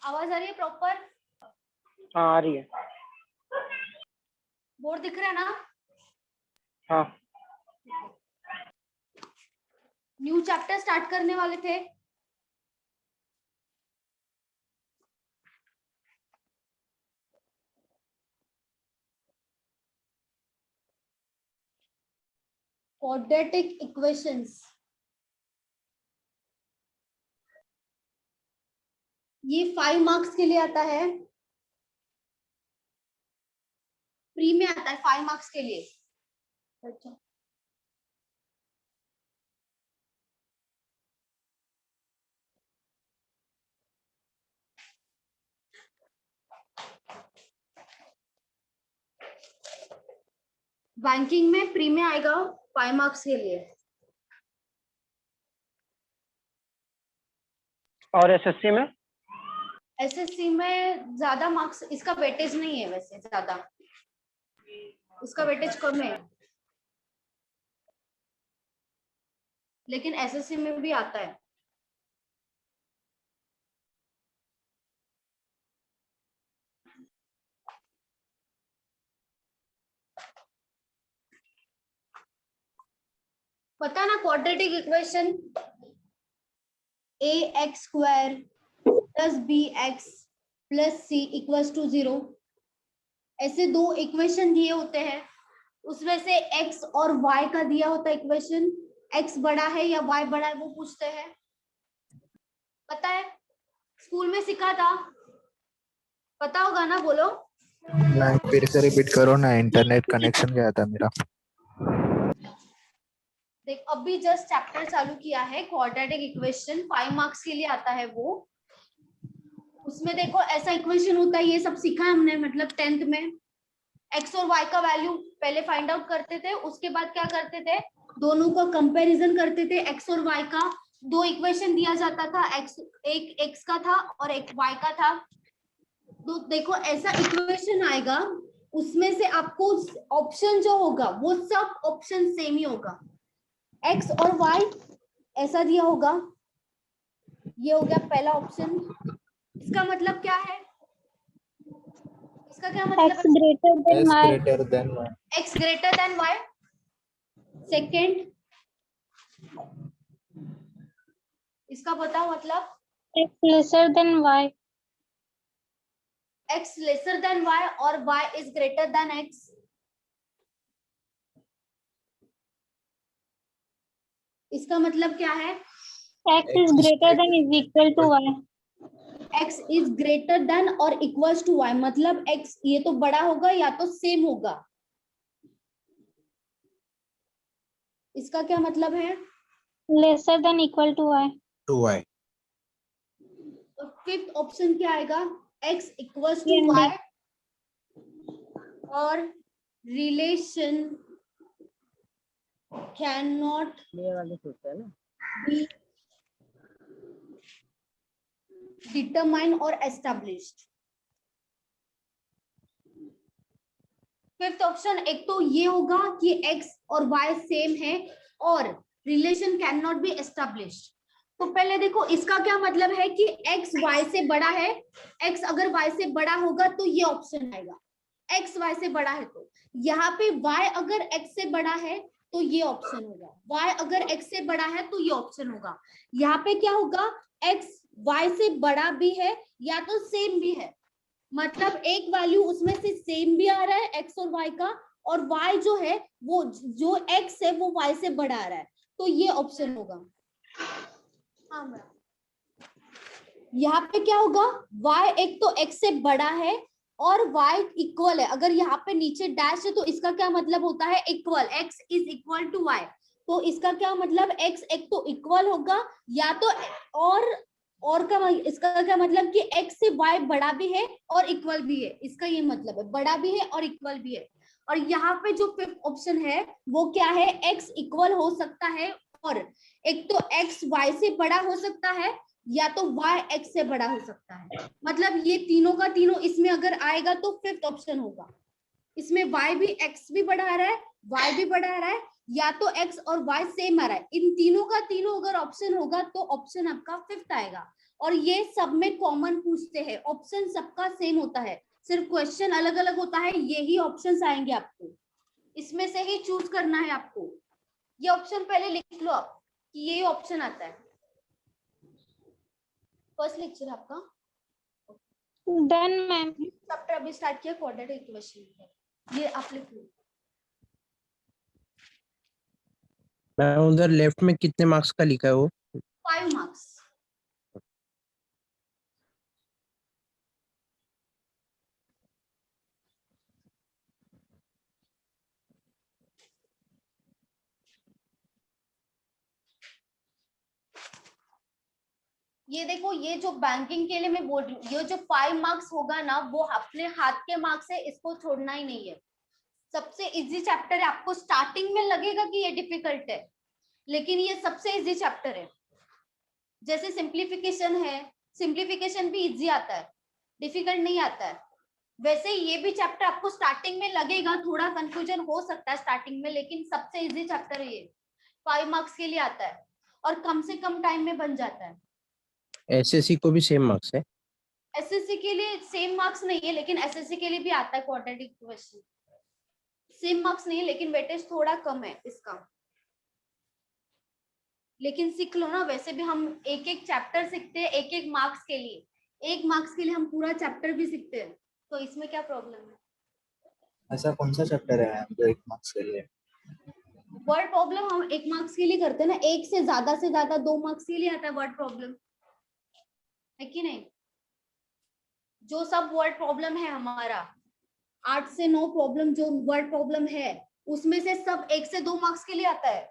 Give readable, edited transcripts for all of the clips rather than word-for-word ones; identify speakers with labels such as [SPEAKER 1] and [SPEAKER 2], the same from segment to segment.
[SPEAKER 1] आवाज आ रही है प्रॉपर?
[SPEAKER 2] हाँ आ रही है।
[SPEAKER 1] बोर्ड दिख रहा है ना?
[SPEAKER 2] हाँ
[SPEAKER 1] न्यू चैप्टर स्टार्ट करने वाले थे। क्वाड्रेटिक इक्वेशंस, ये 5 मार्क्स के लिए आता है, प्री में आता है 5 मार्क्स के लिए। अच्छा बैंकिंग में प्री में आएगा 5 मार्क्स के लिए।
[SPEAKER 2] और एसएससी में?
[SPEAKER 1] एसएससी में ज्यादा मार्क्स, इसका वेटेज नहीं है वैसे ज्यादा, उसका वेटेज कम है, लेकिन एसएससी में भी आता है। पता ना quadratic equation ax² + bx + c = 0, ऐसे दो इक्वेशन दिए होते हैं, उसमें से x और y का दिया होता है इक्वेशन, x बड़ा है या y बड़ा है वो पूछते हैं। पता है, स्कूल में सीखा था, पता होगा ना, बोलो।
[SPEAKER 3] नहीं, फिर से रिपीट करो ना, इंटरनेट कनेक्शन गया था मेरा।
[SPEAKER 1] देख अभी जस्ट चैप्टर चालू किया है, क्वाड्रेटिक इक्वेशन 5 मार्क्स के लिए आता है वो। उसमें देखो ऐसा इक्वेशन होता है, ये सब सीखा है हमने, मतलब 10th में x और y का वैल्यू पहले फाइंड आउट करते थे, उसके बाद क्या करते थे, दोनों का कंपैरिजन करते थे। x और y का दो इक्वेशन दिया जाता था, एक x का था और एक y का था। तो देखो ऐसा इक्वेशन आएगा, उसमें से आपको ऑप्शन जो होगा वो सब ऑप्शन सेम ही होगा। x और y ऐसा दिया होगा, ये हो गया पहला ऑप्शन। इसका मतलब क्या है, इसका क्या मतलब
[SPEAKER 4] x greater than y,
[SPEAKER 1] x greater than y। Second, इसका बताओ मतलब,
[SPEAKER 4] x lesser than y,
[SPEAKER 1] x lesser than y और y is greater than x। इसका मतलब क्या है,
[SPEAKER 4] x is greater than is equal to y,
[SPEAKER 1] x is greater than और equals to y, मतलब x ये तो बड़ा होगा या तो सेम होगा। इसका क्या मतलब है,
[SPEAKER 4] lesser than equal to y,
[SPEAKER 1] तो फिफ्थ ऑप्शन क्या आएगा, x equals to
[SPEAKER 4] CND,
[SPEAKER 1] y और relation can not be determine और एस्टैब्लिश्ड। फिफ्थ ऑप्शन, एक तो ये होगा कि x और y सेम है और relation can not B established. तो पहले देखो इसका क्या मतलब है कि x y से बड़ा है, x अगर y से बड़ा होगा तो ये ऑप्शन आएगा, x y से बड़ा है। तो यहाँ पे y अगर x से बड़ा है तो ये ऑप्शन होगा, y अगर x से बड़ा है तो ये ऑप्शन होगा। यहाँ पे क्या होगा, x y से बड़ा भी है या तो सेम भी है, मतलब एक वैल्यू उसमें से सेम भी आ रहा है x और y का, और y जो है वो जो x है वो y से बड़ा आ रहा है, तो ये ऑप्शन होगा। हाँ, यहाँ पे क्या होगा, y एक तो x से बड़ा है और y इक्वल है, अगर यहाँ पे नीचे डैश है तो इसका क्या मतलब होता है, equal, x is equal to y। तो इसका क्या मतलब, x एक तो इक्वल होगा या तो और का इसका क्या मतलब कि x से y बड़ा भी है और इक्वल भी है, इसका ये मतलब है, बड़ा भी है और इक्वल भी है। और यहाँ पे जो फिफ्थ ऑप्शन है वो क्या है, x इक्वल हो सकता है और एक तो x y से बड़ा हो सकता है या तो y x से बड़ा हो सकता है, मतलब ये तीनों का तीनों इसमें अगर आएगा तो फिफ्थ ऑप्शन होगा। इसमें y भी x भी बढ़ा रहा है, y भी बढ़ा रहा है या तो x और y सेम आ रहा है, इन तीनों का तीनों अगर ऑप्शन होगा तो ऑप्शन आपका फिफ्थ आएगा। और ये सब में कॉमन पूछते हैं, ऑप्शन सबका सेम होता है, सिर्फ क्वेश्चन अलग अलग होता है, यही ऑप्शंस आएंगे आपको, इसमें से ही चूज करना है आपको। ये ऑप्शन पहले लिख लो आप कि ये ऑप्शन आता है। फर्स्ट लेक्चर आपका
[SPEAKER 4] डन मैम।
[SPEAKER 1] चैप्टर अभी स्टार्ट किया क्वाड्रेटिक इक्वेशन, ये आप लिख लो।
[SPEAKER 5] मैम उधर लेफ्ट में कितने मार्क्स का लिखा है वो?
[SPEAKER 1] 5 मार्क्स। ये देखो, ये जो बैंकिंग के लिए मैं बोल रही हूँ, ये जो 5 मार्क्स होगा ना, वो अपने हाथ के मार्क्स है, इसको छोड़ना ही नहीं है। सबसे इजी चैप्टर है, आपको स्टार्टिंग में लगेगा कि ये डिफिकल्ट है, लेकिन ये सबसे इजी चैप्टर है। जैसे सिंप्लीफिकेशन है, सिंप्लीफिकेशन भी इजी आता है, डिफिकल्ट नहीं आता है। वैसे ही ये भी चैप्टर आपको स्टार्टिंग में लगेगा, थोड़ा कंफ्यूजन हो सकता है स्टार्टिंग में, लेकिन सबसे इजी चैप्टर है ये, 5 मार्क्स के लिए आता है और कम से कम टाइम में बन जाता है।
[SPEAKER 5] एसएससी को भी सेम मार्क्स है?
[SPEAKER 1] एसएससी के लिए सेम मार्क्स नहीं है, लेकिन एसएससी के लिए भी आता है क्वाड्रेटिक इक्वेशन। सेम मार्क्स नहीं है, लेकिन वेटेज थोड़ा कम है इसका, लेकिन सीख लो ना। वैसे भी हम एक एक चैप्टर सीखते हैं एक एक मार्क्स के लिए, एक मार्क्स के लिए हम पूरा चैप्टर भी सीखते हैं, तो इसमें क्या प्रॉब्लम है?
[SPEAKER 3] ऐसा कौन सा चैप्टर है मैम जो 1 मार्क्स के लिए?
[SPEAKER 1] वर्ड प्रॉब्लम हम 1 मार्क्स के लिए करते हैं ना, एक से ज्यादा 2 मार्क्स के लिए आता है वर्ड प्रॉब्लम, है कि नहीं? जो सब वर्ड प्रॉब्लम है हमारा 8 से 9 प्रॉब्लम जो वर्ड प्रॉब्लम है, उसमें से सब 1 से 2 मार्क्स के लिए आता है,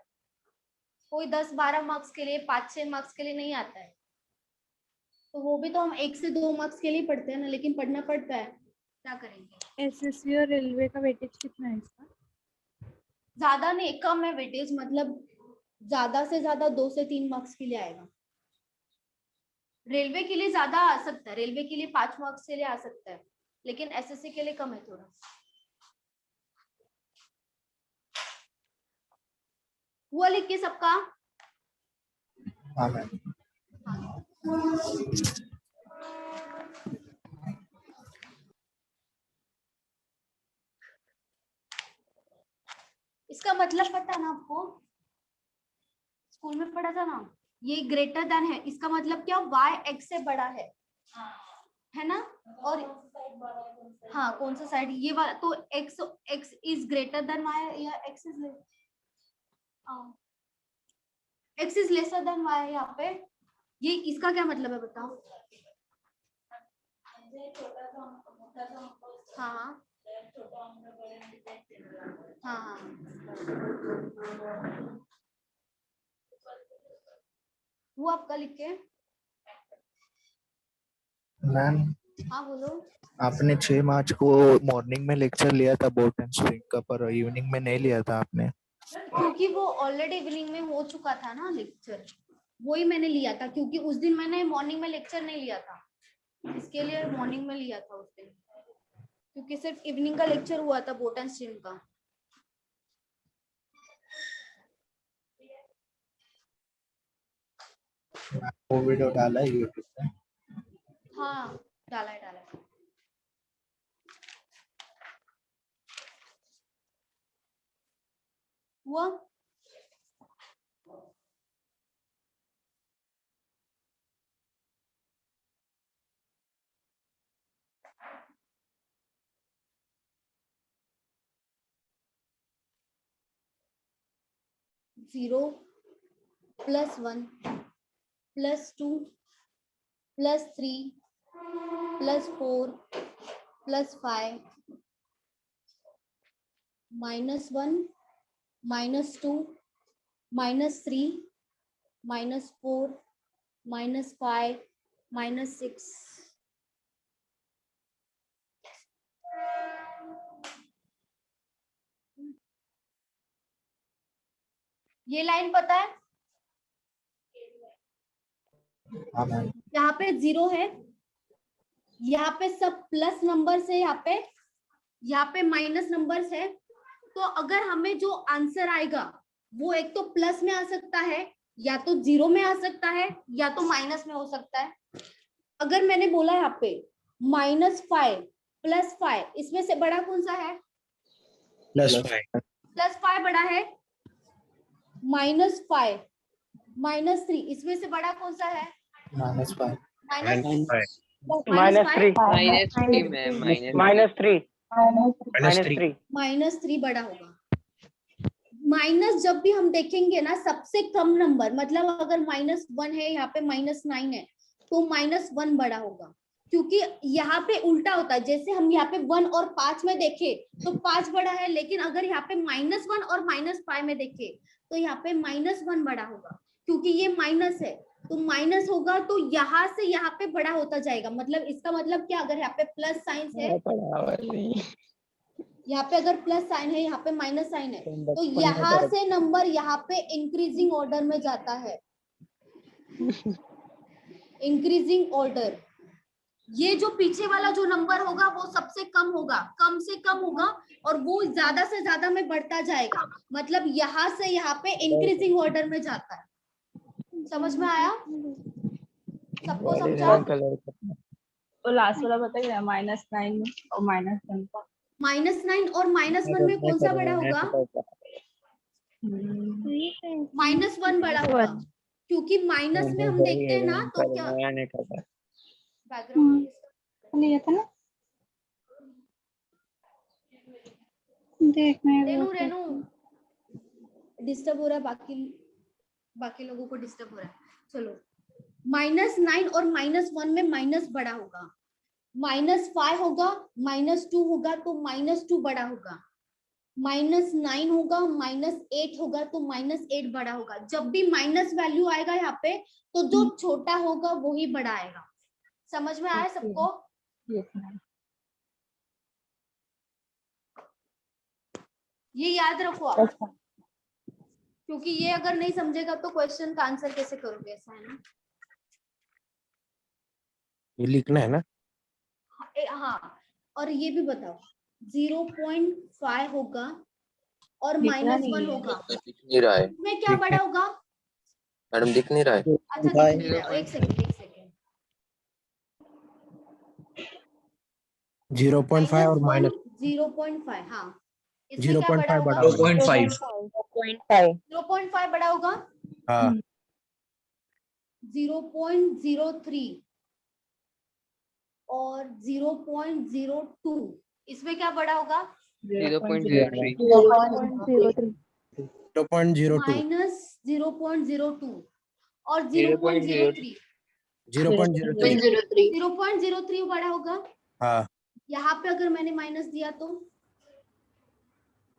[SPEAKER 1] कोई 10-12 मार्क्स के लिए, 5-6 मार्क्स के लिए नहीं आता है। तो वो भी तो हम 1 से 2 मार्क्स के लिए पढ़ते हैं ना, लेकिन पढ़ना पड़ता है, क्या करेंगे।
[SPEAKER 6] एसएससी और रेलवे का वेटेज कितना है इसका?
[SPEAKER 1] ज्यादा नहीं, कम है वेटेज, मतलब ज्यादा से ज्यादा 2 से 3 मार्क्स के लिए आएगा। रेलवे के लिए ज्यादा आ सकता है, रेलवे के लिए 5 मार्क्स के लिए आ सकता है, लेकिन एसएससी के लिए कम है थोड़ा। हुआ लिख के सबका?
[SPEAKER 3] हाँ मैम।
[SPEAKER 1] इसका मतलब पता ना आपको, स्कूल में पढ़ा था ना, ये ग्रेटर देन है, इसका मतलब क्या, y x से बड़ा है ना? और हाँ, कौन सा साइड, ये वाला तो x is greater than y या x is lesser than y है यहाँ पे। ये इसका क्या मतलब है बताओ? हाँ हाँ हाँ, वो आपका लिख के।
[SPEAKER 3] मैम
[SPEAKER 1] हाँ बोलो।
[SPEAKER 3] आपने 6 मार्च को मॉर्निंग में लेक्चर लिया था बोट एंड स्प्रिंग का, पर इवनिंग में नहीं लिया था आपने।
[SPEAKER 1] क्योंकि वो ऑलरेडी इवनिंग में हो चुका था ना लेक्चर, वही मैंने लिया था, क्योंकि उस दिन मैंने मॉर्निंग में लेक्चर नहीं लिया था, इसके लिए मॉर्निंग में लिया था उस दिन, क्योंकि सिर्फ इवनिंग का लेक्चर हुआ था बोट एंड स्ट्रीम का।
[SPEAKER 3] वो वीडियो डाला है यूट्यूब पे?
[SPEAKER 1] हाँ डाला है। हुआ? जीरो +1 +2 +3 +4 +5 -1 -2 -3 -4 -5 -6। ये लाइन पता है?
[SPEAKER 3] हाँ मैम।
[SPEAKER 1] यहाँ पे 0 है, यहाँ पे सब प्लस नंबर्स है, यहाँ पे माइनस नंबर्स है। तो अगर हमें जो आंसर आएगा वो एक तो प्लस में आ सकता है, या तो जीरो में आ सकता है, या तो माइनस में हो सकता है। अगर मैंने बोला यहाँ पे -5 +5, इसमें से बड़ा कौन सा है?
[SPEAKER 5] +5
[SPEAKER 1] +5 बड़ा है। -5 -3, इसमें से बड़ा कौन सा है?
[SPEAKER 3] -5
[SPEAKER 1] -5
[SPEAKER 2] -3
[SPEAKER 7] -3 मैम,
[SPEAKER 2] -3
[SPEAKER 5] -3
[SPEAKER 1] -3 बड़ा होगा। माइनस जब भी हम देखेंगे ना, सबसे कम नंबर, मतलब अगर -1 है, यहाँ पे -9 है, तो -1 बड़ा होगा, क्योंकि यहाँ पे उल्टा होता है। जैसे हम यहाँ पे 1 और 5 में देखे तो 5 बड़ा है, लेकिन अगर यहाँ पे -1 और -5 में देखे तो यहाँ पे -1 बड़ा होगा, क्योंकि ये माइनस है, तो माइनस होगा तो यहाँ से यहाँ पे बड़ा होता जाएगा। मतलब इसका मतलब क्या, अगर यहाँ पे प्लस साइन है, यहाँ पे अगर प्लस साइन है, यहाँ पे माइनस साइन है, तो यहाँ से नंबर यहाँ पे इंक्रीजिंग ऑर्डर में जाता है। इंक्रीजिंग ऑर्डर, ये जो पीछे वाला जो नंबर होगा वो सबसे कम होगा, कम से कम होगा, और वो ज्यादा से ज्यादा में बढ़ता जाएगा। मतलब यहाँ से यहाँ पे इंक्रीजिंग ऑर्डर में जाता है। समझ में आया? सबको समझा?
[SPEAKER 6] तो लास्ट वाला बताइए, -9 और -1 का।
[SPEAKER 1] -9 और -1 में कौन सा बड़ा होगा? -1 बड़ा होगा, क्योंकि माइनस में हम देखते हैं ना, तो क्या बैकग्राउंड
[SPEAKER 4] लिया था ना, देखना है वो।
[SPEAKER 1] रेनू डिस्टर्ब हो रहा है, बाकी लोगों को डिस्टर्ब हो रहा है। चलो, -9 और -1 में माइनस बड़ा होगा, -5 होगा, -2 होगा तो -2 बड़ा होगा, -9 होगा, -8 होगा तो -8 बड़ा होगा। जब भी माइनस वैल्यू आएगा यहाँ पे, तो जो छोटा होगा वही बड़ा आएगा। समझ में आया सबको? ये याद रखो आप, क्योंकि ये अगर नहीं समझेगा तो क्वेश्चन का आंसर कैसे करोगे, ऐसा है ना?
[SPEAKER 5] ये लिखना है ना?
[SPEAKER 1] हाँ, और ये भी बताओ, 0.5 होगा और -1 होगा,
[SPEAKER 7] दिख नहीं रहा है
[SPEAKER 1] इसमें क्या बड़ा होगा?
[SPEAKER 7] मैडम, दिख नहीं रहा है।
[SPEAKER 1] अच्छा, दिख नहीं रहा है। एक सेकंड
[SPEAKER 5] 0.5 और माइनस
[SPEAKER 1] 0.5, हाँ, इसमें क्या बड़ा
[SPEAKER 5] 0.5
[SPEAKER 1] होगा?
[SPEAKER 5] बड़ा होगा।
[SPEAKER 1] 0.5 बड़ा होगा।
[SPEAKER 5] हाँ
[SPEAKER 1] 0.03 और 0.02, इसमें क्या बड़ा होगा?
[SPEAKER 7] 0.03
[SPEAKER 5] 0.02
[SPEAKER 1] -0.02 और 0.03
[SPEAKER 5] 0.03
[SPEAKER 1] 0.03 बड़ा होगा।
[SPEAKER 5] हाँ
[SPEAKER 1] यहाँ पे अगर मैंने माइनस दिया तो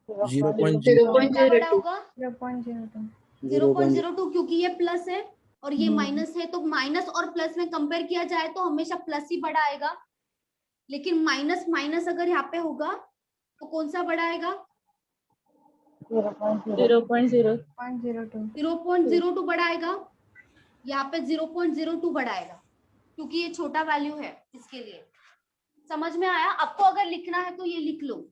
[SPEAKER 5] 0.02
[SPEAKER 1] क्या बड़ा होगा?
[SPEAKER 6] 0.02
[SPEAKER 1] 0.02, क्योंकि ये प्लस है और ये माइनस है, तो माइनस और प्लस में कंपेयर किया जाए तो हमेशा प्लस ही बड़ा आएगा। लेकिन माइनस माइनस अगर यहाँ पे होगा तो कौन सा बड़ा आएगा? 0.02 बड़ा आएगा। यहाँ पे 0.02 बड़ा आएगा, क्योंकि ये छोटा वैल्यू है इसके लिए। समझ में आया? आपको अगर लिखना है तो ये लिख लो।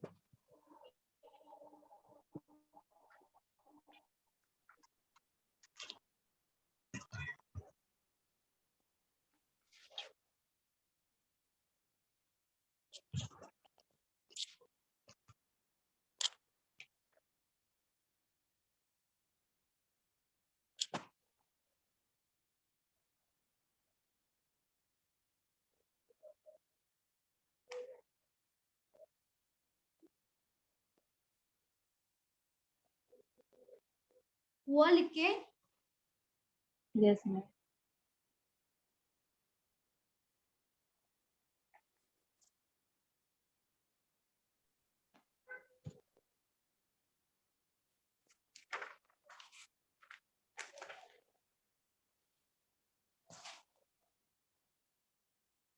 [SPEAKER 1] हुआ लिख के?
[SPEAKER 6] Yes ma'am.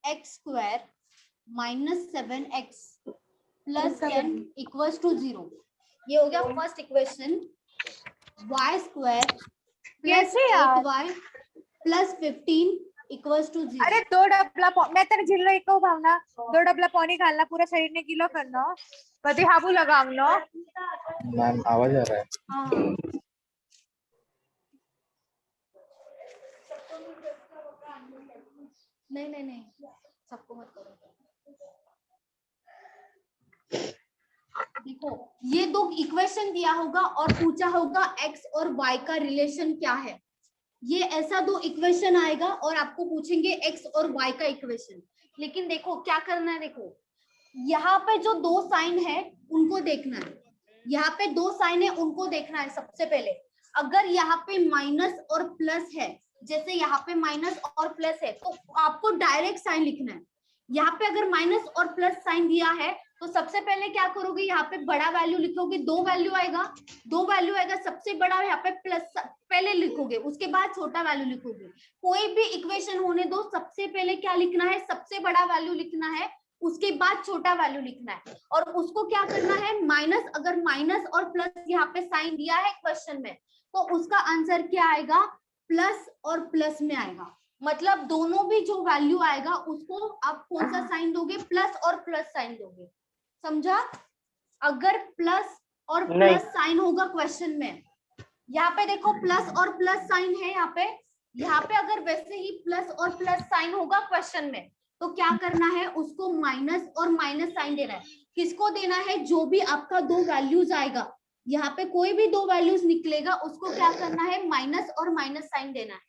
[SPEAKER 1] x² -7x + 10 = 0। ये हो गया फर्स्ट इक्वेशन। y² + 8y + 15 = 0।
[SPEAKER 8] अरे 2 डबला मैं तर जिल्लो एक भावना 2 डबला पाणी घालना पूरा शरीरने किलो करणं कधी हाबू लगावणं।
[SPEAKER 3] मैम आवाज आ रहा है?
[SPEAKER 1] हाँ, नहीं नहीं नहीं, सबको मत करो। देखो ये दो इक्वेशन दिया होगा और पूछा होगा एक्स और वाई का रिलेशन क्या है। ये ऐसा दो इक्वेशन आएगा और आपको पूछेंगे एक्स और वाई का इक्वेशन। लेकिन देखो क्या करना है, देखो यहाँ पे जो दो साइन है उनको देखना है, यहाँ पे दो साइन है उनको देखना है। सबसे पहले अगर यहाँ पे माइनस और प्लस है, जैसे यहाँ पे माइनस और प्लस है तो आपको डायरेक्ट साइन लिखना है। यहाँ पे अगर माइनस और प्लस साइन दिया है तो सबसे पहले क्या करोगे, यहाँ पे बड़ा वैल्यू लिखोगे, दो वैल्यू आएगा, सबसे बड़ा यहाँ पे प्लस पहले लिखोगे, उसके बाद छोटा वैल्यू लिखोगे। कोई भी इक्वेशन होने दो, सबसे पहले क्या लिखना है, सबसे बड़ा वैल्यू लिखना है, उसके बाद छोटा वैल्यू लिखना है। और उसको क्या करना है, माइनस, अगर माइनस और प्लस यहाँ पे साइन दिया है क्वेश्चन में तो उसका आंसर क्या आएगा, प्लस और प्लस में आएगा। मतलब दोनों भी जो वैल्यू आएगा उसको आप कौन सा साइन दोगे, प्लस और प्लस साइन दोगे। समझा? अगर प्लस और प्लस साइन होगा क्वेश्चन में, यहाँ पे देखो प्लस और प्लस साइन है, यहाँ पे अगर वैसे ही प्लस और प्लस साइन होगा क्वेश्चन में तो क्या करना है, उसको माइनस और माइनस साइन देना है। किसको देना है, जो भी आपका दो वैल्यूज आएगा, यहाँ पे कोई भी दो वैल्यूज निकलेगा उसको क्या करना है, माइनस और माइनस साइन देना है।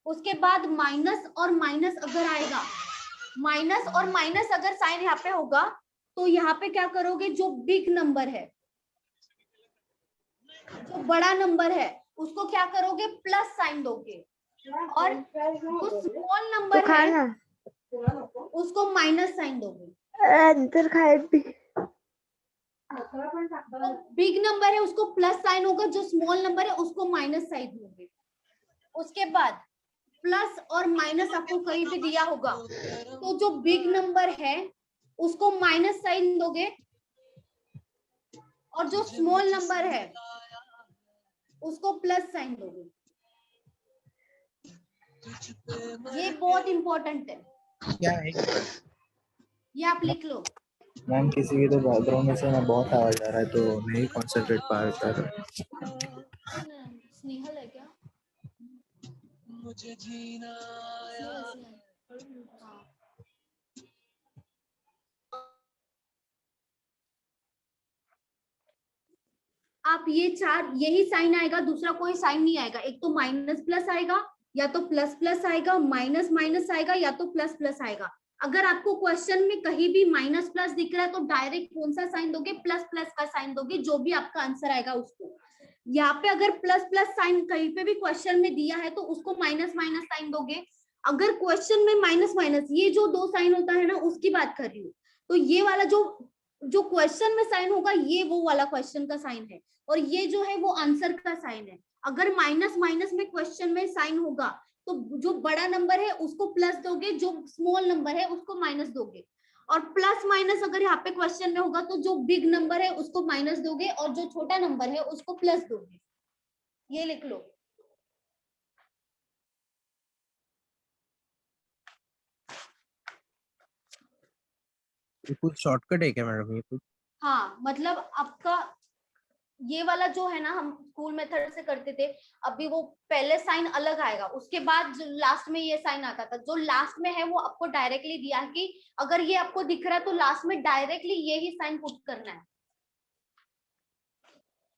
[SPEAKER 1] उसके बाद माइनस और माइनस अगर आएगा, माइनस और माइनस अगर साइन यहाँ पे होगा तो यहाँ पे क्या करोगे, जो बिग नंबर है, जो बड़ा नंबर है उसको क्या करोगे, प्लस साइन दोगे, और जो स्मॉल नंबर है उसको माइनस साइन दोगे। तो बिग नंबर है उसको प्लस साइन होगा, जो स्मॉल नंबर है उसको माइनस साइन दोगे। उसके बाद प्लस और माइनस आपको कहीं भी दिया होगा तो जो बिग नंबर है उसको माइनस साइन दोगे, और जो स्मॉल नंबर है उसको प्लस साइन दोगे। ये बहुत इंपॉर्टेंट है,
[SPEAKER 5] क्या है?
[SPEAKER 1] ये आप लिख लो।
[SPEAKER 3] मैम किसी की तो बैकग्राउंड में से ना बहुत आवाज आ रहा है तो नहीं कॉन्सेंट्रेट पा रहा था।
[SPEAKER 1] स्नेहल है क्या? हाँ। आप ये चार, यही साइन आएगा, दूसरा कोई साइन नहीं आएगा। एक तो माइनस प्लस आएगा, या तो प्लस प्लस आएगा, माइनस माइनस आएगा, या तो प्लस प्लस आएगा। अगर आपको क्वेश्चन में कहीं भी माइनस प्लस दिख रहा है तो डायरेक्ट कौन सा साइन दोगे, प्लस प्लस का साइन दोगे, जो भी आपका आंसर आएगा उसको। यहाँ पे अगर प्लस प्लस साइन कहीं पे भी क्वेश्चन में दिया है तो उसको माइनस माइनस साइन दोगे। अगर क्वेश्चन में माइनस माइनस, ये जो दो साइन होता है ना उसकी बात कर रही हूँ, तो ये वाला जो क्वेश्चन में साइन होगा ये वो वाला क्वेश्चन का साइन है, और ये जो है वो आंसर का साइन है। अगर माइनस माइनस में क्वेश्चन में साइन होगा तो जो बड़ा नंबर है उसको प्लस दोगे, जो स्मॉल नंबर है उसको माइनस दोगे। और प्लस माइनस अगर यहाँ पे क्वेश्चन में होगा तो जो बिग नंबर है उसको माइनस दोगे, और जो छोटा नंबर है उसको प्लस दोगे। ये लिख लो।
[SPEAKER 5] ये कुछ शॉर्टकट है क्या मैडम? ये कुछ
[SPEAKER 1] हाँ, मतलब आपका ये वाला जो है ना, हम स्कूल मेथड से करते थे, अभी वो पहले साइन अलग आएगा, उसके बाद जो लास्ट में ये साइन आता था। जो लास्ट में है वो आपको डायरेक्टली दिया है कि अगर ये आपको दिख रहा है तो लास्ट में डायरेक्टली ये ही साइन पुट करना है।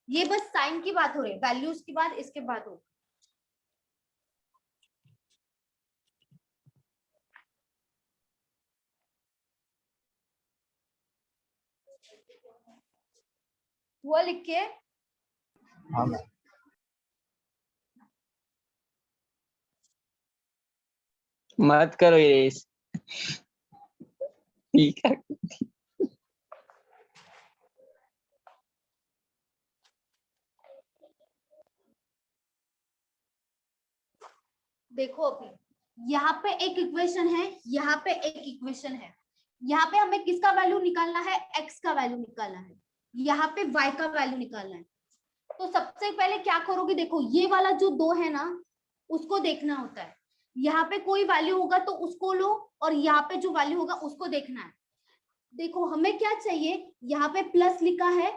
[SPEAKER 1] ये बस साइन की बात हो रही है, वैल्यूज की बात इसके बाद हो। वो लिख के
[SPEAKER 3] हाँ मैम।
[SPEAKER 2] मत करो ये ठीक है।
[SPEAKER 1] देखो अभी यहाँ पे एक इक्वेशन है, यहाँ पे एक इक्वेशन है। यहाँ पे हमें किसका वैल्यू निकालना है, एक्स का वैल्यू निकालना है, यहाँ पे वाई का वैल्यू निकालना है। तो सबसे पहले क्या करोगे, देखो ये वाला जो दो है ना उसको देखना होता है। यहाँ पे कोई वैल्यू होगा तो उसको लो, और यहाँ पे जो वैल्यू होगा उसको देखना है। देखो हमें क्या चाहिए, यहाँ पे प्लस लिखा है,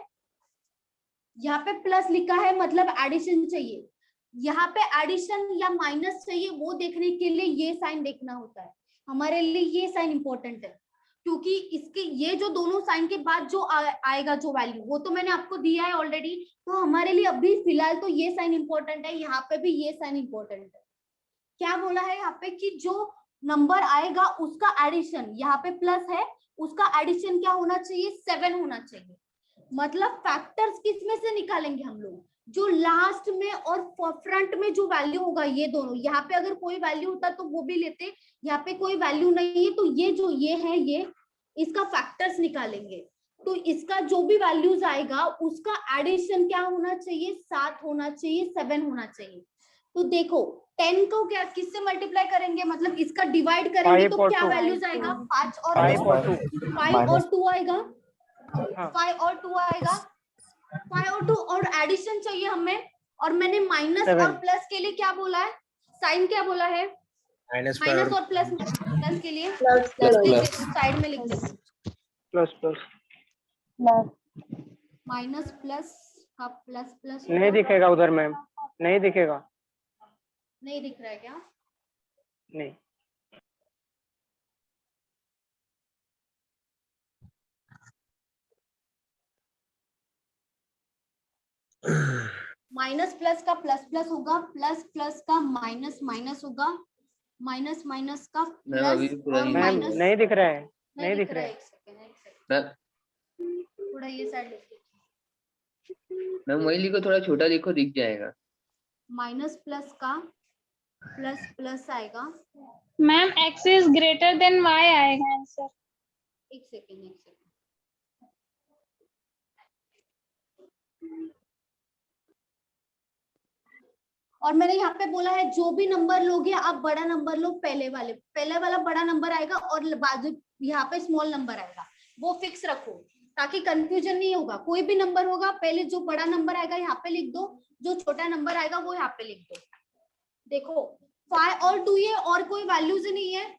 [SPEAKER 1] यहाँ पे प्लस लिखा है मतलब एडिशन चाहिए। यहाँ पे एडिशन या माइनस चाहिए वो देखने के लिए ये साइन देखना होता है। हमारे लिए ये साइन इंपॉर्टेंट है, क्योंकि इसके ये जो दोनों साइन के बाद जो आएगा जो वैल्यू वो तो मैंने आपको दिया है ऑलरेडी, तो हमारे लिए अभी फिलहाल तो ये साइन इंपॉर्टेंट है, यहाँ पे भी ये साइन इंपॉर्टेंट है। क्या बोला है यहाँ पे कि जो नंबर आएगा उसका एडिशन, यहाँ पे प्लस है, उसका एडिशन क्या होना चाहिए, 7 होना चाहिए। मतलब फैक्टर्स किस में से निकालेंगे हम लोग, जो लास्ट में और फ्रंट में जो वैल्यू होगा ये दोनों। यहाँ पे अगर कोई वैल्यू होता तो वो भी लेते, यहाँ पे कोई वैल्यू नहीं है तो ये जो ये है ये इसका फैक्टर्स निकालेंगे। तो इसका जो भी वैल्यूज आएगा उसका एडिशन क्या होना चाहिए, 7 होना चाहिए, 7 होना चाहिए। तो देखो 10 को क्या किससे मल्टीप्लाई करेंगे, मतलब इसका डिवाइड करेंगे तो क्या वैल्यूज आएगा, 5 और 2 आएगा, 5 और 2 आएगा, 5 और 2 और एडिशन चाहिए हमें। और मैंने माइनस और प्लस के लिए क्या बोला है, साइन क्या बोला है, माइनस और प्लस के लिए साइड में लिख देते,
[SPEAKER 5] प्लस प्लस
[SPEAKER 1] माइनस प्लस का प्लस प्लस
[SPEAKER 5] नहीं दिखेगा उधर मैम, नहीं दिखेगा,
[SPEAKER 1] नहीं दिख रहा है क्या,
[SPEAKER 5] नहीं।
[SPEAKER 1] माइनस प्लस का प्लस प्लस होगा, प्लस प्लस का माइनस माइनस होगा, माइनस माइनस का
[SPEAKER 7] मैम अभी भी
[SPEAKER 1] प्लस
[SPEAKER 7] पूरा
[SPEAKER 1] और
[SPEAKER 7] नहीं
[SPEAKER 5] मैम
[SPEAKER 1] माइनस
[SPEAKER 5] नहीं दिख रहा है, नहीं दिख रहा है।
[SPEAKER 1] एक सेकंड थोड़ा ये साइड लिखिए,
[SPEAKER 7] मैम वही लिखो, थोड़ा छोटा लिखो, दिख जाएगा।
[SPEAKER 1] माइनस प्लस का प्लस प्लस आएगा,
[SPEAKER 4] ma'am x is greater than y आएगा आंसर।
[SPEAKER 1] एक सेकंड और मैंने यहाँ पे बोला है जो भी नंबर लोगे आप बड़ा नंबर लो, पहले वाला बड़ा नंबर आएगा और बाजू यहाँ पे स्मॉल नंबर आएगा, वो फिक्स रखो ताकि कंफ्यूजन नहीं होगा। कोई भी नंबर होगा पहले जो बड़ा नंबर आएगा यहाँ पे लिख दो, जो छोटा नंबर आएगा वो यहाँ पे लिख दो। देखो 5 और 2 ये और कोई वैल्यूज नहीं है,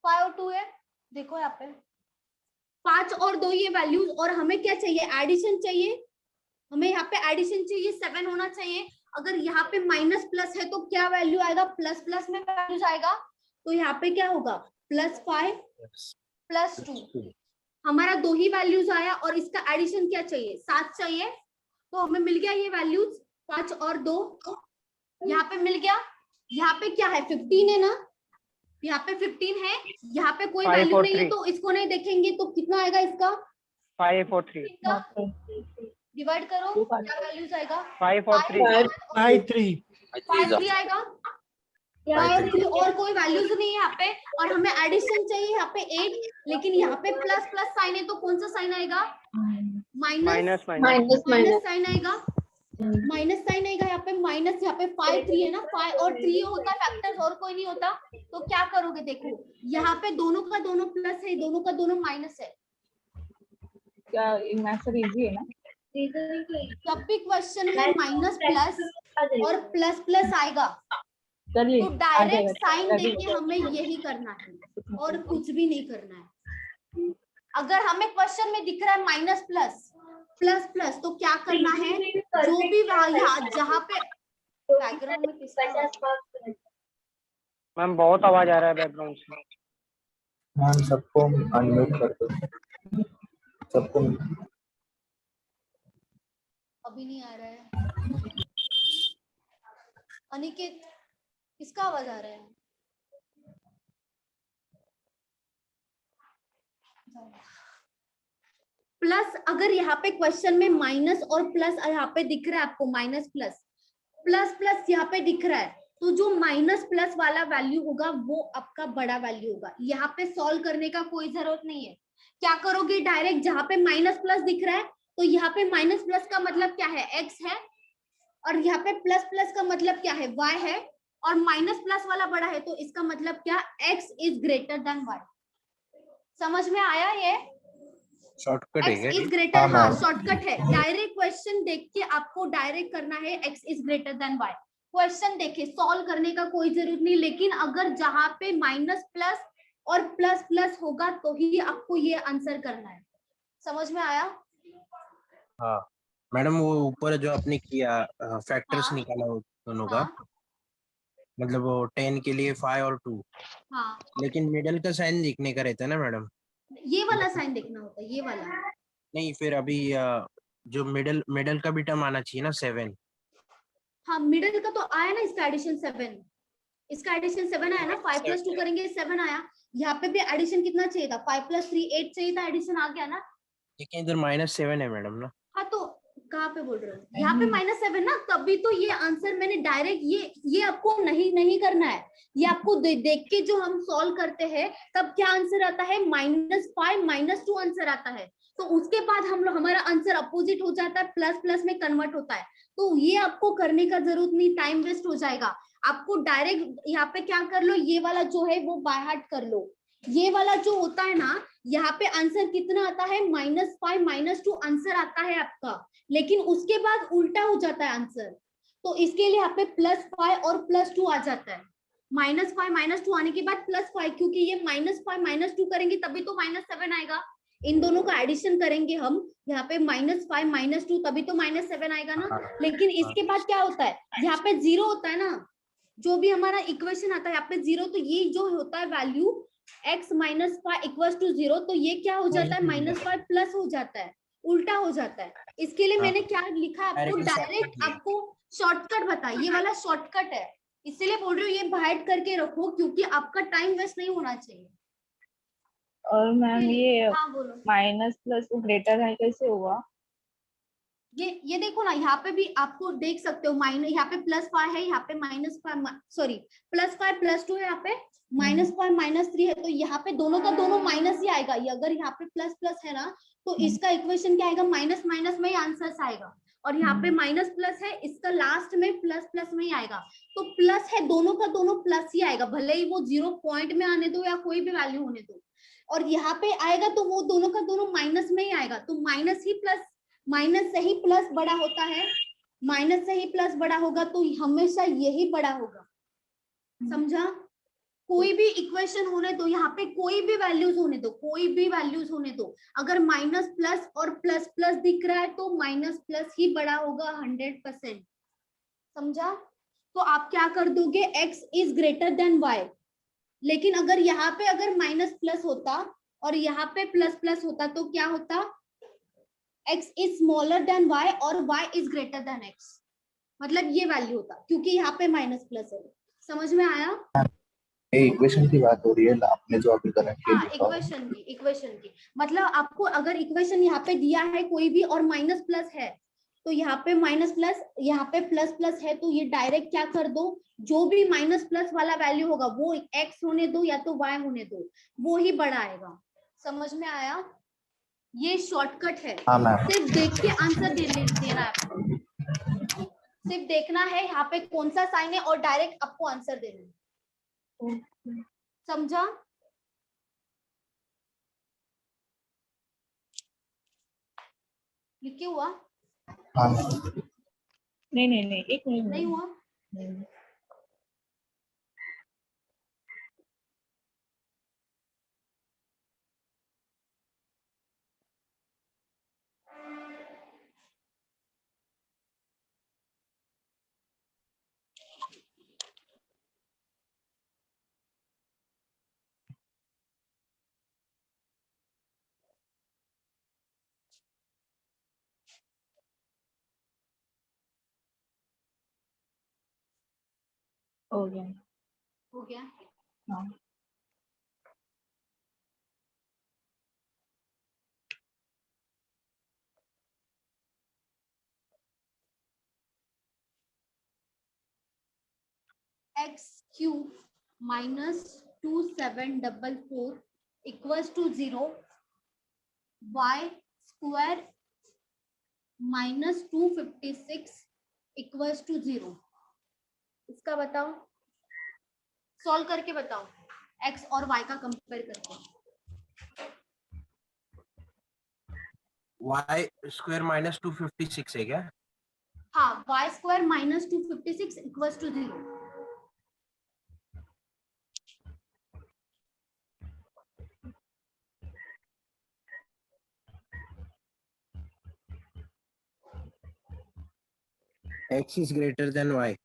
[SPEAKER 1] 5 और 2 है, देखो यहाँ पे 5 और 2 ये वैल्यूज, और हमें क्या चाहिए, एडिशन चाहिए, हमें यहाँ पे एडिशन चाहिए, 7 होना चाहिए। अगर यहाँ पे माइनस प्लस है तो क्या वैल्यू आएगा, प्लस प्लस में वैल्यूज आएगा, तो यहाँ पे क्या होगा +5 +2, हमारा 2 ही वैल्यूज आया और इसका एडिशन क्या चाहिए, 7 चाहिए, तो हमें मिल गया ये वैल्यूज 5 और 2, यहाँ पे मिल गया। यहाँ पे क्या है 15 है ना, यहाँ पे 15 है, यहाँ पे कोई वैल्यू नहीं है तो इसको नहीं देखेंगे, तो कितना आएगा इसका
[SPEAKER 5] 5 और 3
[SPEAKER 1] डिवाइड करो, क्या वैल्यूज आएगा
[SPEAKER 5] 5 और 3
[SPEAKER 1] 5 3 आएगा, 5 3 और कोई वैल्यूज नहीं है यहाँ पे, और हमें एडिशन चाहिए यहाँ पे 8, लेकिन यहाँ पे प्लस प्लस साइन है तो कौन सा साइन आएगा, माइनस साइन आएगा, माइनस साइन आएगा यहाँ पे, माइनस यहाँ पे 5 3 है ना, 5 और 3 होता है फैक्टर्स, और कोई नहीं होता, तो क्या करोगे, देखो यहाँ पे दोनों का दोनों प्लस है, दोनों का दोनों माइनस है।
[SPEAKER 6] क्या आंसर इजी है ना,
[SPEAKER 1] जब भी क्वेश्चन में माइनस प्लस और प्लस प्लस आएगा तो डायरेक्ट साइन देके हमें यही करना है और कुछ भी नहीं करना है। अगर हमें क्वेश्चन में दिख रहा है माइनस प्लस प्लस प्लस तो क्या करना है, जो भी जहाँ पे बैकग्राउंड में किसका,
[SPEAKER 5] मैम बहुत आवाज आ रहा है बैकग्राउंड से।
[SPEAKER 3] मैम सबको अनम्यूट कर दो, सबको।
[SPEAKER 1] अभी नहीं आ रहा है, अनिकेत किसका आवाज आ रहा है, प्लस अगर यहाँ पे क्वेश्चन में माइनस और प्लस यहाँ पे दिख रहा है आपको, माइनस प्लस प्लस प्लस यहाँ पे दिख रहा है, तो जो माइनस प्लस वाला वैल्यू होगा वो आपका बड़ा वैल्यू होगा। यहाँ पे सॉल्व करने का कोई जरूरत नहीं है, क्या करोगे डायरेक्ट जहाँ पे माइनस प्लस दिख रहा है तो यहाँ पे माइनस प्लस का मतलब क्या है, x है, और यहाँ पे प्लस प्लस का मतलब क्या है, y है, और माइनस प्लस वाला बड़ा है तो इसका मतलब क्या, x is greater than y। समझ में आया ये,
[SPEAKER 3] शॉर्टकट है
[SPEAKER 1] x इज ग्रेटर, हाँ शॉर्टकट है, डायरेक्ट क्वेश्चन देख के आपको डायरेक्ट करना है x is greater than y। Question देखे सॉल्व करने का कोई जरूरत नहीं, लेकिन अगर जहां पे माइनस प्लस और प्लस प्लस होगा तो ही आपको ये आंसर करना है। समझ में आया?
[SPEAKER 3] हाँ
[SPEAKER 5] मैडम वो ऊपर जो आपने किया फैक्टर्स
[SPEAKER 1] हाँ
[SPEAKER 5] निकाला वो दोनों का,
[SPEAKER 1] हाँ
[SPEAKER 5] मतलब वो 10 के लिए 5 और 2,
[SPEAKER 1] हाँ,
[SPEAKER 5] लेकिन मिडल का साइन लिखने का रहता है ना मैडम।
[SPEAKER 1] ये वाला साइन देखना होता है, ये वाला।
[SPEAKER 5] नहीं फिर अभी जो मिडल मिडल का भी टर्म आना चाहिए ना 7।
[SPEAKER 1] हाँ मिडिल का तो आया ना, इसका एडिशन 7, इसका एडिशन 7 आया ना, 5+2 करेंगे 7 आया। यहाँ पे भी एडिशन कितना चाहिए था, 5+3 8 चाहिए था, एडिशन आ गया ना।
[SPEAKER 5] लेकिन इधर -7 है मैडम ना।
[SPEAKER 1] हाँ तो कहाँ पे बोल रहे हो, यहाँ पे -7 ना, तभी तो ये आंसर मैंने डायरेक्ट ये आपको नहीं करना है, ये आपको देख के जो हम सॉल्व करते हैं तब क्या आंसर आता है, -5 -2 आंसर आता है। तो उसके बाद हम लोग, हमारा आंसर अपोजिट हो जाता है, प्लस प्लस में कन्वर्ट होता है। तो ये आपको करने का जरूरत नहीं, टाइम वेस्ट हो जाएगा। आपको डायरेक्ट यहाँ पे क्या कर लो, ये वाला जो है वो बाय हार्ट कर लो। ये वाला जो होता है ना, यहाँ पे आंसर कितना आता है, -5 -2 आंसर आता है आपका, लेकिन उसके बाद उल्टा हो जाता है आंसर। तो इसके लिए यहाँ पे +5 और +2 आ जाता है। -5 -2 आने के बाद +5, क्योंकि ये -5 -2 करेंगे तभी तो -7 आएगा। इन दोनों का एडिशन करेंगे हम, यहाँ पे -5 -2 तभी तो -7 आएगा ना। लेकिन इसके बाद क्या होता है, यहाँ पे 0 होता है ना, जो भी हमारा इक्वेशन आता है यहाँ पे 0, तो ये जो होता है वैल्यू x -5 = 0, तो ये क्या हो जाता है, -5 प्लस हो जाता है, उल्टा हो जाता है। इसके लिए मैंने क्या लिखा आपको, डायरेक्ट आपको शॉर्टकट बताया, ये वाला शॉर्टकट है, इसलिए बोल रही हूँ ये बाहर करके रखो, क्योंकि आपका टाइम वेस्ट नहीं होना चाहिए।
[SPEAKER 6] और मैम ये
[SPEAKER 1] हाँ बोलो।
[SPEAKER 6] माइनस प्लस ग्रेटर है कैसे हुआ?
[SPEAKER 1] ये देखो ना, यहाँ पे भी आपको देख सकते हो, माइनस यहाँ पे +5 है, यहाँ पे -5, सॉरी +5 +2 है, यहाँ पे -5 -3 है, तो यहाँ पे दोनों का दोनों माइनस ही आएगा। ये अगर यहाँ पे प्लस प्लस है ना, तो इसका इक्वेशन क्या आएगा, माइनस माइनस में ही आंसर आएगा। और यहाँ पे माइनस प्लस है, इसका लास्ट में प्लस प्लस में ही आएगा। तो प्लस है, दोनों का दोनों प्लस ही आएगा, भले ही वो 0 पॉइंट में आने दो या कोई भी वैल्यू होने दो। और यहाँ पे आएगा तो वो दोनों का दोनों माइनस में ही आएगा, तो माइनस ही प्लस, माइनस से ही प्लस बड़ा होता है, माइनस से ही प्लस बड़ा होगा, तो हमेशा यही बड़ा होगा। समझा? कोई भी इक्वेशन होने दो, यहाँ पे कोई भी वैल्यूज होने दो, कोई भी वैल्यूज होने दो, अगर माइनस प्लस और प्लस प्लस दिख रहा है तो माइनस प्लस ही बड़ा होगा 100%। समझा? तो आप क्या कर दोगे, x is greater than y। लेकिन अगर यहाँ पे अगर माइनस प्लस होता और यहाँ पे प्लस प्लस होता तो क्या होता, x is smaller than y और y is greater than x, मतलब ये वैल्यू होता, क्योंकि यहाँ पे माइनस प्लस है। समझ में आया?
[SPEAKER 3] ये इक्वेशन की बात हो रही है, आपने जो अभी करंटली
[SPEAKER 1] हाँ
[SPEAKER 3] लिखा।
[SPEAKER 1] इक्वेशन की मतलब आपको अगर इक्वेशन यहाँ पे दिया है कोई भी और माइनस प्लस है, तो यहाँ पे माइनस प्लस, यहाँ पे प्लस प्लस है, तो ये डायरेक्ट क्या कर दो, जो भी माइनस प्लस वाला वैल्यू होगा वो x होने दो या तो y होने दो, वो ही बड़ा आएगा। समझ में आया? ये शॉर्टकट है,
[SPEAKER 3] हाँ मैम।
[SPEAKER 1] सिर्फ देख के आंसर देना है आपको, सिर्फ देखना है यहाँ पे कौन सा साइन है और डायरेक्ट आपको आंसर देना है। समझा? लिखे हुआ?
[SPEAKER 3] हाँ मैम।
[SPEAKER 6] नहीं एक मिनट
[SPEAKER 1] नहीं हुआ?
[SPEAKER 6] हो गया।
[SPEAKER 1] हो गया?
[SPEAKER 6] हाँ
[SPEAKER 1] x³ -2744 = 0, y² -256 = 0। इसका बताओ, सॉल्व करके बताओ, x और y का कंपेयर करके।
[SPEAKER 5] y² -256 है क्या?
[SPEAKER 1] हाँ, y² -256 = 0।
[SPEAKER 5] x is greater than y.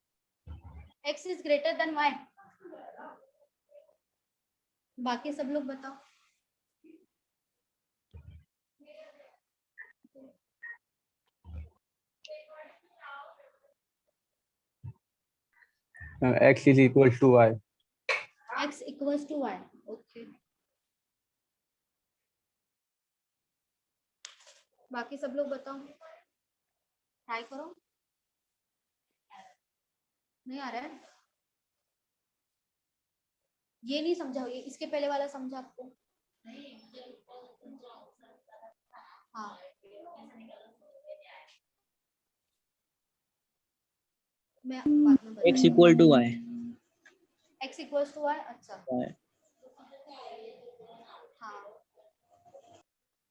[SPEAKER 1] x is greater than y। बाकी सब लोग बताओ।
[SPEAKER 2] x is equal to y.
[SPEAKER 1] x equals to y। Okay, बाकी सब लोग बताओ, ट्राई करो। नहीं आ रहा है? ये नहीं समझा, ये इसके पहले वाला समझा आपको? हाँ, मैं बाद में बता।
[SPEAKER 2] x equal to y.
[SPEAKER 1] x equals to y। अच्छा,
[SPEAKER 2] y.
[SPEAKER 1] हाँ,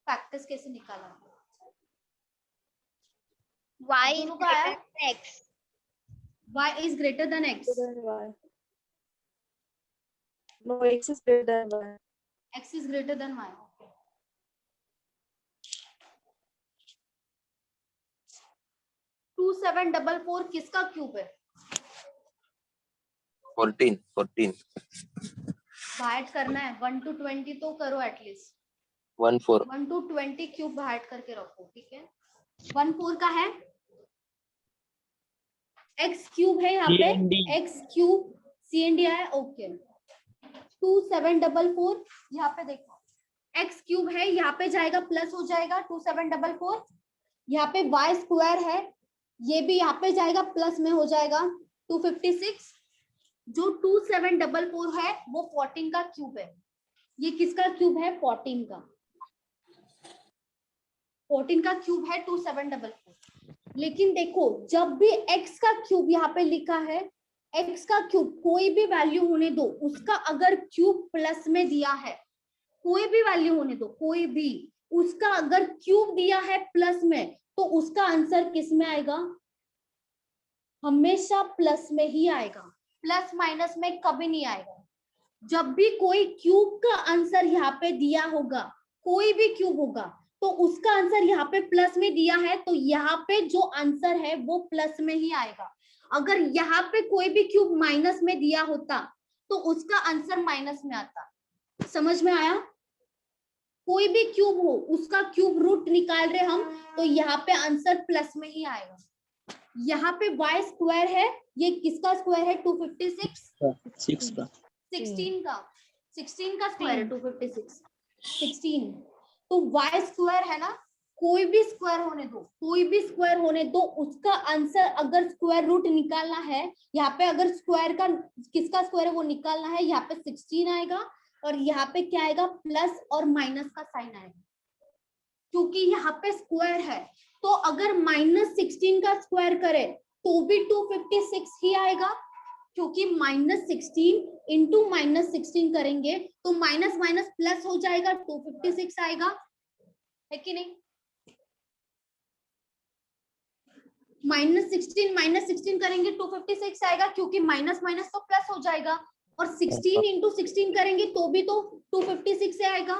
[SPEAKER 1] फैक्टर्स कैसे निकाला?
[SPEAKER 8] y
[SPEAKER 1] दोनों का है?
[SPEAKER 8] x
[SPEAKER 1] y is greater than x।
[SPEAKER 6] No, x is greater than y.
[SPEAKER 1] x is greater than y। 2744 किसका क्यूब है?
[SPEAKER 9] 14
[SPEAKER 1] बाहर करना है 1 to 20 तो करो एटलीस्ट।
[SPEAKER 9] 14
[SPEAKER 1] 1 to 20 क्यूब बाहर करके रखो, ठीक है। 14 का है, x क्यूब है यहाँ पे,
[SPEAKER 2] CND.
[SPEAKER 1] x क्यूब CND है। ओके, 2744 यहाँ पे देखो, x क्यूब है, यहाँ पे जाएगा प्लस हो जाएगा 2744। यहाँ पे y स्क्वायर है, ये भी यहाँ पे जाएगा प्लस में हो जाएगा 256। जो 2744 है वो 14 का क्यूब है। ये किसका क्यूब है? 14 का। 14 का क्यूब है 2744। लेकिन देखो, जब भी x का क्यूब यहाँ पे लिखा है, x का क्यूब कोई भी वैल्यू होने दो, उसका अगर क्यूब प्लस में दिया है, कोई भी वैल्यू होने दो, कोई भी, उसका अगर क्यूब दिया है प्लस में, तो उसका आंसर किस में आएगा? हमेशा प्लस में ही आएगा, प्लस माइनस में कभी नहीं आएगा। जब भी कोई क्यूब का आंसर यहाँ पे दिया होगा, कोई भी क्यूब होगा, तो उसका आंसर यहाँ पे प्लस में दिया है, तो यहाँ पे जो आंसर है वो प्लस में ही आएगा। अगर यहाँ पे कोई भी क्यूब माइनस में दिया होता तो उसका आंसर माइनस में आता। समझ में आया? कोई भी क्यूब हो, उसका क्यूब रूट निकाल रहे हम, तो यहाँ पे आंसर प्लस में ही आएगा। यहाँ पे y स्क्वायर है, ये किसका स्क्वायर है? 256।
[SPEAKER 2] 6 का
[SPEAKER 1] 16 का स्क्वायर है 256। 16 तो y स्क्वायर है ना, कोई भी स्क्वायर होने दो, कोई भी स्क्वायर होने दो, उसका आंसर अगर स्क्वायर रूट निकालना है, यहाँ पे अगर स्क्वायर का किसका स्क्वायर है वो निकालना है, यहाँ पे 16 आएगा और यहाँ पे क्या आएगा? प्लस और माइनस का साइन आएगा, क्योंकि यहाँ पे स्क्वायर है। तो अगर -16 का स्क्वायर करे तो भी 256 ही आएगा, क्योंकि -16 इंटू -16 करेंगे तो माइनस माइनस प्लस हो जाएगा, 256 आएगा, है कि नहीं? -16 करेंगे 256 आएगा, क्योंकि माइनस माइनस तो प्लस हो जाएगा, और 16 इंटू 16 करेंगे तो भी तो 256 से आएगा।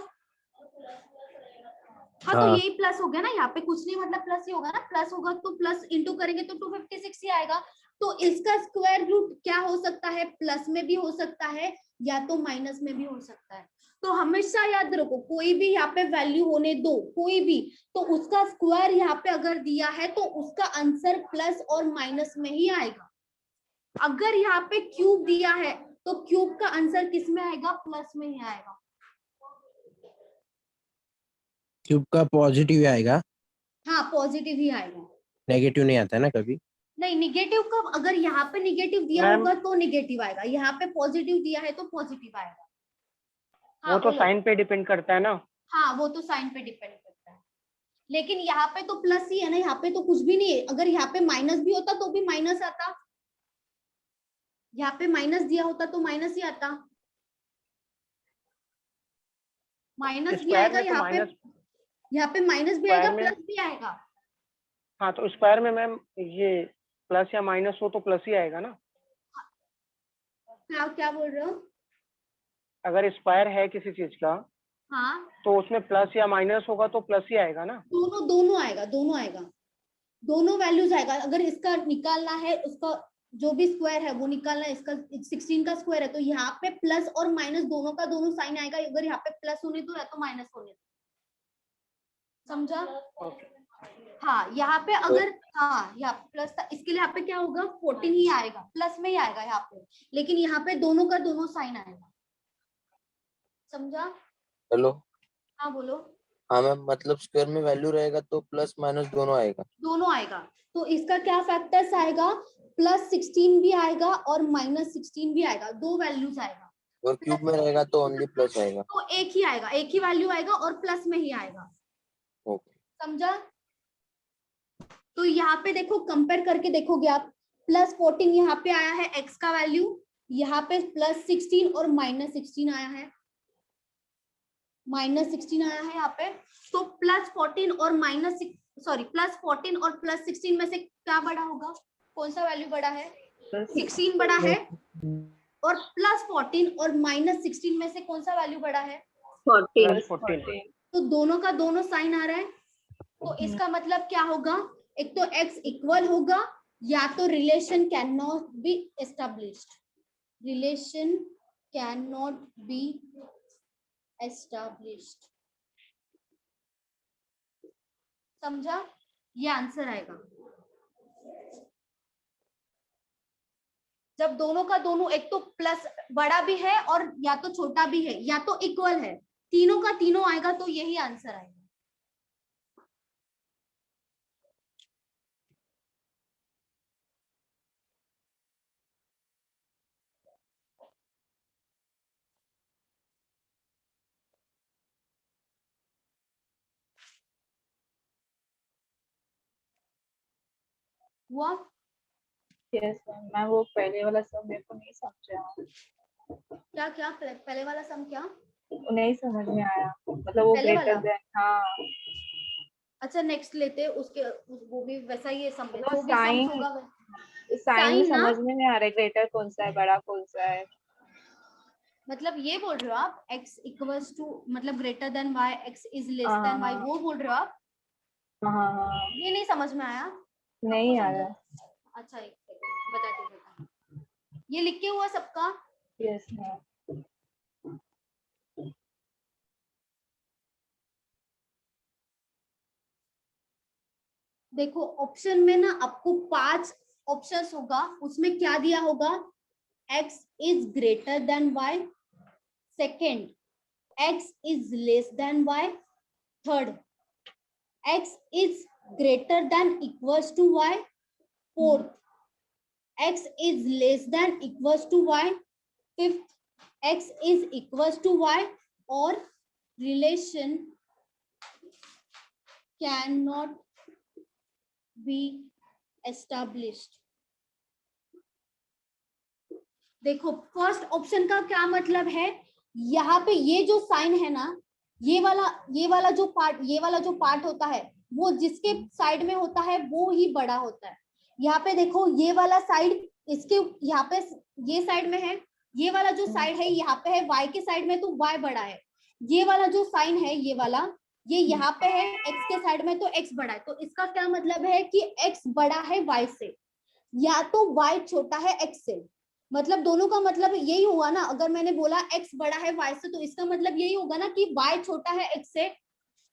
[SPEAKER 1] हाँ, तो यही प्लस हो गया ना, यहाँ पे कुछ नहीं, मतलब प्लस ही होगा ना, प्लस होगा तो प्लस इंटू करेंगे तो 256 ही आएगा। तो इसका स्क्वायर रूट क्या हो सकता है? प्लस में भी हो सकता है या तो माइनस में भी हो सकता है। तो हमेशा याद रखो, कोई भी यहाँ पे वैल्यू होने दो, कोई भी, तो उसका स्क्वायर यहाँ पे अगर दिया है तो उसका आंसर प्लस और माइनस में ही आएगा। अगर यहाँ पे क्यूब दिया है तो क्यूब का आंसर किस में आएगा? प्लस में ही आएगा।
[SPEAKER 5] क्यूब का पॉजिटिव आएगा,
[SPEAKER 1] हाँ, पॉजिटिव ही आएगा,
[SPEAKER 5] नेगेटिव नहीं आता है ना कभी।
[SPEAKER 1] नहीं, निगेटिव का अगर यहाँ पे निगेटिव दिया होगा तो निगेटिव आएगा, यहाँ पे पॉजिटिव दिया है तो पॉजिटिव आएगा। हाँ,
[SPEAKER 10] वो तो साइन पे डिपेंड करता है ना।
[SPEAKER 1] हाँ, वो तो साइन पे डिपेंड करता है, लेकिन यहाँ पे तो प्लस ही है ना, यहाँ पे तो कुछ भी नहीं है। अगर यहाँ पे माइनस भी होता तो भी माइनस आता, यहाँ पे माइनस दिया होता तो माइनस ही आता, माइनस भी आएगा यहाँ पे माइनस भी आएगा, प्लस भी आएगा।
[SPEAKER 10] हाँ, तो स्क्वायर में मैम ये प्लस या माइनस हो तो प्लस ही आएगा ना।
[SPEAKER 1] क्या बोल रहे हो?
[SPEAKER 10] अगर स्क्वायर है किसी चीज का,
[SPEAKER 1] हाँ,
[SPEAKER 10] तो उसमें प्लस या माइनस होगा तो प्लस ही आएगा ना।
[SPEAKER 1] दोनों आएगा, दोनों आएगा। दोनों वैल्यूज आएगा। अगर इसका निकालना है, उसका जो भी स्क्वायर है वो निकालना है, इसका 16 का स्क्वायर है, तो यहाँ पे प्लस और माइनस दोनों का दोनों साइन आएगा। अगर यहाँ पे प्लस होने दो या तो माइनस होने दो, समझा? हाँ, यहाँ पे अगर हाँ यहाँ प्लस था, इसके लिए यहाँ पे क्या होगा, 14 ही आएगा, प्लस में ही आएगा यहाँ पे, लेकिन यहाँ पे दोनों का दोनों साइन आएगा। समझा?
[SPEAKER 9] हेलो।
[SPEAKER 1] हाँ बोलो।
[SPEAKER 9] हाँ मैम, मतलब स्क्वायर में वैल्यू रहेगा तो प्लस माइनस दोनों आएगा।
[SPEAKER 1] दोनों आएगा, तो इसका क्या फैक्टर्स आएगा, प्लस 16 भी आएगा और माइनस 16 भी आएगा, दो वैल्यूज आएगा।
[SPEAKER 9] और क्यूब में रहेगा तो ओनली प्लस आएगा।
[SPEAKER 1] तो एक ही आएगा, एक ही वैल्यू आएगा और प्लस में ही आएगा।
[SPEAKER 9] ओके,
[SPEAKER 1] समझा? तो यहाँ पे देखो, कंपेयर करके देखोगे आप, प्लस 14 यहाँ पे आया है x का वैल्यू, यहाँ पे प्लस 16 और माइनस 16 आया है, माइनस 16 आया है यहाँ पे। तो प्लस 14 और माइनस प्लस 14 और प्लस 16 में से क्या बड़ा होगा, कौन सा वैल्यू बड़ा है, 16 बड़ा है। और प्लस 14 और माइनस 16 में से कौन सा वैल्यू बड़ा है,
[SPEAKER 10] 14।
[SPEAKER 1] तो दोनों का दोनों साइन आ रहा है। तो इसका मतलब क्या होगा, एक तो x इक्वल होगा, या तो relation can not B established, relation can not B established. समझा? ये आंसर आएगा जब दोनों का दोनों, एक तो प्लस बड़ा भी है और या तो छोटा भी है या तो इक्वल है, तीनों का तीनों आएगा, तो यही आंसर आएगा। हुआ?
[SPEAKER 6] यस मैं वो पहले वाला सब मेरे को नहीं समझा।
[SPEAKER 1] क्या क्या पहले वाला सम क्या
[SPEAKER 6] नहीं समझ में आया, मतलब वो
[SPEAKER 1] पहले
[SPEAKER 6] ग्रेटर
[SPEAKER 1] वाला?
[SPEAKER 6] देन। हाँ
[SPEAKER 1] अच्छा नेक्स्ट लेते हैं, वो भी वैसा ही है, सम
[SPEAKER 6] मतलब
[SPEAKER 1] जो भी सम्स होगा
[SPEAKER 6] साइन में
[SPEAKER 1] साइन ना,
[SPEAKER 6] समझ में नहीं आ रहा ग्रेटर कौन सा है बड़ा कौन सा है।
[SPEAKER 1] मतलब ये बोल रहे हो आप x इक्वल्स टू, मतलब greater than y, x is less
[SPEAKER 6] हाँ,
[SPEAKER 1] देन y,
[SPEAKER 6] हाँ।
[SPEAKER 1] वो बोल रहे हो आप?
[SPEAKER 6] हाँ
[SPEAKER 1] ये नहीं समझ में आया?
[SPEAKER 6] नहीं
[SPEAKER 1] आपको
[SPEAKER 6] आ रहा।
[SPEAKER 1] समझा? अच्छा एक सेकंड बताती हूँ। ये लिख के हुआ सबका?
[SPEAKER 6] Yes ma'am.
[SPEAKER 1] देखो ऑप्शन में ना आपको 5 ऑप्शंस होगा, उसमें क्या दिया होगा, x is greater than y, second x is less than y, third x is greater than equals to y, fourth x is less than equals to y, fifth x is equals to y, or relation cannot be established। देखो first option का क्या मतलब है, यहाँ पे ये जो sign है ना, ये वाला जो पार्ट होता है, वो जिसके साइड में होता है वो ही बड़ा होता है। यहाँ पे देखो ये वाला साइड इसके यहाँ पे ये साइड में है, ये वाला जो साइड है यहाँ पे है y के साइड में, तो y बड़ा है। ये वाला जो साइन है ये वाला, ये यहाँ पे है x के साइड में, तो x बड़ा है। तो इसका क्या मतलब है कि x बड़ा है y से, या तो y छोटा है x से। मतलब दोनों का मतलब यही हुआ ना, अगर मैंने बोला x बड़ा है y से, तो इसका मतलब यही होगा ना कि y छोटा है x से,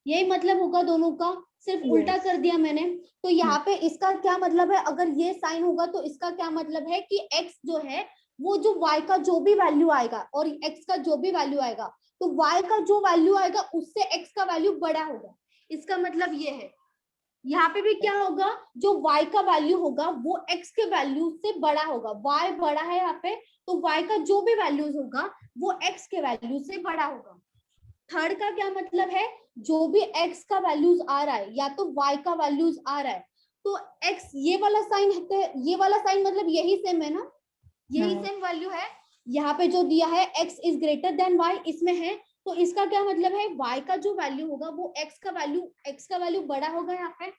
[SPEAKER 1] यही मतलब होगा दोनों का, सिर्फ उल्टा कर दिया मैंने। तो यहाँ पे इसका क्या मतलब है, अगर ये साइन होगा तो इसका क्या मतलब है कि x जो है वो जो y का जो भी वैल्यू आएगा और x का जो भी वैल्यू आएगा, तो y का जो वैल्यू आएगा उससे x का वैल्यू बड़ा होगा। इसका मतलब ये है। यहाँ पे भी क्या होगा, जो y का वैल्यू होगा वो x के वैल्यू से बड़ा होगा। y बड़ा है यहाँ पे, तो y का जो भी वैल्यूज होगा वो x के वैल्यू से बड़ा होगा। थर्ड का क्या मतलब है, जो भी x का वैल्यूज आ रहा है या तो y का वैल्यूज आ रहा है, तो x ये वाला साइन है, ये वाला साइन मतलब यही सेम है ना, यही सेम वैल्यू है। यहाँ पे जो दिया है x is greater than y इसमें है, तो इसका क्या मतलब है, y का जो वैल्यू होगा वो x का वैल्यू बड़ा होगा यहाँ पे,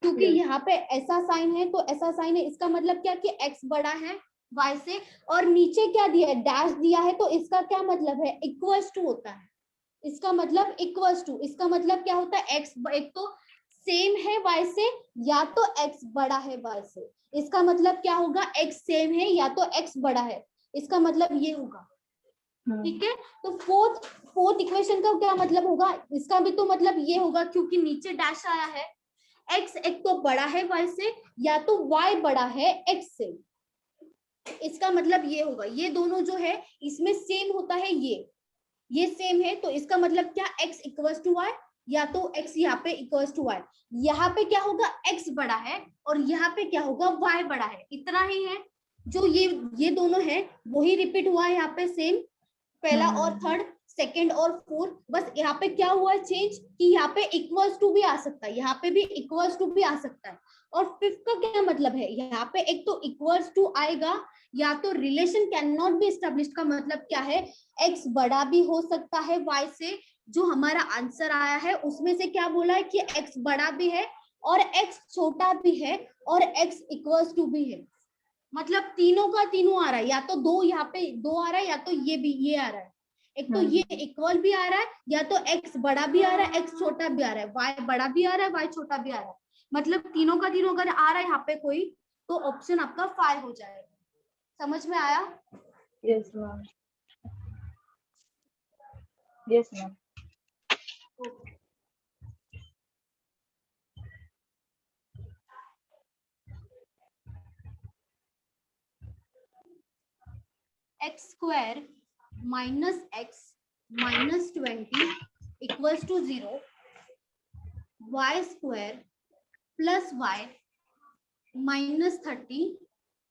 [SPEAKER 1] क्योंकि यहाँ पे ऐसा साइन है तो ऐसा साइन है। इसका मतलब क्या कि x बड़ा है y से, और नीचे क्या दिया है, डैश दिया है, तो इसका क्या मतलब है, इक्वल्स टू होता है। इसका मतलब इक्वल्स टू, इसका मतलब क्या होता है, x एक तो सेम है y से या तो x बड़ा है y से। इसका मतलब क्या होगा, x सेम है या तो x बड़ा है, इसका मतलब ये होगा। ठीक है, तो फोर्थ इक्वेशन का क्या मतलब होगा, इसका भी तो मतलब ये होगा, क्योंकि नीचे डैश आया है, x एक तो बड़ा है y से या तो y बड़ा है x से। इसका मतलब ये होगा, ये दोनों जो है इसमें सेम होता है, ये सेम है, तो इसका मतलब क्या, x इक्वल्स टू y या तो x यहाँ पे इक्वल्स टू y। यहाँ पे क्या होगा, x बड़ा है और यहाँ पे क्या होगा, y बड़ा है। इतना ही है, जो ये दोनों है वही रिपीट हुआ है यहाँ पे सेम, पहला और थर्ड, सेकंड और फोर्थ। बस यहाँ पे क्या हुआ है चेंज, कि यहाँ पे इक्वल्स टू भी आ सकता है, यहाँ पे भी इक्वल्स टू भी आ सकता है। और फिफ्थ का क्या मतलब है, यहाँ पे एक तो इक्वल्स टू आएगा या तो relation can not B established का मतलब क्या है, x बड़ा भी हो सकता है y से। जो हमारा आंसर आया है उसमें से क्या बोला है कि x बड़ा भी है और x छोटा भी है और x इक्वल्स टू भी है। मतलब तीनों का तीनों आ रहा है, या तो दो यहाँ पे दो आ रहा है या तो ये आ रहा है। एक तो ये इक्वल भी आ रहा है या तो x बड़ा भी आ रहा है x छोटा भी आ रहा है, y बड़ा भी आ रहा है y छोटा भी आ रहा है। मतलब तीनों का तीनों अगर आ रहा है यहाँ पे कोई, तो ऑप्शन आपका 5 हो जाएगा। समझ में आया?
[SPEAKER 6] Yes ma'am, yes ma'am.
[SPEAKER 1] X square minus X minus 20 equals to 0, Y square plus Y minus 30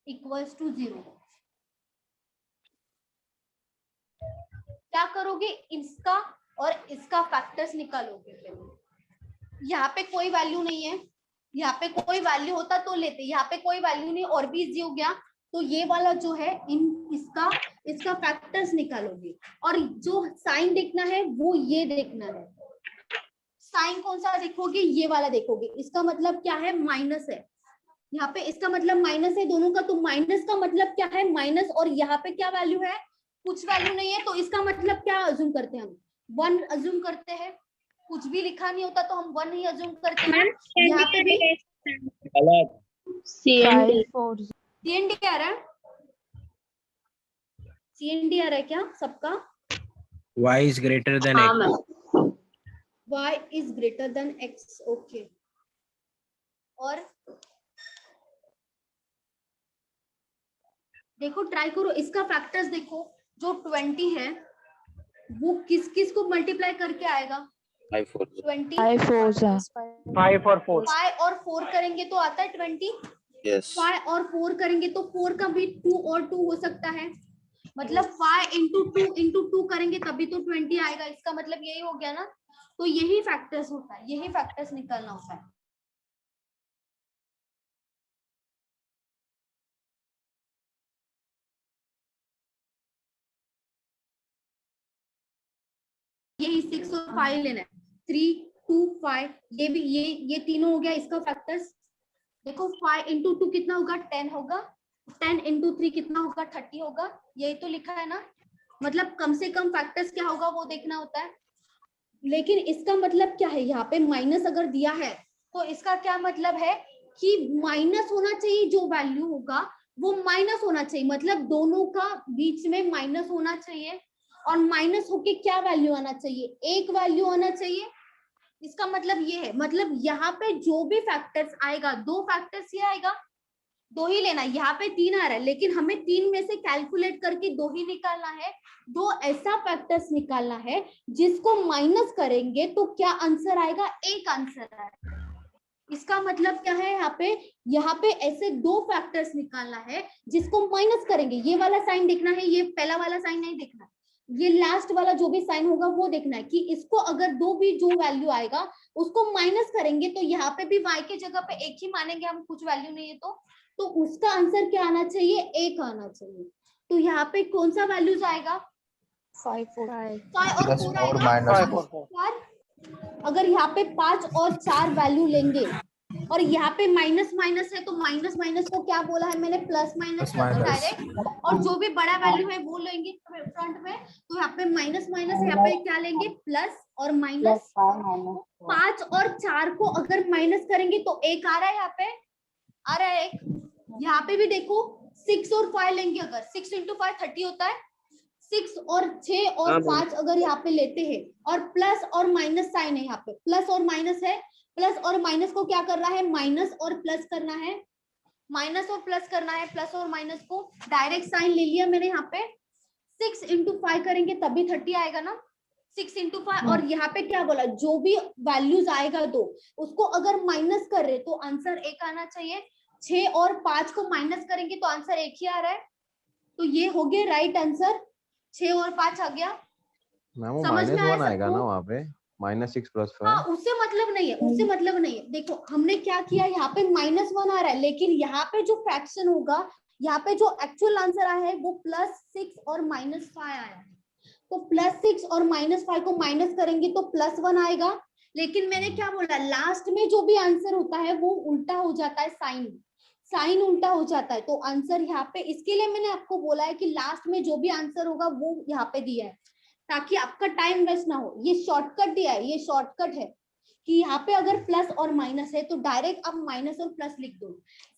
[SPEAKER 1] equals to 0। क्या करोगे, इसका और इसका फैक्टर्स निकालोगे। पहले यहाँ पे कोई वैल्यू नहीं है, यहाँ पे कोई वैल्यू होता तो लेते, यहाँ पे कोई वैल्यू नहीं और भी इजी हो गया, तो ये वाला जो है इसका फैक्टर्स निकालोगे। और जो साइन देखना है वो ये देखना है। साइन कौन सा देखोगे, ये वाला देखोगे। इसका मतलब क्या है, माइनस है यहाँ पे, इसका मतलब माइनस है दोनों का, तो माइनस का मतलब क्या है, माइनस। और यहाँ पे क्या वैल्यू है, कुछ वैल्यू नहीं है, तो इसका मतलब क्या अज्यूम करते हैं हम, 1 अज्यूम करते हैं। कुछ भी लिखा नहीं होता तो हम 1 ही अज्यूम करते हैं। यहाँ पे भी CND आ रहा है, CND आ रहा है क्या सबका?
[SPEAKER 5] y is greater than x.
[SPEAKER 1] y is greater than x, okay. और देखो ट्राई करो, इसका फैक्टर्स देखो, जो 20 है वो किस किस को मल्टीप्लाई करके आएगा,
[SPEAKER 9] 5 4
[SPEAKER 1] 20
[SPEAKER 10] 5 और 4
[SPEAKER 1] 5 और 4 करेंगे तो आता है 20।
[SPEAKER 9] यस
[SPEAKER 1] 5 और 4 करेंगे तो 4 का भी 2 और 2 हो सकता है, मतलब 5 into 2 करेंगे तभी तो 20 आएगा। इसका मतलब यही हो गया ना, तो यही फैक्टर्स होता है, यही फैक्टर्स निकालना होता है। यही 6 और 5 लेना है, 3 2 5, ये भी ये तीनों हो गया इसका फैक्टर्स। देखो 5 into 2 कितना होगा, 10 होगा, 10 into 3 कितना होगा, 30 होगा, यही तो लिखा है ना। मतलब कम से कम फैक्टर्स क्या होगा वो देखना होता है। लेकिन इसका मतलब क्या है, यहाँ पे माइनस अगर दिया है तो इसका क्या मतलब है कि माइनस होना चाहिए, जो वैल्यू होगा वो माइनस होना चाहिए, मतलब दोनों का बीच में माइनस होना चाहिए। और माइनस होके क्या वैल्यू आना चाहिए, एक वैल्यू आना चाहिए। इसका मतलब ये है, मतलब यहाँ पे जो भी फैक्टर्स आएगा, 2 फैक्टर्स ये आएगा, 2 ही लेना है। यहाँ पे 3 आ रहा है लेकिन हमें 3 में से कैलकुलेट करके 2 ही निकालना है। 2 ऐसा फैक्टर्स निकालना है जिसको माइनस करेंगे तो क्या आंसर आएगा, एक आंसर आएगा। इसका मतलब क्या है, यहाँ पे ऐसे 2 फैक्टर्स निकालना है जिसको माइनस करेंगे। ये वाला साइन देखना है, ये पहला वाला साइन नहीं देखना, ये लास्ट वाला जो भी साइन होगा वो देखना है कि इसको अगर जो वैल्यू आएगा उसको माइनस करेंगे तो यहाँ पे भी y के जगह पे 1 ही मानेंगे हम, कुछ वैल्यू नहीं है तो उसका आंसर क्या आना चाहिए, 1 आना चाहिए। तो यहाँ पे कौन सा वैल्यूज आएगा, 5 और 4 आएगा। 4 अगर यहाँ पे 5 और 4 वैल्यू लेंगे और यहाँ पे माइनस माइनस है, तो माइनस माइनस को क्या बोला है मैंने, plus minus
[SPEAKER 3] Plus minus.
[SPEAKER 1] Direct, और जो भी बड़ा वैल्यू है वो लेंगे फ्रंट में, तो यहाँ पे माइनस माइनस, यहाँ पे क्या लेंगे, प्लस और माइनस। 5 और 4 को अगर माइनस करेंगे तो 1 आ रहा है, यहाँ पे आ रहा है 1। यहाँ पे भी देखो 6 और 5 लेंगे, अगर 6 इंटू 5 30 होता है, 6 और 6 और 5 अगर यहाँ पे लेते हैं, और प्लस और माइनस साइन है, यहाँ पे प्लस और माइनस है, प्लस और माइनस को क्या करना है, माइनस और प्लस करना है, माइनस और प्लस करना है, प्लस और माइनस को डायरेक्ट साइन ले लिया मैंने यहाँ पे। 6 इंटू 5 करेंगे तभी 30 आएगा ना, 6 इंटू 5। और यहाँ पे क्या बोला, जो भी वैल्यूज आएगा दो उसको अगर माइनस कर रहे तो आंसर 1 आना चाहिए। 6 और 5 को माइनस करेंगे तो आंसर 1 ही आ रहा है, तो ये हो गया राइट आंसर। 6 और 5 आ गया,
[SPEAKER 11] मैम वो
[SPEAKER 1] समझ में आया
[SPEAKER 11] -1 आएगा
[SPEAKER 1] सबको?
[SPEAKER 11] ना वहाँ पे, -6 + 5।
[SPEAKER 1] हाँ, उससे मतलब नहीं है, उससे मतलब नहीं है। देखो हमने क्या किया, यहाँ पे -1 आ रहा है, लेकिन यहाँ पे जो फ्रैक्शन होगा, यहाँ पे जो एक्चुअल आंसर आया है वो +6 और -5 आया है, तो +6 और -5 को माइनस करेंगे तो +1 आएगा। लेकिन मैंने क्या बोला, लास्ट में जो भी आंसर होता है वो उल्टा हो जाता है, साइन उल्टा हो जाता है, तो आंसर यहाँ पे, इसके लिए मैंने आपको बोला है कि लास्ट में जो भी आंसर होगा वो यहाँ पे दिया है, ताकि आपका टाइम वेस्ट ना हो। ये शॉर्टकट दिया है, ये शॉर्टकट है कि यहाँ पे अगर प्लस और माइनस है तो डायरेक्ट आप माइनस और प्लस लिख दो,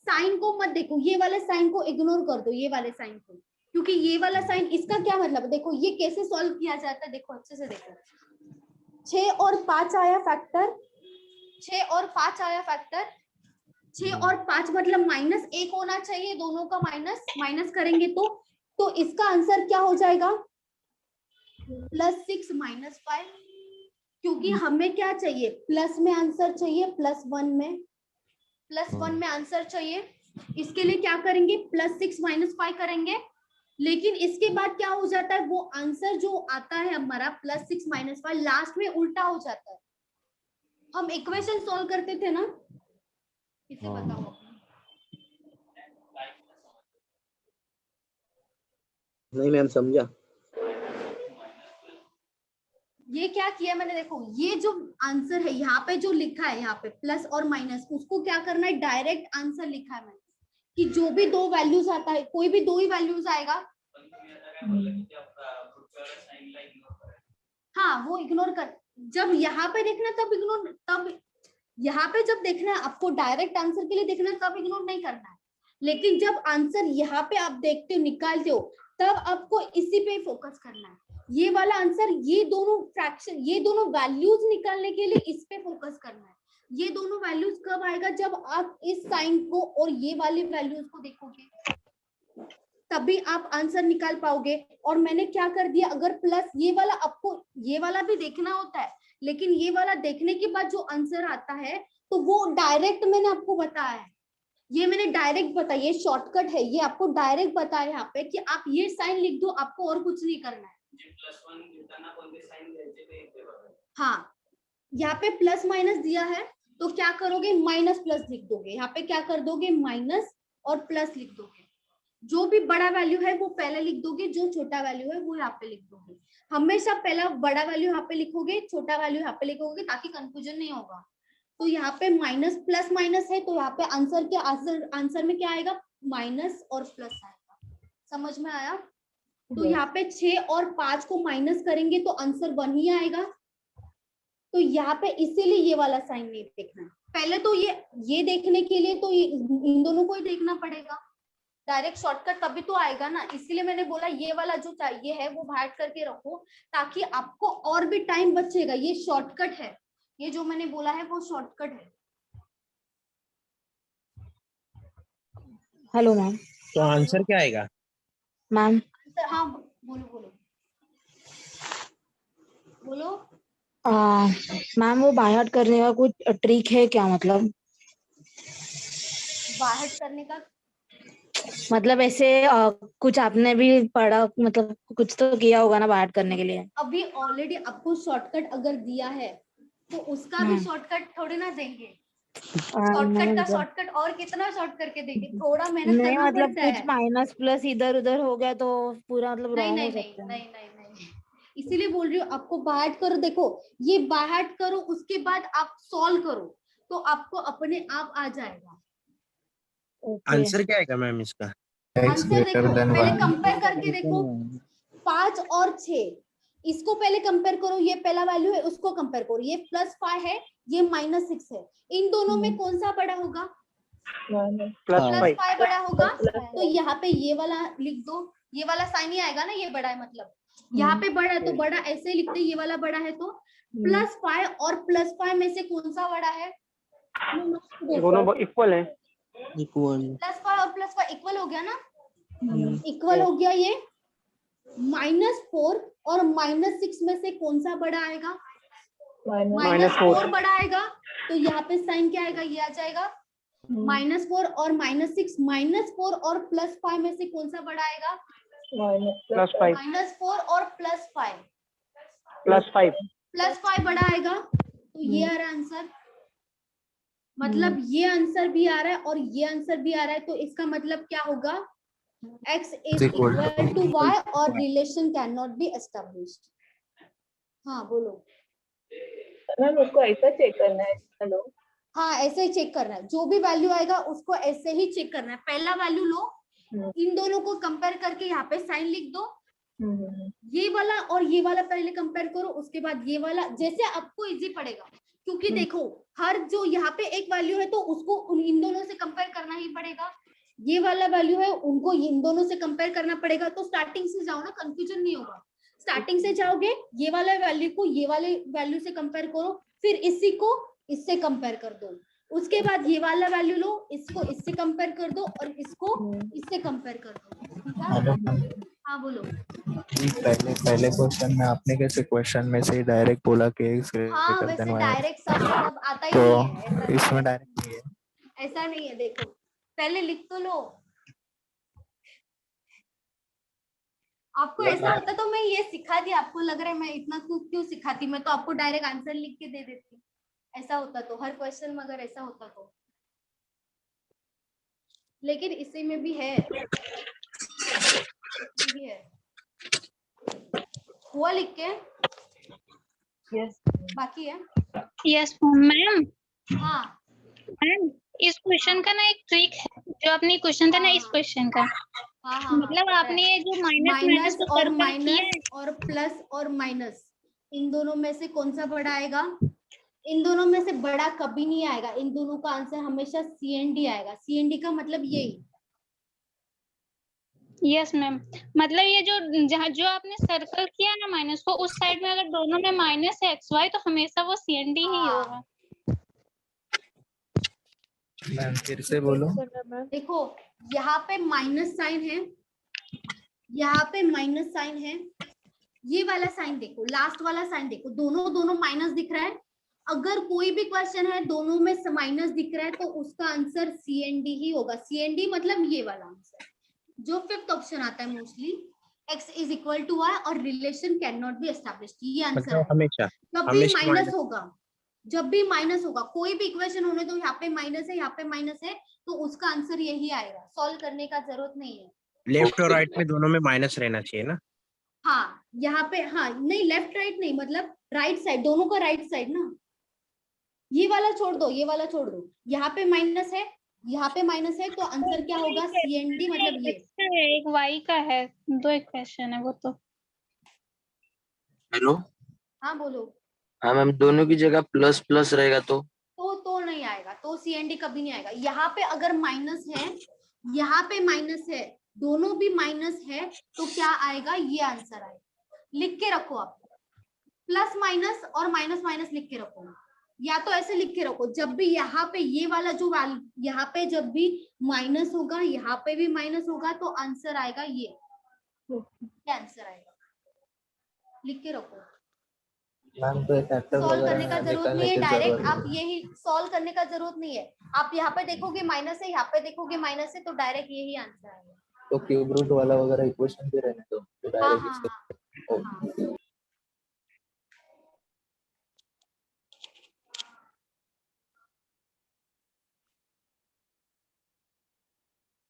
[SPEAKER 1] साइन को मत देखो, ये वाले साइन को इग्नोर कर दो, ये वाले साइन को, क्योंकि ये वाला साइन, इसका क्या मतलब है, देखो ये कैसे सॉल्व किया जाता है, देखो अच्छे से देखो। 6 और 5 आया फैक्टर, 6 और 5 आया फैक्टर, 6 और 5 मतलब -1 होना चाहिए, दोनों का माइनस करेंगे तो इसका आंसर क्या हो जाएगा, +6 -5, क्योंकि हमें क्या चाहिए, प्लस में आंसर चाहिए, +1 में आंसर चाहिए। इसके लिए क्या करेंगे, +6 -5 करेंगे, लेकिन इसके बाद क्या हो जाता है, वो आंसर जो आता है हमारा +6 -5 लास्ट में उल्टा हो जाता है। हम इक्वेशन सॉल्व करते थे ना, इसे बताओ।
[SPEAKER 9] नहीं मैम समझा।
[SPEAKER 1] ये क्या किया मैंने, देखो ये जो आंसर है यहाँ पे जो लिखा है, यहाँ पे प्लस और माइनस, उसको क्या करना है, डायरेक्ट आंसर लिखा है मैंने, कि जो भी दो वैल्यूज आता है, कोई भी 2 ही वैल्यूज आएगा, हाँ वो इग्नोर कर, जब यहाँ पे देखना तब इग्नोर, तब यहाँ पे जब देखना है आपको, डायरेक्ट आंसर के लिए देखना है तब इग्नोर नहीं करना है, लेकिन जब आंसर यहाँ पे आप देखते हो, निकालते हो, तब आपको इसी पे फोकस करना है। ये वाला आंसर, ये दोनों फ्रैक्शन, ये दोनों वैल्यूज निकालने के लिए इस पे फोकस करना है। ये दोनों वैल्यूज कब आएगा, जब आप इस साइन को और ये वाली वैल्यूज को देखोगे, तभी आप आंसर निकाल पाओगे। और मैंने क्या कर दिया, अगर प्लस ये वाला, आपको ये वाला भी देखना होता है, लेकिन ये वाला देखने के बाद जो आंसर आता है तो वो डायरेक्ट मैंने आपको बताया है, ये मैंने डायरेक्ट बताया, ये शॉर्टकट है, ये आपको डायरेक्ट बताया यहाँ पे कि आप ये साइन लिख दो, आपको और कुछ नहीं करना है। हाँ, यहाँ पे प्लस माइनस दिया है तो क्या करोगे, माइनस प्लस लिख दोगे, यहाँ पे क्या कर दोगे, माइनस और प्लस लिख दोगे। जो भी बड़ा वैल्यू है वो पहले लिख दोगे, जो छोटा वैल्यू है वो यहाँ पे लिख दोगे। हमेशा पहला बड़ा वैल्यू यहाँ पे लिखोगे, छोटा वैल्यू यहाँ पे लिखोगे, ताकि कंफ्यूजन नहीं होगा। तो यहाँ पे माइनस प्लस माइनस है, तो यहाँ पे आंसर में क्या आएगा, माइनस और प्लस आएगा। समझ में आया? तो यहाँ पे 6 और 5 को माइनस करेंगे तो आंसर 1 ही आएगा। तो यहाँ पे इसीलिए ये वाला साइन नहीं देखना है, पहले तो ये देखने के लिए तो इन दोनों को ही देखना पड़ेगा, डायरेक्ट शॉर्टकट तभी तो आएगा ना। इसलिए मैंने बोला ये वाला जो चाहिए है वो बाहर करके रखो, ताकि आपको और भी टाइम बचेगा। ये शॉर्टकट है, ये जो मैंने बोला है वो शॉर्टकट है।
[SPEAKER 8] Hello ma'am.
[SPEAKER 5] तो आंसर क्या आएगा
[SPEAKER 8] मैम?
[SPEAKER 1] हाँ बोलो
[SPEAKER 8] मैम वो बाय हार्ट करने का कुछ ट्रिक है क्या, मतलब
[SPEAKER 1] बाहर करने का
[SPEAKER 8] मतलब ऐसे कुछ आपने भी पढ़ा, मतलब कुछ तो किया होगा ना बाय हार्ट करने के लिए?
[SPEAKER 1] अभी ऑलरेडी आपको शॉर्टकट अगर दिया है तो उसका भी शॉर्टकट थोड़ी ना देंगे। शॉर्टकट का शॉर्टकट और कितना शॉर्ट करके देंगे, थोड़ा मेहनत
[SPEAKER 8] नहीं,
[SPEAKER 1] करना
[SPEAKER 8] मतलब
[SPEAKER 1] पड़ता
[SPEAKER 8] कुछ
[SPEAKER 1] है।
[SPEAKER 8] माइनस प्लस इधर उधर हो गया तो पूरा मतलब रॉन्ग हो सकता है।
[SPEAKER 1] नहीं, इसीलिए बोल रही हूँ आपको बाहर करो। देखो ये बाहर करो, उसके बाद आप सॉल्व करो। तो आपको अपने आप आ जाएगा।
[SPEAKER 5] आंसर क्या आएगा मैम इसका?
[SPEAKER 3] x
[SPEAKER 1] आंसर
[SPEAKER 3] greater
[SPEAKER 1] देखो,
[SPEAKER 3] than
[SPEAKER 1] पहले
[SPEAKER 3] y.
[SPEAKER 1] कंपेयर करके देखो, 5 और 6 इसको पहले कंपेयर करो, ये पहला वैल्यू है उसको कंपेयर करो, ये +5 है, ये -6 है, इन दोनों में कौन सा बड़ा होगा?
[SPEAKER 10] +5
[SPEAKER 1] +5 बड़ा होगा। तो यहाँ पे ये वाला लिख दो, ये वाला साइन ही आएगा ना, ये बड़ा है मतलब यहाँ पे बड़ा है तो बड़ा ऐसे लिखते, ये वाला बड़ा है तो +5 और +5 में से कौन सा बड़ा है?
[SPEAKER 10] दोनों इक्वल है।
[SPEAKER 9] इक्वल
[SPEAKER 1] +5 और +5 इक्वल हो गया ना, इक्वल हो गया। ये -4 और -6 में से कौन सा बड़ा आएगा? -4 बड़ा आएगा। तो यहाँ पे साइन क्या आएगा? ये आ जाएगा -4 और -6, -4 और +5 में से कौन सा बड़ा आएगा?
[SPEAKER 10] +5
[SPEAKER 1] -4 और +5
[SPEAKER 10] +5
[SPEAKER 1] बड़ा आएगा। तो ये आ रहा है आंसर, मतलब ये आंसर भी आ रहा है और ये आंसर भी आ रहा है। तो इसका मतलब क्या होगा? x is equal to y और relation can not B established. हाँ बोलो।
[SPEAKER 6] मैम उसको ऐसा चेक करना है। हेलो,
[SPEAKER 1] हाँ ऐसे ही चेक करना है, जो भी वैल्यू आएगा उसको ऐसे ही चेक करना है। पहला वैल्यू लो, इन दोनों को कंपेयर करके यहाँ पे साइन लिख दो, ये वाला और ये वाला पहले कंपेयर करो, उसके बाद ये वाला, जैसे आपको इजी पड़ेगा। क्योंकि देखो हर जो यहाँ पे एक वैल्यू है तो उसको इन दोनों से कंपेयर करना ही पड़ेगा, ये वाला वैल्यू है उनको इन दोनों से कंपेयर करना पड़ेगा। तो स्टार्टिंग से जाओ ना, कंफ्यूजन नहीं होगा। स्टार्टिंग से जाओगे, ये वाला वैल्यू को ये वाले वैल्यू से कंपेयर करो, फिर इसी को इससे कंपेयर कर दो, उसके बाद ये वाला वैल्यू लो, इसको इससे कंपेयर कर दो और इसको इससे कंपेयर कर दो। हाँ बोलो।
[SPEAKER 3] पहले क्वेश्चन में आपने कैसे क्वेश्चन में से डायरेक्ट बोला कि x
[SPEAKER 1] हाँ
[SPEAKER 3] greater
[SPEAKER 1] वैसे
[SPEAKER 3] than y,
[SPEAKER 1] डायरेक्ट सब आता ही
[SPEAKER 3] तो
[SPEAKER 1] नहीं है, ऐसा
[SPEAKER 3] इसमें डायरेक्ट नहीं है।
[SPEAKER 1] ऐसा नहीं है। देखो पहले लिख तो लो, आपको ऐसा होता तो मैं ये सिखाती, आपको लग रहा है मैं इतना क्यों सिखाती, मैं तो आपको डायरेक्ट आंसर लिख के दे देती। ऐसा होता तो हर क्वेश्चन में अगर ऐसा होता तो, लेकिन इसी में भी है, हुआ लिख के
[SPEAKER 6] यस
[SPEAKER 1] बाकी है।
[SPEAKER 4] Yes ma'am.
[SPEAKER 1] हाँ
[SPEAKER 4] मैम इस क्वेश्चन का ना एक ट्रिक है, जो आपने क्वेश्चन था ना इस क्वेश्चन का,
[SPEAKER 1] हाँ हाँ
[SPEAKER 4] मतलब आपने ये जो माइनस
[SPEAKER 1] और
[SPEAKER 4] सर्कल किया है
[SPEAKER 1] माइनस और प्लस और माइनस, इन दोनों में से कौन सा बड़ा आएगा? इन दोनों में से बड़ा कभी नहीं आएगा, इन दोनों का आंसर हमेशा CND आएगा। CND का मतलब यही।
[SPEAKER 4] यस मैम, मतलब ये जो जहाँ जो आपने सर्कल किया ना माइनस को, उस साइड में अगर दोनों में माइनस है XY तो हमेशा वो CND ही होगा।
[SPEAKER 3] मैम फिर से बोलो।
[SPEAKER 1] देखो यहाँ पे माइनस साइन है, यहाँ पे माइनस साइन है, ये वाला साइन देखो, लास्ट वाला साइन देखो, दोनों माइनस दिख रहा है। अगर कोई भी क्वेश्चन है दोनों में माइनस दिख रहा है तो उसका आंसर CND ही होगा। CND मतलब ये वाला आंसर जो 5th ऑप्शन आता है mostly, x is equal to y और relation can not B established, ये आंसर है।
[SPEAKER 5] हमेशा
[SPEAKER 1] जब भी माइनस होगा, जब भी माइनस होगा, कोई भी इक्वेशन होने तो यहाँ पे माइनस है, यहाँ पे माइनस है, तो उसका आंसर यही आएगा, सॉल्व करने का जरूरत नहीं है।
[SPEAKER 5] लेफ्ट और राइट में दोनों में माइनस रहना चाहिए ना?
[SPEAKER 1] हाँ यहाँ पे, हाँ नहीं लेफ्ट राइट नहीं, मतलब राइट साइड, दोनों का राइट साइड ना। ये वाला छोड़ दो, ये वाला छोड़ दो, यहाँ पे माइनस है, यहाँ पे माइनस है, तो आंसर क्या होगा? CND मतलब ये।
[SPEAKER 4] एक Y का है, दो इक्वेशन है वो तो।
[SPEAKER 9] हेलो।
[SPEAKER 1] हाँ बोलो।
[SPEAKER 9] हाँ मैम, दोनों की जगह प्लस प्लस रहेगा
[SPEAKER 1] तो नहीं आएगा, तो CND कभी नहीं आएगा। यहाँ पे अगर माइनस है, यहाँ पे माइनस है, दोनों भी माइनस है, तो क्या आएगा? ये आंसर आएगा। लिख के रखो आप, प्लस माइनस और माइनस माइनस लिख के रखो, या तो ऐसे लिख के रखो, जब भी यहाँ पे ये वाला जो वैल्यू, यहाँ पे जब भी माइनस होगा, यहाँ पे भी माइनस होगा, तो आंसर आएगा ये आंसर आएगा। लिख के रखो।
[SPEAKER 3] मैम तो फैक्टर
[SPEAKER 1] सॉल्व करने का
[SPEAKER 3] वगैरह
[SPEAKER 1] जरूरत
[SPEAKER 3] निकालने
[SPEAKER 1] नहीं है,
[SPEAKER 3] की
[SPEAKER 1] डायरेक्ट
[SPEAKER 3] जरूरत
[SPEAKER 1] आप यही सॉल्व करने का जरूरत नहीं है। आप यहाँ पे देखोगे माइनस है, यहाँ पे देखोगे माइनस है, तो डायरेक्ट यही आंसर आएगा।
[SPEAKER 3] तो क्यूब रूट वाला वगैरह इक्वेशन भी रहने दो, तो
[SPEAKER 1] हाँ
[SPEAKER 3] डायरेक्ट
[SPEAKER 1] हाँ हाँ।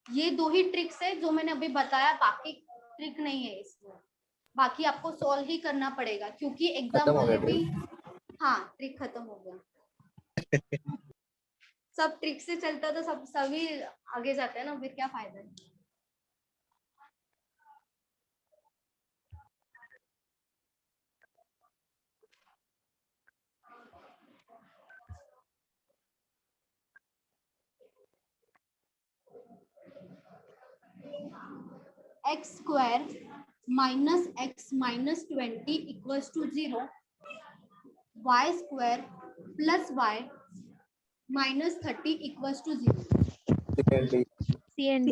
[SPEAKER 1] ये दो ही ट्रिक्स है जो मैंने अभी बताया, बाकी ट्रिक नहीं है इसमें, बाकी आपको सॉल्व ही करना पड़ेगा, क्योंकि एग्जाम
[SPEAKER 3] खत्म हो
[SPEAKER 1] में
[SPEAKER 3] गया
[SPEAKER 1] भी। हाँ ट्रिक खत्म हो गया। सब ट्रिक से चलता तो सब सभी आगे जाते हैं ना, फिर क्या फायदा है। X square minus X minus 20 equals to 0, Y square plus Y minus 30 equals to 0।
[SPEAKER 8] CND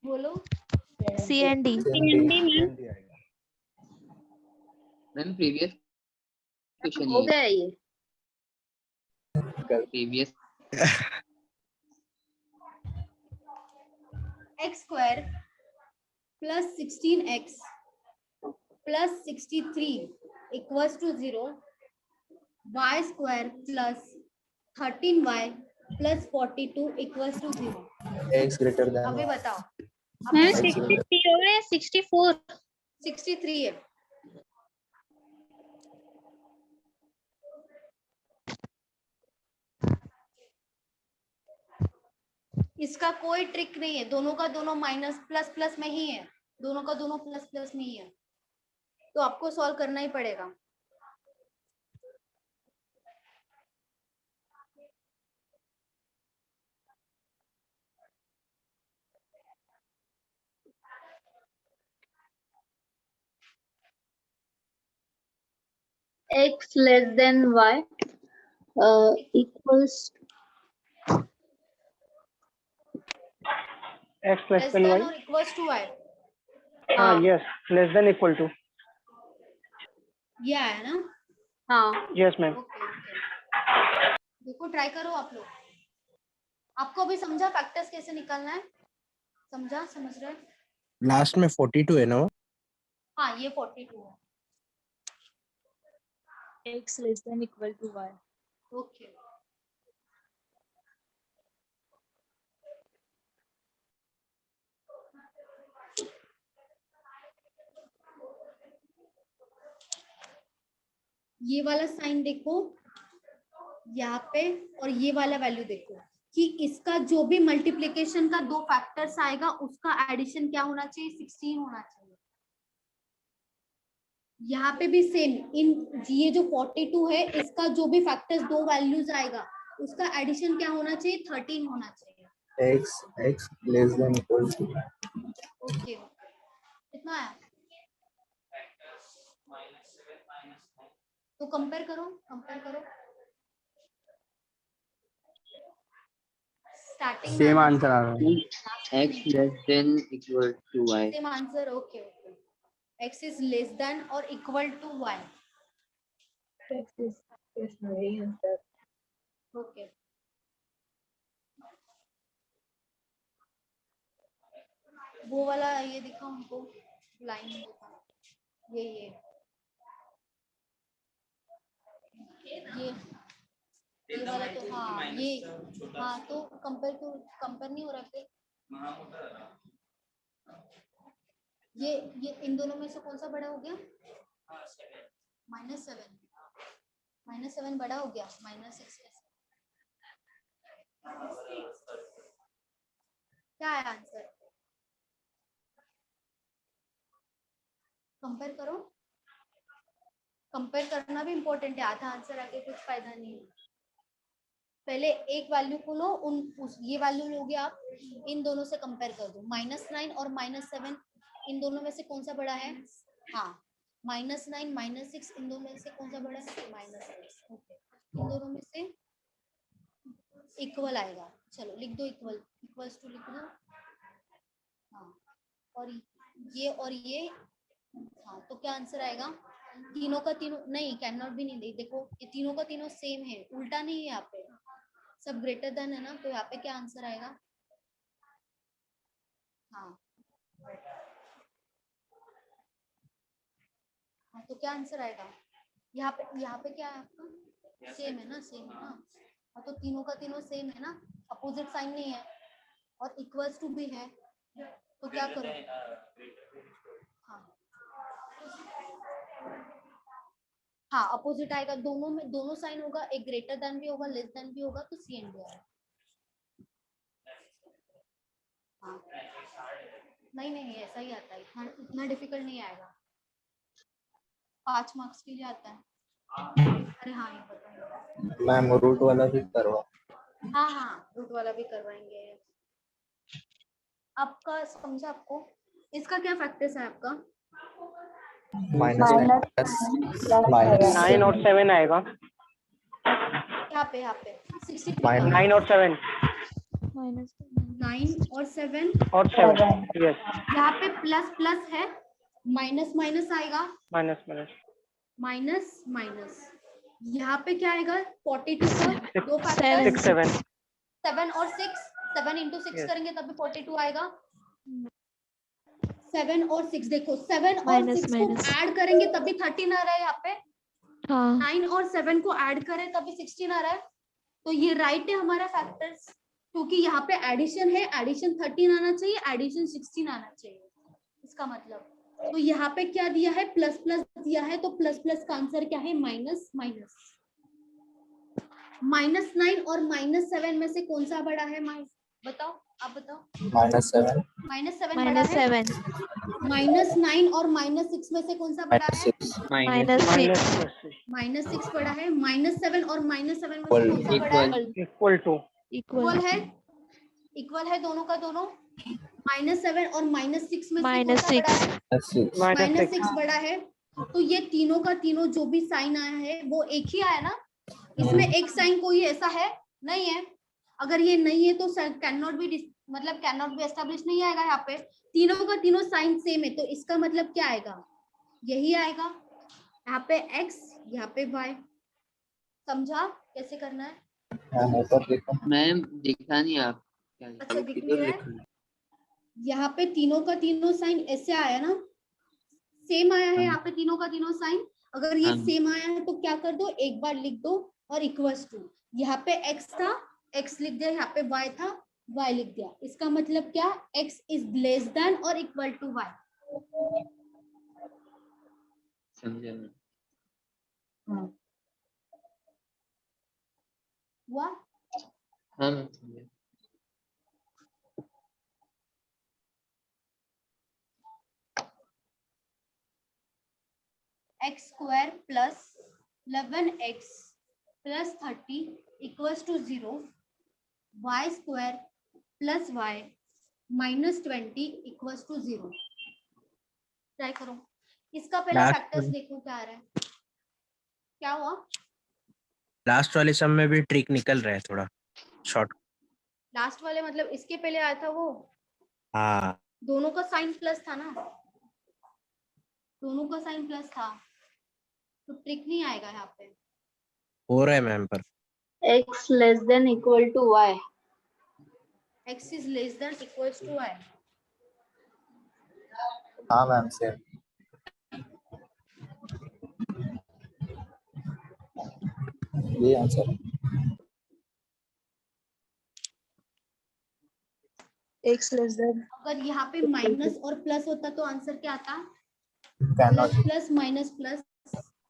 [SPEAKER 1] बोलो।
[SPEAKER 8] CND
[SPEAKER 4] ma'am
[SPEAKER 7] ma'am previous question
[SPEAKER 8] हो गया ये।
[SPEAKER 7] Previous
[SPEAKER 1] X square plus 16x plus 63 equals to 0, Y square plus 13y plus 42 equals to 0।
[SPEAKER 3] X greater than
[SPEAKER 1] अभी बताओ।
[SPEAKER 4] Ma'am 63 हो गया या 64?
[SPEAKER 1] 63 है। इसका कोई ट्रिक नहीं है, दोनों का दोनों माइनस प्लस प्लस में ही है, दोनों का दोनों प्लस प्लस में ही है, तो आपको सॉल्व करना ही पड़ेगा।
[SPEAKER 8] X less than Y equals
[SPEAKER 10] X less
[SPEAKER 1] less
[SPEAKER 10] than
[SPEAKER 1] than
[SPEAKER 10] Y.
[SPEAKER 1] और इक्वल्स टू y।
[SPEAKER 10] हाँ yes, less than equal to.
[SPEAKER 1] ये आया ना?
[SPEAKER 8] हाँ
[SPEAKER 10] यस मैम।
[SPEAKER 1] ओके ओके, देखो ट्राई करो आप लोग। आपको अभी समझा फैक्टर्स कैसे निकालना है? समझा, समझ रहे?
[SPEAKER 5] लास्ट में 42 है ना वो?
[SPEAKER 1] हाँ ये 42 है।
[SPEAKER 6] X less than equal to Y.
[SPEAKER 1] Okay, ये वाला साइन देखो यहाँ पे, और ये वाला वैल्यू देखो कि इसका जो भी मल्टीप्लिकेशन का दो फैक्टर्स आएगा उसका एडिशन क्या होना चाहिए? 16 होना चाहिए। यहाँ पे भी सेम, इन ये जो 42 है इसका जो भी फैक्टर्स दो वैल्यूज आएगा उसका एडिशन क्या होना चाहिए? 13 होना चाहिए।
[SPEAKER 3] X less than equal to.
[SPEAKER 1] Okay, कितना आया? तो कंपेयर करो, कंपेयर करो। स्टार्टिंग
[SPEAKER 2] सेम आंसर आ रहा है।
[SPEAKER 7] x less than equal to y।
[SPEAKER 1] Same answer. Okay okay, x is less than और equal to y।
[SPEAKER 6] X is my answer.
[SPEAKER 1] Okay, वो वाला ये दिखाओ हमको, लाइन दिखाओ। ये वाला तो हाँ ये, हाँ तो कंपेयर नहीं हो रहा फिर। ये इन दोनों में से कौन सा बड़ा हो गया? -7। -7 बड़ा हो गया, -6 क्या है आंसर? कंपेयर करो, कंपेयर करना भी इम्पोर्टेंट है, आधा आंसर आके कुछ फायदा नहीं है। पहले एक वैल्यू को लो, ये वैल्यू लोगे आप, इन दोनों से कंपेयर कर दो। -9 और -7 इन दोनों में से कौन सा बड़ा है? हाँ, -9 -6 इन दोनों में से कौन सा बड़ा है? -6। ओके, इन दोनों में से इक्वल आएगा। चलो लिख दो, इक्वल्स टू लिख दो। हाँ, और ये हाँ, तो क्या आंसर आएगा? तीनों का तीनों नहीं, कैन नॉट भी नहीं, देखो ये तीनों का तीनों सेम है, उल्टा नहीं है, यहाँ पे सब ग्रेटर देन है ना, तो यहाँ पे क्या आंसर आएगा? हाँ हाँ, तो क्या आंसर आएगा? यहाँ पे क्या है आपका? सेम है ना, सेम है ना। हाँ, तो तीनों का तीनों सेम है ना, अपोजिट साइन नहीं है, और इक्वल्स टू भी है, तो क्या करो? हाँ, हाँ अपोजिट आएगा, दोनों में दोनों साइन होगा, एक ग्रेटर देन भी होगा, लेस देन भी होगा, तो CND आएगा। हाँ नहीं नहीं ऐसा ही आता है, इतना डिफिकल्ट नहीं आएगा, 5 मार्क्स के लिए आता है। अरे हाँ ये बताइए।
[SPEAKER 3] मैम रूट वाला भी करवा।
[SPEAKER 1] हाँ हाँ रूट वाला भी करवाएंगे। आपका समझा आपको? इसका क्या फैक्टर्स है आपका?
[SPEAKER 3] माइनस
[SPEAKER 10] 9 और 7 आएगा।
[SPEAKER 1] यहाँ पे 63
[SPEAKER 10] 9 और 7
[SPEAKER 1] 9 और 7
[SPEAKER 10] और 7 यस।
[SPEAKER 1] यहाँ पे प्लस प्लस है, माइनस माइनस आएगा,
[SPEAKER 10] माइनस माइनस
[SPEAKER 1] माइनस माइनस। यहाँ पे क्या आएगा? 42 का दो फैक्टर
[SPEAKER 10] 6 7
[SPEAKER 1] 7 और 6, 7 इंटू 6
[SPEAKER 10] Yes.
[SPEAKER 1] करेंगे तब भी 42 आएगा। 7 और 6 देखो, 7 और 6 को ऐड करेंगे तब भी 13 आ रहा है यहाँ पे। 9 और 7 को ऐड करें तब भी 16 आ रहा है, तो ये राइट है हमारा फैक्टर्स, क्योंकि यहाँ पे एडिशन है, एडिशन 13 आना चाहिए, एडिशन 16 आना चाहिए, इसका मतलब। तो यहाँ पे क्या दिया है? प्लस प्लस दिया है, तो प्लस प्लस का आंसर क्या है? Minus minus. -9 और -7 में से कौन सा बड़ा है? बताओ, आप बताओ।
[SPEAKER 3] -7
[SPEAKER 1] -7 बड़ा है। -9 और -6 में से कौन सा बड़ा है? -6 बड़ा है। -7 और -7 में से कौन सा बड़ा है? इक्वल है, इक्वल है दोनों का दोनों। -7 और -6 में से कौन सा बड़ा है? -6 बड़ा है। तो ये तीनों का तीनों जो भी साइन आया है वो एक ही आया ना, इसमें एक साइन कोई ऐसा है नहीं है। अगर ये नहीं है तो कैन नॉट बी एस्टेब्लिश नहीं आएगा। यहाँ पे तीनों का तीनों साइन सेम है, तो इसका मतलब क्या आएगा? यही आएगा। यहाँ पे x, यहाँ पे y। समझा कैसे करना है?
[SPEAKER 7] मैम दिखा नहीं आप
[SPEAKER 1] अच्छा दिख नहीं रहा है? यहाँ पे तीनों का तीनों साइन ऐसे आया ना, सेम आया है। यहाँ पे तीनों का तीनों साइन अगर ये सेम आया है तो क्या कर दो, एक बार लिख दो और इक्वल्स टू। यहाँ पे x था, x लिख दिया, यहाँ पे y था, y लिख दिया। इसका मतलब क्या? x इज लेस देन और इक्वल टू y।
[SPEAKER 7] समझा मैं।
[SPEAKER 1] हुआ?
[SPEAKER 7] हाँ मैं समझा।
[SPEAKER 1] x square plus 11x plus 30 equals to 0, y square plus y minus 20 equals to 0। Try करो। इसका पहला फैक्टर्स देखो क्या आ रहा है। क्या हुआ?
[SPEAKER 5] लास्ट वाले सम में भी ट्रिक निकल रहा है थोड़ा शॉर्ट।
[SPEAKER 1] लास्ट वाले मतलब इसके पहले आया था वो,
[SPEAKER 5] हाँ
[SPEAKER 1] दोनों का साइन प्लस था ना, दोनों का साइन प्लस था, तो ट्रिक नहीं आएगा यहाँ पे।
[SPEAKER 5] हो रहा है मैम पर।
[SPEAKER 6] x less than equal to y।
[SPEAKER 1] x is less than equals to y।
[SPEAKER 3] हाँ मैम सेम। ये आंसर है।
[SPEAKER 6] x लेस देन
[SPEAKER 1] अगर यहाँ पे माइनस और प्लस होता तो आंसर क्या आता?
[SPEAKER 3] Cannot
[SPEAKER 1] plus plus minus plus.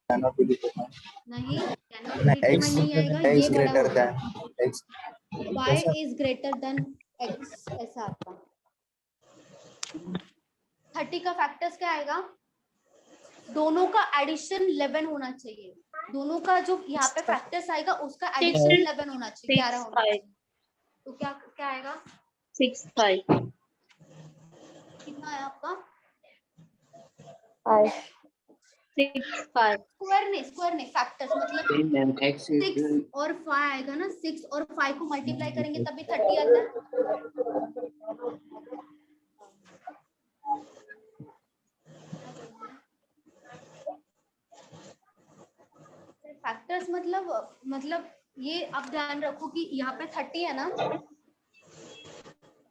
[SPEAKER 3] cannot be लिखा।
[SPEAKER 1] नहीं, cannot be
[SPEAKER 3] x
[SPEAKER 1] नहीं आएगा, ये
[SPEAKER 3] x
[SPEAKER 1] बड़ा
[SPEAKER 3] greater
[SPEAKER 1] होगा।
[SPEAKER 3] than x।
[SPEAKER 1] y is greater than x ऐसा आता। 30 का फैक्टर्स क्या आएगा? दोनों का एडिशन 11 होना चाहिए। दोनों का जो यहाँ पे फैक्टर्स आएगा उसका एडिशन 11 होना चाहिए, 11 होना चाहिए। तो क्या क्या आएगा?
[SPEAKER 6] 6 5
[SPEAKER 1] कितना है आपका?
[SPEAKER 6] 5 6 5।
[SPEAKER 1] स्क्वायर नहीं फैक्टर्स मतलब
[SPEAKER 7] मैम x
[SPEAKER 1] 6 और 5 आएगा ना, 6 और 5 को मल्टीप्लाई करेंगे तभी 30 आता है। फैक्टर्स मतलब ये आप ध्यान रखो कि यहाँ पे 30 है ना,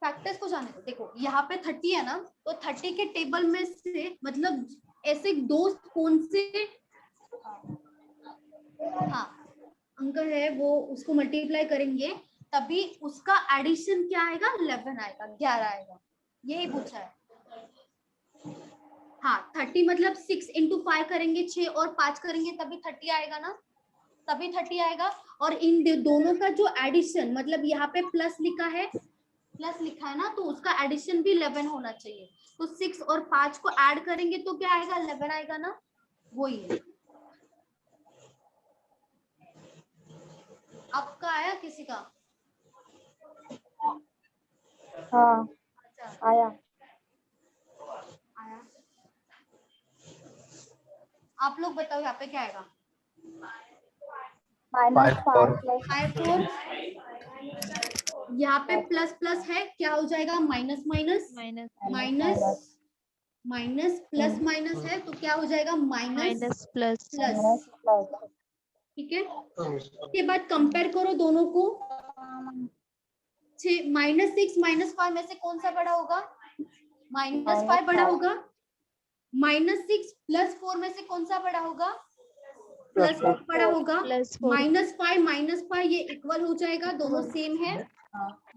[SPEAKER 1] फैक्टर्स को जाने दो। देखो यहाँ पे 30 है ना, तो 30 के टेबल में से मतलब ऐसे दो कौन से अंक है वो उसको मल्टीप्लाई करेंगे तभी उसका एडिशन क्या आएगा? 11 आएगा, 11 आएगा। यही पूछा है। हाँ 30 मतलब 6 इंटू 5 करेंगे, 6 और 5 करेंगे तभी 30 आएगा ना, तभी 30 आएगा। और इन दोनों का जो एडिशन, मतलब यहाँ पे प्लस लिखा है, प्लस लिखा है ना, तो उसका एडिशन भी 11 होना चाहिए। तो 6 और 5 को ऐड करेंगे तो क्या आएगा, 11 आएगा ना, वही है। आपका आया किसी का?
[SPEAKER 6] हाँ
[SPEAKER 1] अच्छा
[SPEAKER 6] आया।
[SPEAKER 1] आया। आप लोग बताओ यहाँ पे क्या आएगा?
[SPEAKER 6] -5 प्लस
[SPEAKER 1] 5 4, यहाँ पे प्लस प्लस है, क्या हो जाएगा, minus minus minus minus, plus minus है तो क्या हो जाएगा, माइनस प्लस। ठीक है, उसके बाद कंपेयर करो दोनों को। -6 -5 में से कौन सा बड़ा होगा, -5 बड़ा होगा। -6 +4 में से कौन सा बड़ा होगा, +4 बड़ा होगा। -5 ये इक्वल हो जाएगा, दोनों सेम है।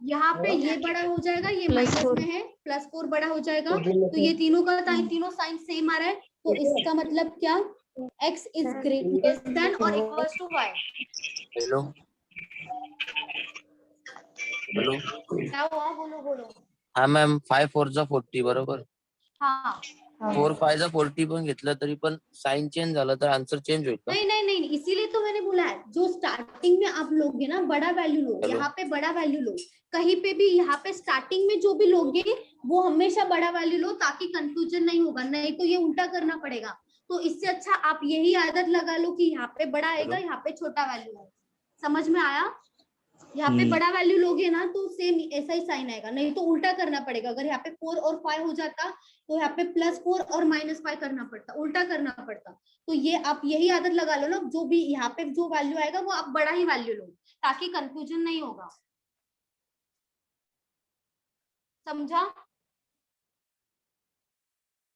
[SPEAKER 1] यहाँ पे ये बड़ा हो जाएगा, ये माइनस में है, +4 बड़ा हो जाएगा। तो ये तीनों का तीनों साइन सेम आ रहा है, तो इसका मतलब क्या, x इज ग्रेटर देन और equals to y।
[SPEAKER 9] Hello hello
[SPEAKER 1] क्या हुआ, बोलो बोलो।
[SPEAKER 9] हा मॅम 5 4 जा 40 बरोबर,
[SPEAKER 1] हाँ
[SPEAKER 9] 4 5 जा 40 पण घेतलं तरी पण साइन चेंज झालं तर आन्सर चेंज होईल का?
[SPEAKER 1] नहीं नहीं नहीं, इसीलिए तो मैंने बोला है, जो स्टार्टिंग में आप लोगे ना बड़ा वैल्यू लो,
[SPEAKER 9] हेलो।
[SPEAKER 1] यहाँ पे बड़ा वैल्यू लो, कहीं पे भी यहाँ पे स्टार्टिंग में जो भी लोगे वो हमेशा बड़ा वैल्यू लो, ताकि कंफ्यूजन नहीं होगा, नहीं तो ये उल्टा करना पड़ेगा। तो इससे अच्छा आप यही आदत लगा लो कि यहाँ पे बड़ा आएगा, यहाँ पे छोटा वैल्यू है। समझ में आया? यहाँ पे बड़ा वैल्यू लोगे ना तो सेम ऐसा ही साइन आएगा, नहीं तो उल्टा करना पड़ेगा। अगर यहाँ पे 4 और 5 हो जाता तो यहाँ पे +4 और -5 करना पड़ता, उल्टा करना पड़ता। तो ये आप यही आदत लगा लो ना, जो भी यहाँ पे जो वैल्यू आएगा वो आप बड़ा ही वैल्यू लो, ताकि कंफ्यूजन नहीं होगा। समझा?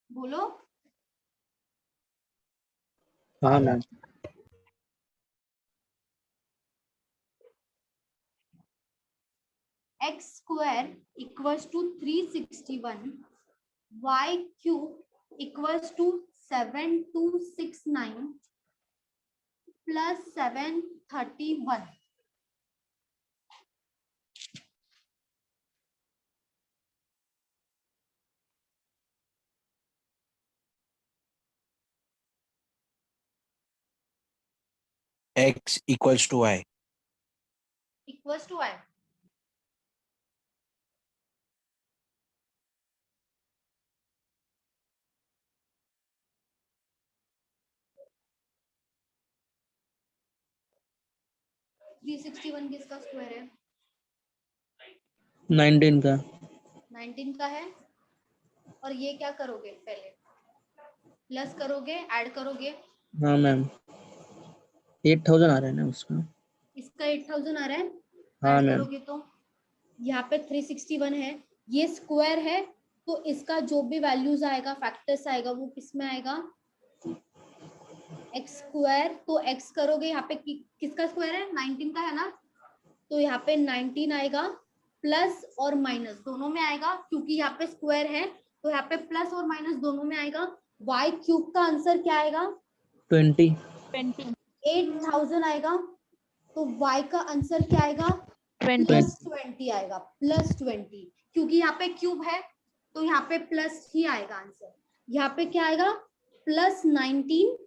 [SPEAKER 1] बोलो।
[SPEAKER 2] हाँ ma'am.
[SPEAKER 1] x² = 361, y³ = 7269 + 731।
[SPEAKER 5] x equals to y.
[SPEAKER 1] Equals to y। Three 361 किसका स्क्वायर है?
[SPEAKER 2] 19 का।
[SPEAKER 1] 19 का है। और ये क्या करोगे, पहले प्लस करोगे, ऐड करोगे।
[SPEAKER 2] हाँ मैम 8000 आ रहा है ना उसका।
[SPEAKER 1] इसका 8000 आ रहा है,
[SPEAKER 2] हाँ
[SPEAKER 1] ऐड
[SPEAKER 2] मैम।
[SPEAKER 1] करोगे तो यहाँ पे 361 है, ये स्क्वायर है, तो इसका जो भी वैल्यूज आएगा, फैक्टर्स आएगा, वो किसमें आएगा, x²। तो x करोगे, यहाँ पे किसका स्क्वायर है, 19 का है ना, तो यहाँ पे 19 आएगा, प्लस और माइनस दोनों में आएगा, क्योंकि यहाँ पे स्क्वायर है तो यहाँ पे प्लस और माइनस दोनों में आएगा। y³ का आंसर क्या आएगा,
[SPEAKER 2] 20।
[SPEAKER 1] 8000 आएगा, तो y का आंसर क्या आएगा, +20 आएगा, +20, क्योंकि यहाँ पे क्यूब है तो यहाँ पे प्लस ही आएगा आंसर। यहाँ पे क्या आएगा, +19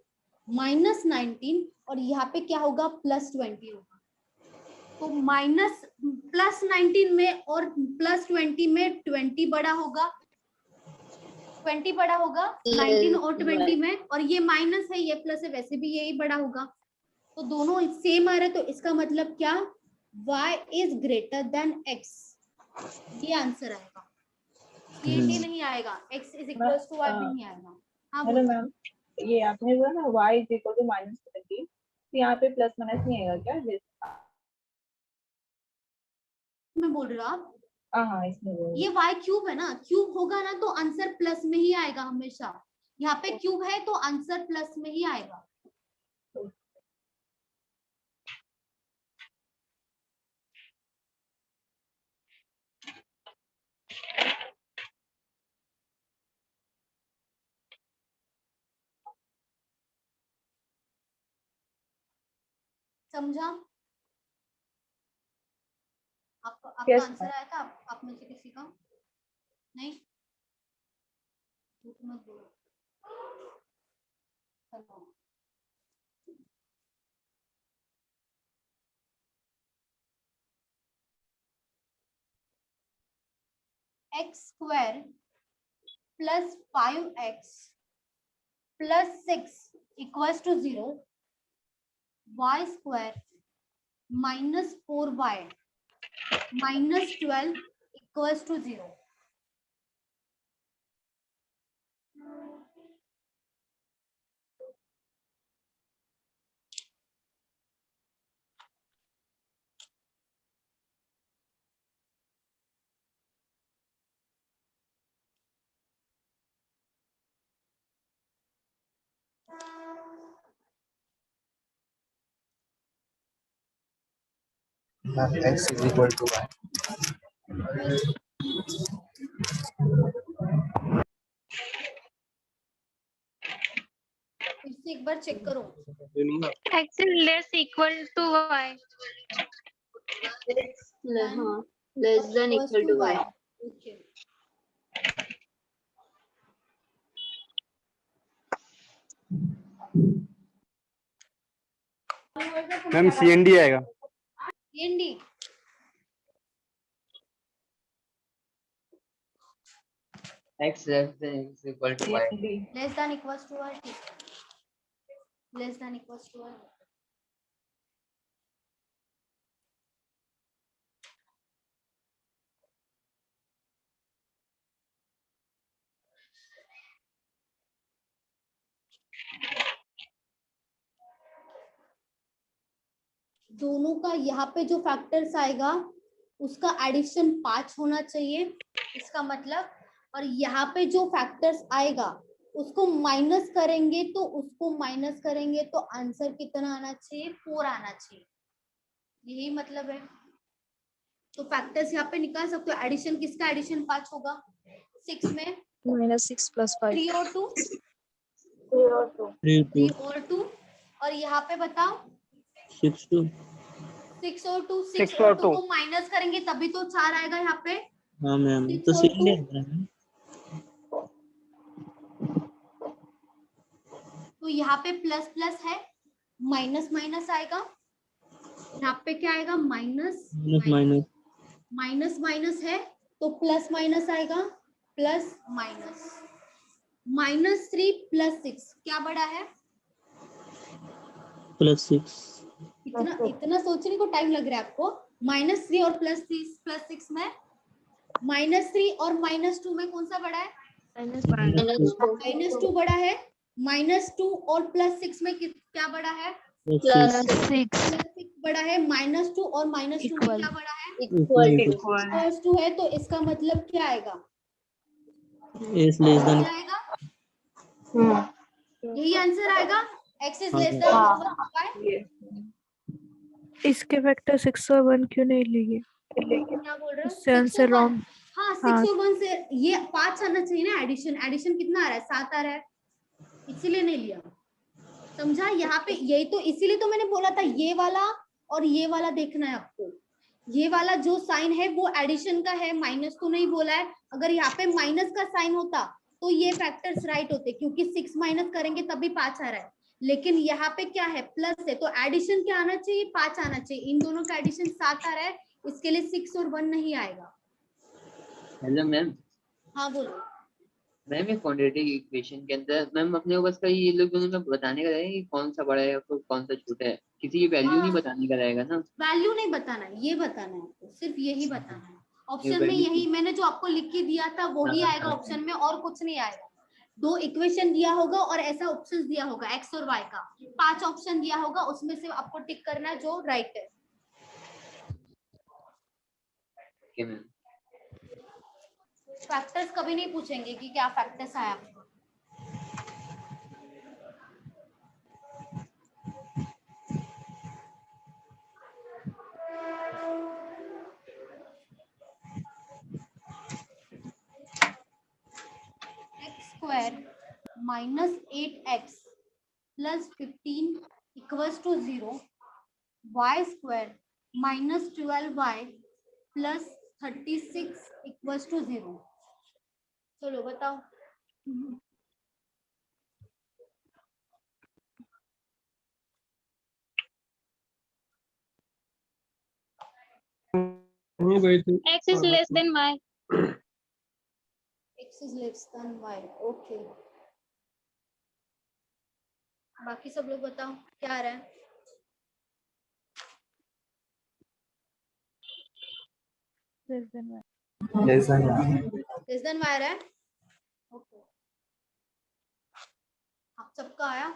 [SPEAKER 1] -19, और यहाँ पे क्या होगा, +20 होगा। तो +19 में और +20 में 20 बड़ा होगा, 20 बड़ा होगा 19 और 20 में, और ये माइनस है, ये प्लस है, वैसे भी यही बड़ा होगा। तो दोनों सेम आ रहे, तो इसका मतलब क्या, y is greater than x, ये आंसर आएगा। ये नहीं आएगा, x is equals to y भी नहीं आएगा। हाँ
[SPEAKER 6] हेलो
[SPEAKER 1] बोलो।
[SPEAKER 6] मैम, ये आपने बोला ना y = -20, तो यहाँ पे प्लस माइनस नहीं आएगा क्या?
[SPEAKER 1] मैं बोल रहा हूँ,
[SPEAKER 6] हाँ इसमें बोल
[SPEAKER 1] ये y³ है ना, क्यूब होगा ना तो आंसर प्लस में ही आएगा हमेशा। यहाँ पे क्यूब है तो आंसर प्लस में ही आएगा। समझा? आपका
[SPEAKER 6] Yes,
[SPEAKER 1] आंसर आया था आप में से किसी का? नहीं, झूठ मत बोलो। चलो। X square plus 5x plus 6 equals to 0, Y square minus 4y minus 12 equals to 0।
[SPEAKER 3] Ma'am x is equal to y।
[SPEAKER 1] फिर से एक बार चेक करो।
[SPEAKER 4] x is less equal to y.
[SPEAKER 1] हाँ,
[SPEAKER 8] less than
[SPEAKER 1] equals
[SPEAKER 8] equal
[SPEAKER 1] to
[SPEAKER 8] to
[SPEAKER 1] y.
[SPEAKER 8] y।
[SPEAKER 1] Okay.
[SPEAKER 10] Ma'am CND आएगा।
[SPEAKER 1] CND
[SPEAKER 7] x less than x equal to y।
[SPEAKER 6] CND।
[SPEAKER 1] less than equals to y, ठीक है। less than equals to y। दोनों का यहाँ पे जो factors आएगा उसका एडिशन 5 होना चाहिए, इसका मतलब। और यहाँ पे जो फैक्टर्स आएगा उसको माइनस करेंगे तो आंसर कितना आना चाहिए? 4 आना चाहिए। यही मतलब है। तो फैक्टर्स यहाँ पे निकाल सकते हो। एडिशन किसका एडिशन 5 होगा? 6 में
[SPEAKER 6] -6 + 5
[SPEAKER 1] 3 और 2
[SPEAKER 6] 3 और 2
[SPEAKER 1] 3 और 2 और यहाँ पे बताओ
[SPEAKER 2] 6 2।
[SPEAKER 1] 6 और 2
[SPEAKER 10] 6
[SPEAKER 1] 6 और
[SPEAKER 10] और
[SPEAKER 1] 2
[SPEAKER 10] 2
[SPEAKER 1] को माइनस करेंगे तभी तो 4 आएगा यहाँ पे।
[SPEAKER 2] हाँ मैम,
[SPEAKER 1] 6
[SPEAKER 2] तो
[SPEAKER 1] और
[SPEAKER 2] सीएनडी
[SPEAKER 1] 2
[SPEAKER 2] आंसर है मैम।
[SPEAKER 1] तो यहाँ पे प्लस प्लस है, माइनस माइनस आएगा। यहाँ पे क्या आएगा? माइनस
[SPEAKER 2] माइनस
[SPEAKER 1] माइनस माइनस है तो प्लस माइनस आएगा, प्लस माइनस। -3 + 6 क्या बड़ा है?
[SPEAKER 2] +6।
[SPEAKER 1] इतना सोचने को टाइम लग रहा है आपको। -3 और +6 में -3 और -2 में कौन सा बड़ा है? -2 बड़ा है। -2 और +6 में क्या बड़ा है? +6 बड़ा है। -2 और -2 में क्या बड़ा है? +2 है। तो इसका मतलब क्या आएगा?
[SPEAKER 2] S less than.
[SPEAKER 1] क्या आएगा? यही आंसर आएगा। x is less than y।
[SPEAKER 6] इसके फैक्टर 6 और 1 क्यों नहीं लिए?
[SPEAKER 1] क्या बोल रहे हो?
[SPEAKER 6] इससे आंसर रॉन्ग।
[SPEAKER 1] हाँ 6 और 1 से ये 5 आना चाहिए ना। एडिशन कितना आ रहा है? 7 आ रहा है, इसीलिए नहीं लिया। समझा? यहाँ पे यही तो, इसीलिए तो मैंने बोला था ये वाला और ये वाला देखना है आपको। ये वाला जो साइन है वो एडिशन का है, माइनस तो नहीं बोला है। अगर यहाँ पे माइनस का साइन होता तो ये फैक्टर्स राइट होते, क्योंकि 6 माइनस करेंगे तभी 5 आ रहा है। लेकिन यहाँ पे क्या है? प्लस है, तो एडिशन क्या आना चाहिए? 5 आना चाहिए। इन दोनों का एडिशन 7 आ रहा है, इसके लिए 6 और 1 नहीं आएगा।
[SPEAKER 7] Hello ma'am.
[SPEAKER 1] हाँ बोलो।
[SPEAKER 7] मैम ये क्वाड्रेटिक इक्वेशन के अंदर मैम अपने को बस का ये लोग दोनों में बताने का रहेगा कि कौन सा बड़ा है और कौन सा छोटा है, किसी की वैल्यू नहीं बताने का रहेगा ना।
[SPEAKER 1] वैल्यू नहीं बताना है, ये बताना है आपको, सिर्फ यही बताना है। ऑप्शन में
[SPEAKER 7] value
[SPEAKER 1] यही मैंने जो आपको लिख के दिया था वही आएगा ऑप्शन में, और कुछ नहीं आएगा। 2 इक्वेशन दिया होगा और ऐसा ऑप्शन दिया होगा x और y का, 5 ऑप्शन दिया होगा, उसमें से आपको टिक करना है जो राइट है।
[SPEAKER 7] Okay ma'am.
[SPEAKER 1] फैक्टर्स कभी नहीं पूछेंगे कि क्या फैक्टर्स आया आपको। x² -8x + 15 = 0, Y square minus 12y plus 36 equals to 0। चलो बताओ।
[SPEAKER 4] X is less than y.
[SPEAKER 1] x is less than y। Okay, बाकी सब लोग बताओ क्या आ रहा है।
[SPEAKER 6] Less than y.
[SPEAKER 3] Less than
[SPEAKER 1] less than Y आ रहा है। ओके, आप सबका आया।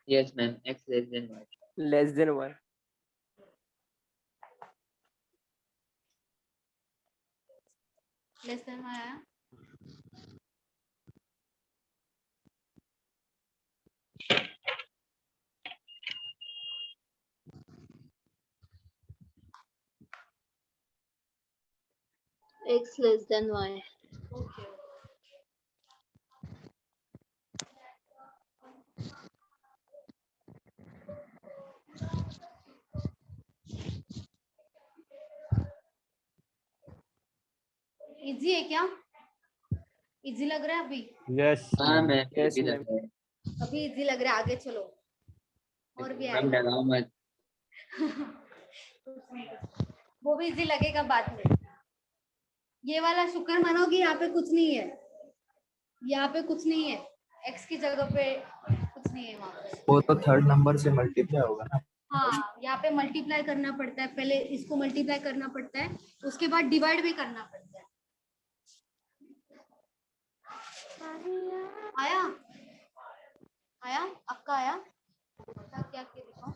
[SPEAKER 7] Yes, ma'am. X less than y.
[SPEAKER 10] Less than y.
[SPEAKER 1] Less than Y आया।
[SPEAKER 8] X less than y.
[SPEAKER 1] Okay, easy है क्या? इजी लग रहा है अभी?
[SPEAKER 10] Yes.
[SPEAKER 7] हाँ मैम,
[SPEAKER 10] Yes,
[SPEAKER 7] ये भी
[SPEAKER 10] ma'am.
[SPEAKER 7] लग रहा है।
[SPEAKER 1] अभी इजी लग रहा है, आगे चलो और भी
[SPEAKER 7] मैम
[SPEAKER 1] आएगा।
[SPEAKER 7] डराओ मत।
[SPEAKER 1] वो भी इजी लगेगा बाद में। ये वाला शुक्र मानो कि यहाँ पे कुछ नहीं है, यहाँ पे कुछ नहीं है, x की जगह पे कुछ नहीं है वहाँ पे।
[SPEAKER 3] वो तो थर्ड नंबर से मल्टीप्लाई होगा ना।
[SPEAKER 1] हाँ, यहाँ पे मल्टीप्लाई करना पड़ता है, पहले इसको मल्टीप्लाई करना पड़ता है, उसके बाद डिवाइड भी करना पड़ता है। आया आया आपका आया? क्या देखो,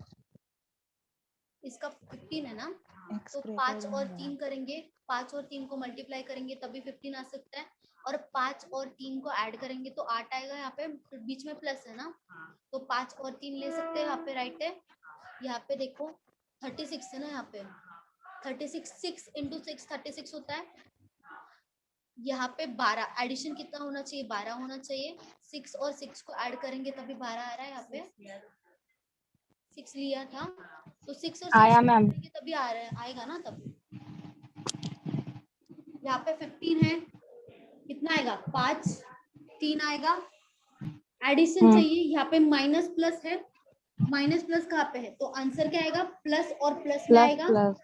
[SPEAKER 1] इसका 15 है ना, तो 5 और 3 करेंगे, 5 और 3 को मल्टीप्लाई करेंगे तभी 15 आ सकता है, और 5 और 3 को ऐड करेंगे तो 8 आएगा। यहाँ पे बीच में प्लस है ना, तो 5 और 3 ले सकते हैं, यहाँ पे राइट है। यहाँ पे देखो 36 है ना, यहाँ पे 36 6 इंटू 6 36 होता है। यहाँ पे 12 एडिशन कितना होना चाहिए? 12 होना चाहिए। 6 और 6 को ऐड करेंगे तभी 12 आ रहा है। यहाँ पे 6 लिया था तो 6 और 6
[SPEAKER 8] आया मैम।
[SPEAKER 1] तभी आ रहा है, आएगा ना तभी। यहाँ पे 15 है, कितना आएगा? 5 3 आएगा। एडिशन चाहिए, यहाँ पे माइनस प्लस है, माइनस प्लस कहाँ पे है? तो आंसर क्या आएगा? प्लस और प्लस में आएगा।
[SPEAKER 8] प्लस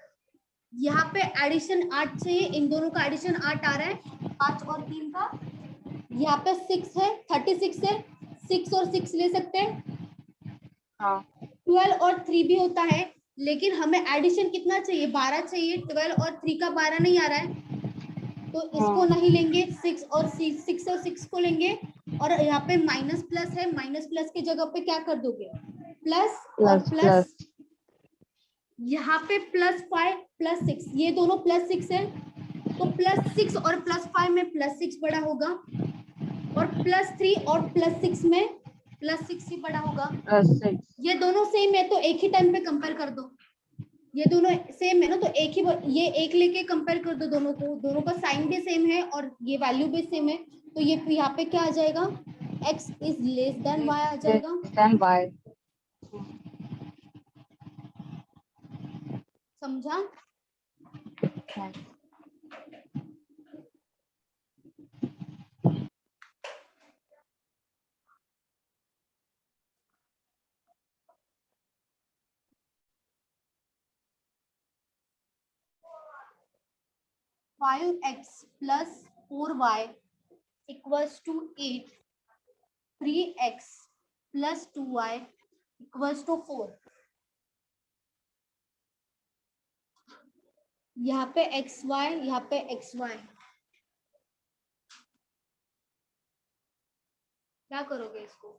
[SPEAKER 1] यहाँ पे एडिशन 8 चाहिए, इन दोनों का एडिशन 8 आ रहा है, 5 और 3 का। यहाँ पे 6 है, 36 है, 6 और 6 ले सकते हैं।
[SPEAKER 8] हाँ
[SPEAKER 1] 12 और 3 भी होता है, लेकिन हमें एडिशन कितना चाहिए? 12 चाहिए। 12 और 3 का 12 नहीं आ रहा है, तो इसको नहीं लेंगे। 6 और 6 को लेंगे। और यहाँ पे माइनस प्लस है, माइनस प्लस की जगह पे क्या कर दोगे? प्लस और प्लस। यहाँ पे +5 +6, ये दोनों +6 है, तो +6 और +5 में +6 बड़ा होगा, और +3 और +6 में +6 ही बड़ा होगा। ये दोनों सेम है तो एक ही टाइम पे कंपेयर कर दो। ये दोनों सेम है ना, तो एक ही, ये एक लेके कंपेयर कर दो दोनों को, दोनों का साइन भी सेम है और ये वैल्यू भी सेम है, तो ये यहाँ पे क्या आ जाएगा? x is less than y आ जाएगा। समझा? Five X plus 4y equals to 8, 3x plus 2y equals to 4। यहाँ पे xy, यहाँ पे xy, क्या करोगे? इसको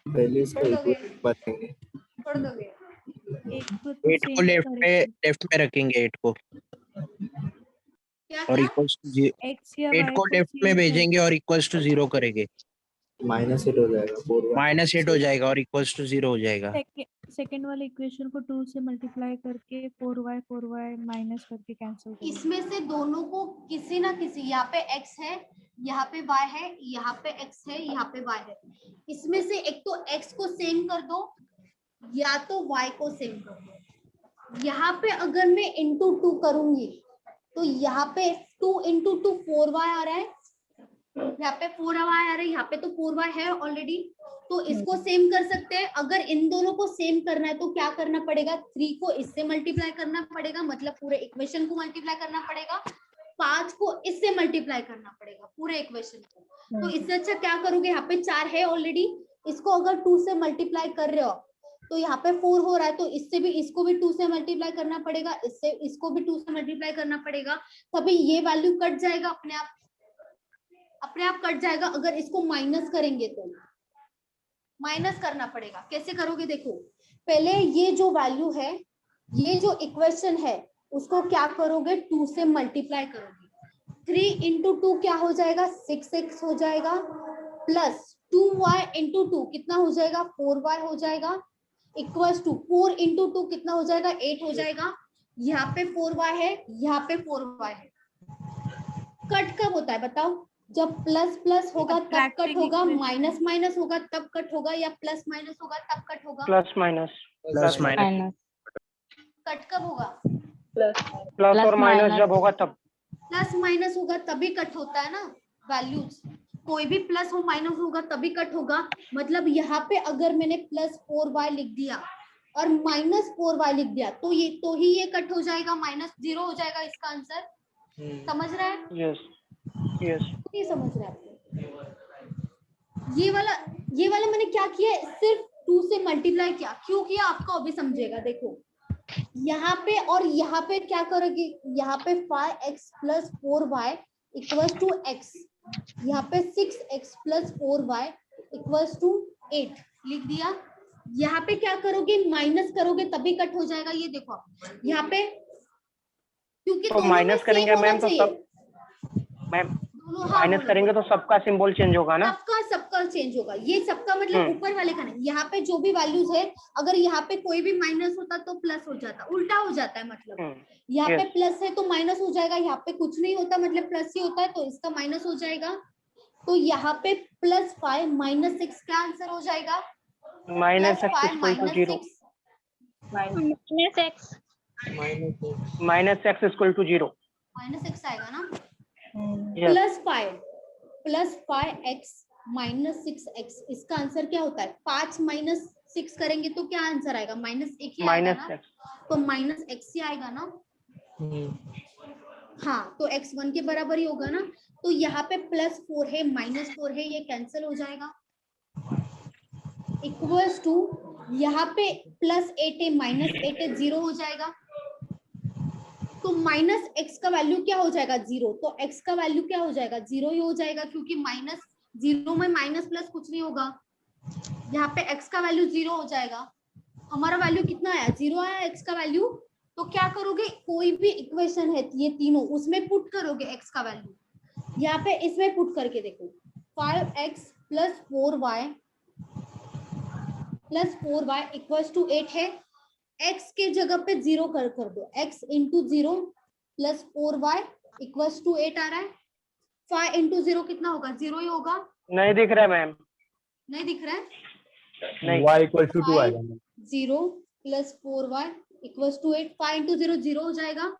[SPEAKER 3] पहले इसका
[SPEAKER 1] छोड़ दोगे?
[SPEAKER 3] इक्वेशन बनाएंगे।
[SPEAKER 1] छोड़ दोगे?
[SPEAKER 5] 8 को लेफ्ट में रखेंगे 8 को,
[SPEAKER 1] क्या
[SPEAKER 5] और
[SPEAKER 1] क्या?
[SPEAKER 5] इक्वल्स टू 8 को लेफ्ट में भेजेंगे और इक्वल्स टू 0 करेंगे।
[SPEAKER 3] -8 हो जाएगा, 4y
[SPEAKER 5] -8 हो जाएगा और इक्वल्स टू 0 हो जाएगा।
[SPEAKER 12] सेकंड वाले इक्वेशन को 2 से मल्टीप्लाई करके 4y माइनस करके कैंसिल करेंगे।
[SPEAKER 1] इसमें से दोनों को किसी ना किसी, यहाँ पे x है, यहाँ पे y है, यहाँ पे x है, यहाँ पे y है, इसमें से एक तो x को सेम कर दो या तो y को सेम कर दो। यहाँ पे अगर मैं इंटू 2 करूंगी तो यहाँ पे 2 इंटू 2 4y आ रहा है, यहाँ पे 4y आ रहा है, यहाँ पे तो 4y है ऑलरेडी, तो इसको सेम कर सकते हैं। अगर इन दोनों को सेम करना है तो क्या करना पड़ेगा, 3 को इससे मल्टीप्लाई करना पड़ेगा, मतलब पूरे इक्वेशन को मल्टीप्लाई करना पड़ेगा, 5 को इससे मल्टीप्लाई करना पड़ेगा पूरे इक्वेशन को। तो इससे अच्छा क्या करोगे, यहाँ पे 4 है ऑलरेडी, इसको अगर 2 से मल्टीप्लाई कर रहे हो तो यहाँ पे 4 हो रहा है, तो इससे भी इसको भी 2 से मल्टीप्लाई करना पड़ेगा, इससे इसको भी 2 से मल्टीप्लाई करना पड़ेगा, तभी ये वैल्यू कट जाएगा अपने आप कट जाएगा। अगर इसको माइनस करेंगे तो माइनस करना पड़ेगा। कैसे करोगे, देखो पहले ये जो वैल्यू है, ये जो इक्वेशन है, उसको क्या करोगे, 2 से मल्टीप्लाई करोगे। 3 इंटू 2 क्या हो जाएगा, 6x हो जाएगा, प्लस 2y इंटू 2 कितना हो जाएगा, 4y हो जाएगा, इक्वल्स टू 4 इंटू 2 कितना हो जाएगा, 8 हो जाएगा। यहाँ पे 4y है, यहाँ पे 4y है। कट कब होता है बताओ, जब प्लस प्लस होगा तब कट होगा, माइनस माइनस होगा तब कट होगा, या प्लस माइनस होगा तब कट होगा,
[SPEAKER 10] प्लस माइनस।
[SPEAKER 1] कट कब होगा,
[SPEAKER 10] प्लस और माइनस जब होगा तब।
[SPEAKER 1] प्लस माइनस होगा तभी कट होता है ना वैल्यूज, कोई भी प्लस हो माइनस होगा तभी कट होगा। मतलब यहाँ पे अगर मैंने प्लस 4y लिख दिया और माइनस 4y लिख दिया तो ही ये कट हो जाएगा, माइनस 0 हो जाएगा इसका आंसर। समझ रहा है?
[SPEAKER 10] Yes yes.
[SPEAKER 1] नहीं समझ रहे आपको? ये वाला मैंने क्या किया है, सिर्फ 2 से मल्टीप्लाई किया। क्यों किया आपको अभी समझेगा। देखो यहाँ पे और यहाँ पे क्या करोगे, यहाँ पे 5x plus 4y equals to x, यहाँ पे 6x plus 4y equals to 8 लिख दिया। यहाँ पे क्या करोगे, माइनस करोगे तभी कट हो जाएगा। ये देखो आप यहाँ पे, क्योंकि
[SPEAKER 10] तो माइनस करेंगे मैम तो सब, मैम माइनस करेंगे तो सबका सिंबल चेंज होगा ना,
[SPEAKER 1] सबका चेंज होगा। ये सबका मतलब ऊपर वाले का नहीं, यहाँ पे जो भी वैल्यूज है, अगर यहाँ पे कोई भी माइनस होता तो प्लस हो जाता, उल्टा हो जाता है। मतलब यहाँ पे प्लस है तो माइनस हो जाएगा, यहाँ पे कुछ नहीं होता मतलब प्लस ही होता है तो इसका माइनस हो जाएगा। तो यहाँ पे प्लस 5 माइनस 6 क्या आंसर हो जाएगा,
[SPEAKER 10] minus x equal to 0, minus x equal to 0,
[SPEAKER 1] minus 6 आएगा ना।
[SPEAKER 10] yes.
[SPEAKER 1] Plus 5x minus 6x, इसका आंसर क्या होता है, 5 माइनस 6 करेंगे तो क्या आंसर आएगा, माइनस 1 ही आएगा ना, तो माइनस x ही आएगा ना। हाँ तो x 1 के बराबर ही होगा ना। तो यहाँ पे प्लस 4 है माइनस 4 है, ये कैंसिल हो जाएगा। इक्वल्स टू यहाँ पे प्लस 8 है माइनस 8 है, 0 हो जाएगा। तो माइनस x का वैल्यू क्या हो जाएगा, 0, तो x का वैल्यू क्या हो जाएगा, 0 ही हो जाएगा, क्योंकि माइनस 0 में माइनस प्लस कुछ नहीं होगा। यहाँ पे x का वैल्यू 0 हो जाएगा। हमारा वैल्यू कितना आया, 0 आया x का वैल्यू। तो क्या करोगे, कोई भी इक्वेशन है ये तीनों, उसमें पुट करोगे x का वैल्यू। यहाँ पे इसमें पुट करके देखो, 5x plus 4y equals to 8 है। x के जगह पे 0 कर दो, x into 0 plus 4y equals to 8 आ रहा है। 5 इंटू 0 कितना होगा, 0 ही होगा।
[SPEAKER 10] नहीं दिख रहा है मैम,
[SPEAKER 1] नहीं दिख रहा है,
[SPEAKER 10] नहीं।
[SPEAKER 11] y इक्वल टू 2 आएगा।
[SPEAKER 1] 0 plus 4y equals to 8, 5 into 0 0 हो जाएगा।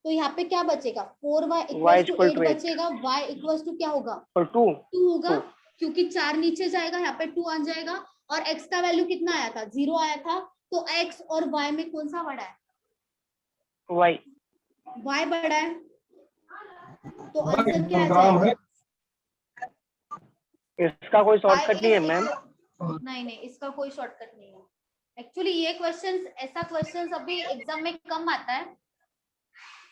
[SPEAKER 1] तो यहाँ पे क्या बचेगा, 4y इक्वल्स टू 8 बचेगा, y इक्वल्स टू क्या होगा, 2 होगा, क्योंकि 4 नीचे जाएगा, यहाँ पे 2 आ जाएगा। और x का वैल्यू कितना आया था, 0 आया था। तो x और y में कौन सा बड़ा है, y बड़ा है। तो आंसर क्या आ जाएगा,
[SPEAKER 10] इसका कोई शॉर्टकट नहीं है मैम।
[SPEAKER 1] नहीं इसका कोई शॉर्टकट नहीं है। एक्चुअली ये क्वेश्चन, ऐसा क्वेश्चन अभी एग्जाम में कम आता है।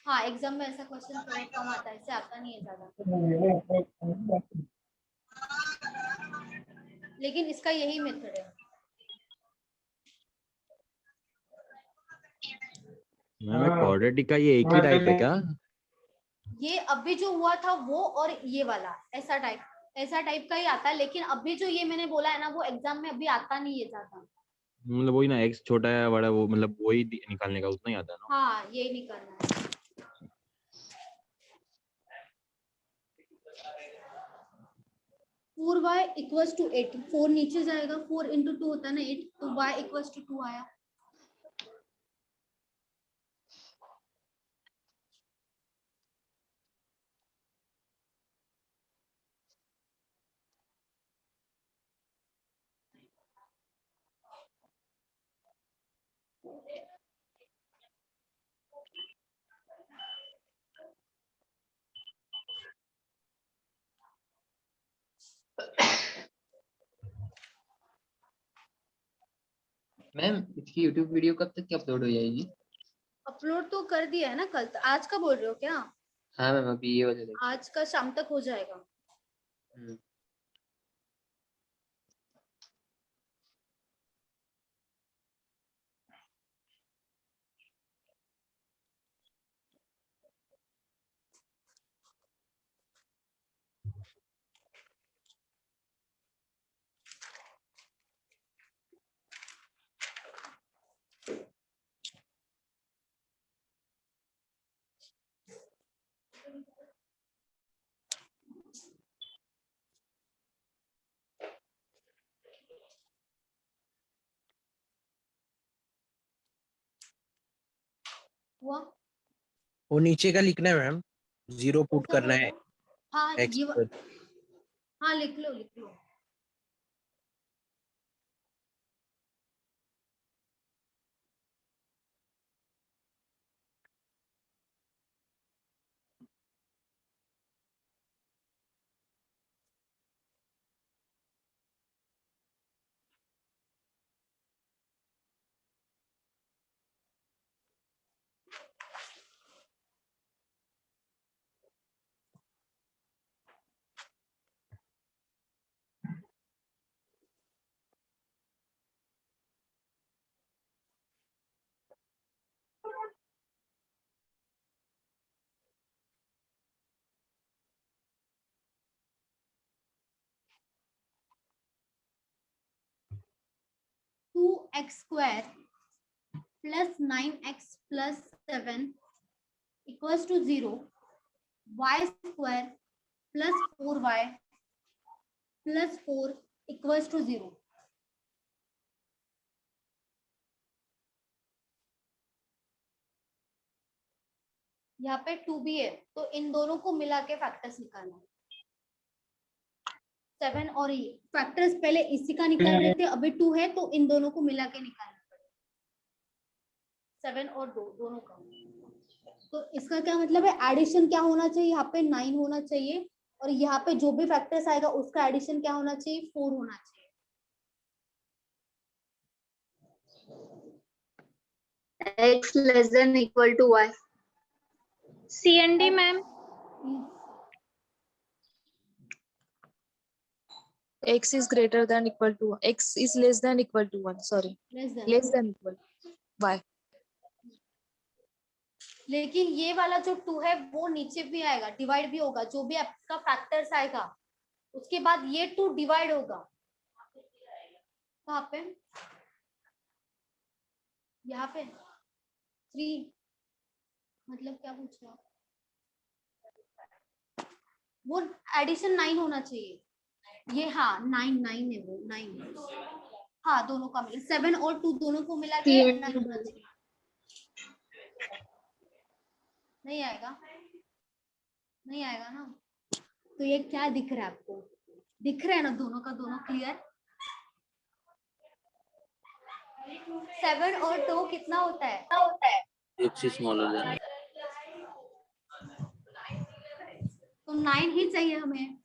[SPEAKER 1] हाँ एग्जाम में ऐसा क्वेश्चन थोड़ा कम आता है, इससे आता नहीं है ज्यादा, लेकिन इसका यही मेथड है।
[SPEAKER 13] मैम क्वाड्रेटिक का ये एक ही टाइप है क्या?
[SPEAKER 1] ये अभी जो हुआ था वो और ये वाला ऐसा टाइप का ही आता है, लेकिन अभी जो ये मैंने बोला है ना वो एग्जाम में अभी आता नहीं है ज्यादा।
[SPEAKER 13] मतलब वही ना, x छोटा है बड़ा, वो मतलब वही निकालने का उतना ही आता है ना।
[SPEAKER 1] हाँ ये निकालना है। फोर वाई इक्वल्स टू 8, 4 नीचे जाएगा, 4 इंटू 2 होता है ना 8, तो y इक्वल्स टू 2 आया।
[SPEAKER 7] मैम इसकी यूट्यूब वीडियो कब तक की अपलोड हो जाएगी?
[SPEAKER 1] अपलोड तो कर दिया है ना कल, आज का बोल रहे हो क्या?
[SPEAKER 7] हाँ मैम अभी ये वाले
[SPEAKER 1] आज का शाम तक हो जाएगा।
[SPEAKER 7] लेक्चर।
[SPEAKER 1] हुआ?
[SPEAKER 5] वो नीचे का लिखना है मैम, 0 पुट करना है
[SPEAKER 1] हाँ
[SPEAKER 5] x
[SPEAKER 1] ये
[SPEAKER 5] पर।
[SPEAKER 1] हाँ लिख लो लिख लो। Two x square plus 9x plus 7 equals to 0, Y square plus 4y plus 4 equals to 0। यहाँ पे 2 भी है, तो इन दोनों को मिला के फैक्टर्स निकालना। 7 और ये फैक्टर्स पहले इसी का निकाल रहे थे, अभी 2 है तो इन दोनों को मिला के निकालना पड़ेगा, 7 और 2 दोनों का। तो इसका क्या मतलब है, एडिशन क्या होना चाहिए, यहाँ पे 9 होना चाहिए, और यहाँ पे जो भी फैक्टर्स आएगा उसका एडिशन क्या होना चाहिए, 4 होना चाहिए।
[SPEAKER 14] x less than equal to y.
[SPEAKER 4] CND ma'am.
[SPEAKER 15] x is greater than equal to x is less than equal to 1, sorry, less than equal y.
[SPEAKER 1] लेकिन ये वाला जो 2 है वो नीचे भी आएगा, डिवाइड भी होगा, जो भी आपका फैक्टर्स आएगा उसके बाद ये 2 डिवाइड होगा। कहाँ पे, यहाँ पे 3, मतलब क्या पूछ रहा, वो एडिशन 9 होना चाहिए ये। हाँ 9 है, वो 9 है। हाँ दोनों का मिला, 7 और 2 दोनों को मिला के 9 होना चाहिए। नहीं आएगा, नहीं आएगा ना। तो ये क्या दिख रहा है आपको, दिख रहा है ना दोनों का दोनों क्लियर। 7 और 2 कितना होता है,
[SPEAKER 9] x is smaller than
[SPEAKER 1] तो 9 ही चाहिए हमें।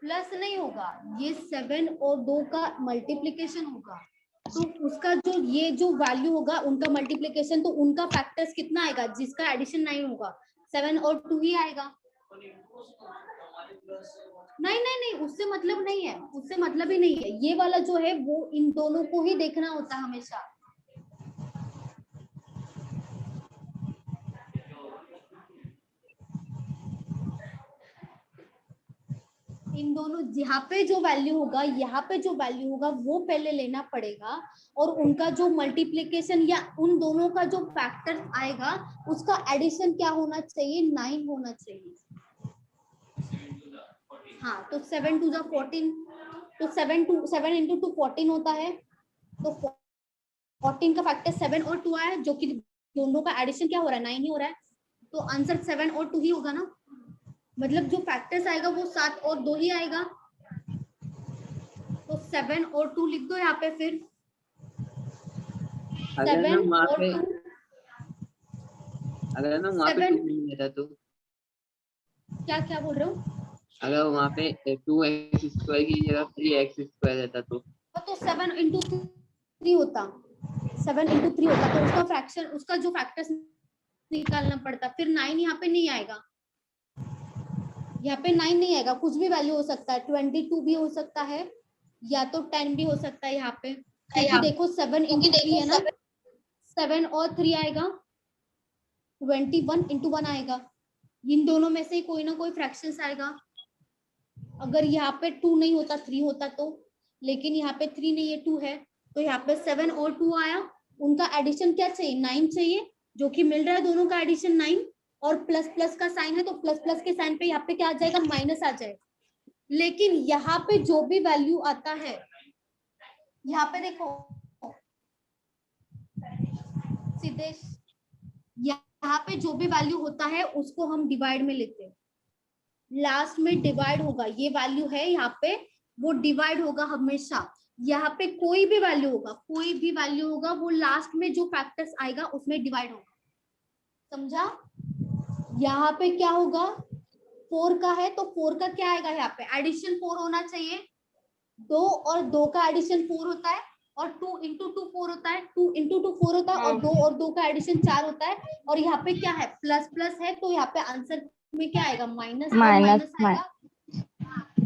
[SPEAKER 1] प्लस नहीं होगा, ये 7 और 2 का मल्टीप्लिकेशन होगा, तो उसका जो ये जो वैल्यू होगा उनका मल्टीप्लिकेशन, तो उनका फैक्टर्स कितना आएगा जिसका एडिशन 9 होगा, 7 और 2 ही आएगा। नहीं नहीं नहीं, उससे मतलब नहीं है, उससे मतलब ही नहीं है। ये वाला जो है वो इन दोनों को ही देखना होता है हमेशा। इन दोनों यहाँ पे जो वैल्यू होगा, यहाँ पे जो वैल्यू होगा वो पहले लेना पड़ेगा, और उनका जो मल्टीप्लिकेशन या उन दोनों का जो फैक्टर आएगा उसका एडिशन क्या होना चाहिए, 9 होना चाहिए। हाँ, तो 7 टू 14, तो 7 इंटू 2 14 होता है, तो 14 का फैक्टर 7 और 2 आया, जो कि दोनों का एडिशन क्या हो रहा है, 9 ही हो रहा है, तो आंसर 7 और 2 ही होगा ना। मतलब जो फैक्टर्स आएगा वो 7 और 2 ही आएगा, तो 7 और 2 लिख दो यहाँ पे। फिर
[SPEAKER 7] अगर ना
[SPEAKER 1] 7
[SPEAKER 7] वहाँ
[SPEAKER 1] और
[SPEAKER 7] पे
[SPEAKER 1] 2,
[SPEAKER 7] अगर ना वहाँ पे
[SPEAKER 1] 7
[SPEAKER 7] 2 नहीं रहता तो
[SPEAKER 1] क्या क्या बोल रहे हो?
[SPEAKER 7] अगर वहाँ पे 2x² की जगह 3x² रहता तो
[SPEAKER 1] 7 इंटू 3 होता, 7 इंटू 3 होता, तो उसका फ्रैक्शन, उसका जो फैक्टर्स निकालना पड़ता। फिर 9 यहाँ पे नहीं आएगा, यहाँ पे 9 नहीं आएगा, कुछ भी वैल्यू हो सकता है, 22 भी हो सकता है या तो 10 भी हो सकता है यहाँ पे, क्योंकि देखो 7 इंटू 3 है ना, 7 और 3 आएगा, 21 इंटू 1 आएगा, इन दोनों में से कोई ना कोई फ्रैक्शंस आएगा। अगर यहाँ पे 2 नहीं होता 3 होता तो, लेकिन यहाँ पे 3 नहीं है 2 है, तो यहाँ पे 7 और 2 आया, उनका एडिशन क्या चाहिए, 9 चाहिए, जो कि मिल रहा है दोनों का एडिशन 9, और प्लस प्लस का साइन है तो प्लस प्लस के साइन पे यहाँ पे क्या आ जाएगा, माइनस आ जाएगा। लेकिन यहाँ पे जो भी वैल्यू आता है, यहाँ पे देखो सिद्धेश, यहाँ पे जो भी वैल्यू होता है उसको हम डिवाइड में लेते हैं, लास्ट में डिवाइड होगा, ये वैल्यू है यहाँ पे, वो डिवाइड होगा हमेशा। यहाँ पे कोई भी वैल्यू होगा, कोई भी वैल्यू होगा, वो लास्ट में जो फैक्टर्स आएगा उसमें डिवाइड होगा, समझा? यहाँ पे क्या होगा, 4 का है तो 4 का क्या आएगा, यहाँ पे एडिशन 4 होना चाहिए, 2 और 2 का एडिशन 4 होता है, और 2 इंटू 2 4 होता है, 2 इंटू 2 4 होता है, और 2 और 2 का एडिशन 4 होता है, और यहाँ पे क्या है, प्लस प्लस है, तो यहाँ पे आंसर में क्या आएगा, माइनस माइनस आएगा।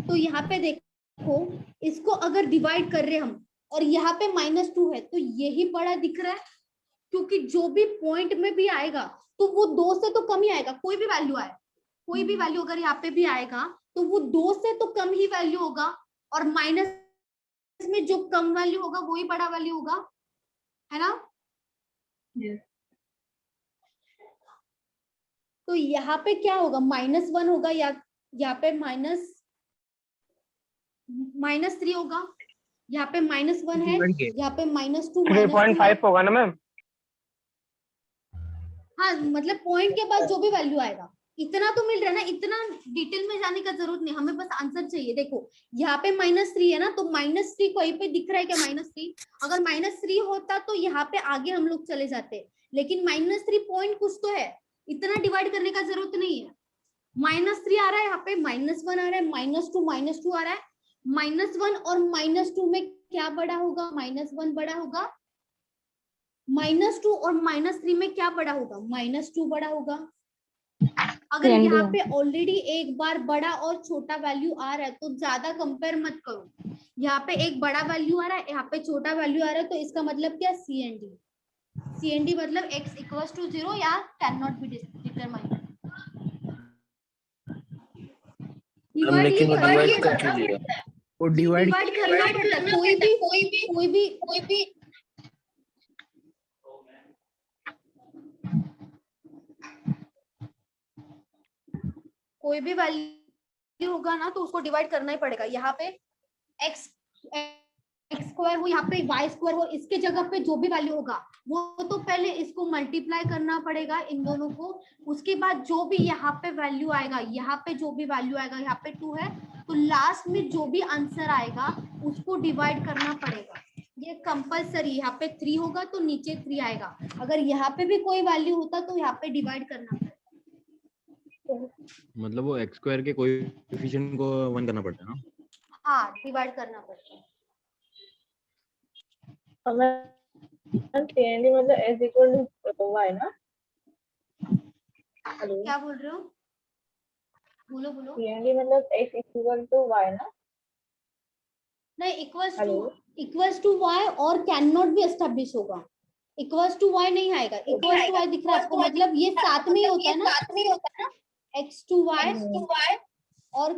[SPEAKER 1] तो यहाँ पे देखो, इसको अगर डिवाइड कर रहे हम और यहाँ पे -2 है, तो यही बड़ा दिख रहा है, क्योंकि जो भी पॉइंट में भी आएगा तो वो 2 से तो कम ही आएगा, कोई भी वैल्यू आए, कोई भी वैल्यू अगर यहाँ पे भी आएगा तो वो 2 से तो कम ही वैल्यू होगा, और माइनस में जो कम वैल्यू होगा वही बड़ा वैल्यू होगा, है ना? तो यहाँ पे क्या होगा, -1 होगा, या यहाँ पे -3 होगा, यहाँ पे -1 है, यहाँ पे -2
[SPEAKER 10] 3.5 होगा ना मैम?
[SPEAKER 1] हाँ, मतलब पॉइंट के बाद जो भी वैल्यू आएगा, इतना तो मिल रहा है ना, इतना डिटेल में जाने का जरूरत नहीं, हमें बस आंसर चाहिए। देखो यहाँ पे -3 है ना, तो -3 कहीं पे दिख रहा है क्या, -3? अगर -3 होता तो यहाँ पे आगे हम लोग चले जाते, लेकिन -3 पॉइंट कुछ तो है, इतना डिवाइड करने का जरूरत नहीं है। -3 आ रहा है, यहाँ पे -1 आ रहा है, -2 आ रहा है, -1 और -2 में क्या बड़ा होगा, -1 बड़ा होगा, -2 और -3 में क्या बड़ा होगा, -2 बड़ा होगा। अगर यहाँ पे ऑलरेडी एक बार बड़ा और छोटा वैल्यू आ रहा है तो ज्यादा कंपेयर मत करो, यहाँ पे एक बड़ा वैल्यू आ रहा है, यहाँ पे छोटा वैल्यू आ रहा है, तो इसका मतलब क्या, CND मतलब x = 0 या कैन नॉट बी डिटरमाइंड।
[SPEAKER 9] लेकिन वो डिवाइड कर क्यों लिया?
[SPEAKER 5] वो डिवाइड
[SPEAKER 1] करना पड़ता है, कोई भी कोई भी वैल्यू होगा ना तो उसको डिवाइड करना ही पड़ेगा। यहाँ पे x स्क्वायर हो, यहाँ पे y स्क्वायर हो, इसके जगह पे जो भी वैल्यू होगा वो तो पहले इसको मल्टीप्लाई करना पड़ेगा इन दोनों को, उसके बाद जो भी यहाँ पे वैल्यू आएगा, यहाँ पे जो भी वैल्यू आएगा, यहाँ पे 2 है तो लास्ट में जो भी आंसर आएगा उसको डिवाइड करना पड़ेगा, ये कंपलसरी। यहाँ पे 3 होगा तो नीचे 3 आएगा, अगर यहाँ पे भी कोई वैल्यू होता तो यहाँ पे डिवाइड करना पड़ेगा।
[SPEAKER 13] मतलब वो x² के कोएफिशिएंट को 1 करना पड़ता है ना?
[SPEAKER 1] हाँ, डिवाइड करना पड़ता है।
[SPEAKER 6] CND मतलब s = y ना? हेलो,
[SPEAKER 1] क्या बोल रहे हो, बोलो।
[SPEAKER 6] CND मतलब x = y ना?
[SPEAKER 1] नहीं, इक्वल्स टू y और कैन नॉट भी एस्टैब्लिश होगा, इक्वल्स टू y नहीं आएगा, इक्वल्स टू y दिख रहा है आपको, मतलब ये साथ में ही होता है ना, x to y और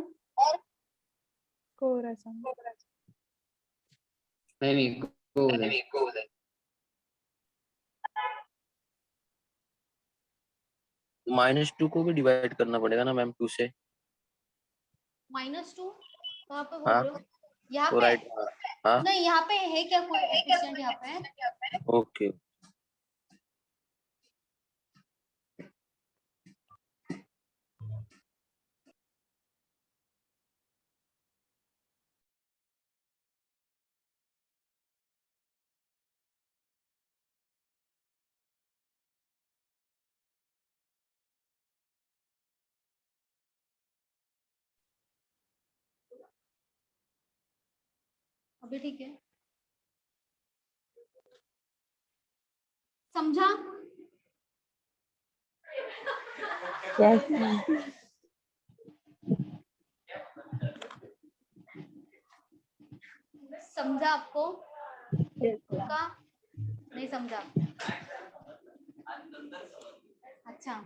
[SPEAKER 12] कोरासन
[SPEAKER 7] नहीं कोलस
[SPEAKER 9] -2 को भी डिवाइड करना पड़ेगा ना मैम 2 से।
[SPEAKER 1] -2 कहाँ पे बोल
[SPEAKER 9] हाँ
[SPEAKER 1] रहे हो? यहाँ
[SPEAKER 9] तो
[SPEAKER 1] पे
[SPEAKER 9] राइट। हाँ
[SPEAKER 1] नहीं, यहाँ पे है क्या कोई एफिशिएंट यहाँ पे?
[SPEAKER 9] ओके।
[SPEAKER 1] अभी ठीक है, समझा? समझा आपको का? नहीं समझा? अच्छा,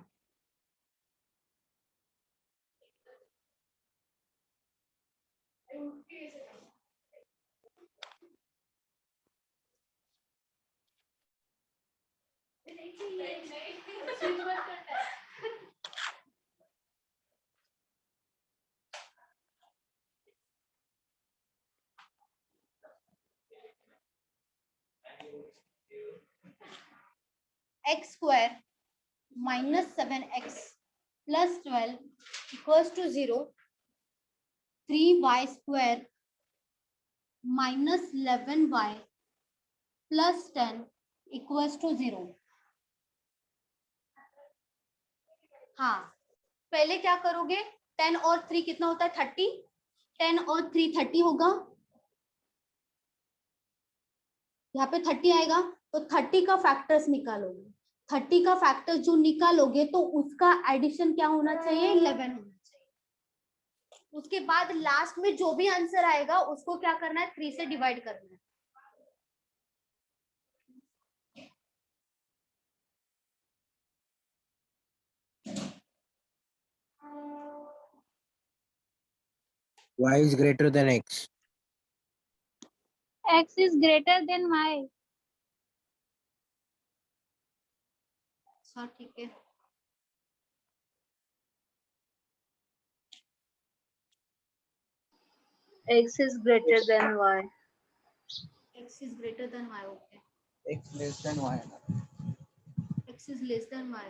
[SPEAKER 1] x square -7x plus 12 equals to 0. 3y square minus 11y plus 10 equals to 0. हाँ, पहले क्या करोगे? 10 और 3 कितना होता है? 30. 10 और 3 30 होगा, यहाँ पे 30 आएगा, तो 30 का फैक्टर्स निकालोगे। 30 का फैक्टर जो निकालोगे तो उसका एडिशन क्या होना चाहिए? 11 होना चाहिए। उसके बाद लास्ट में जो भी आंसर आएगा उसको क्या करना है? 3 से डिवाइड करना है।
[SPEAKER 5] Y is greater than X.
[SPEAKER 4] X is greater than Y.
[SPEAKER 1] अच्छा ठीक है,
[SPEAKER 14] X is greater than Y.
[SPEAKER 1] x is greater than y. Okay,
[SPEAKER 2] x less than y.
[SPEAKER 1] x is less than y.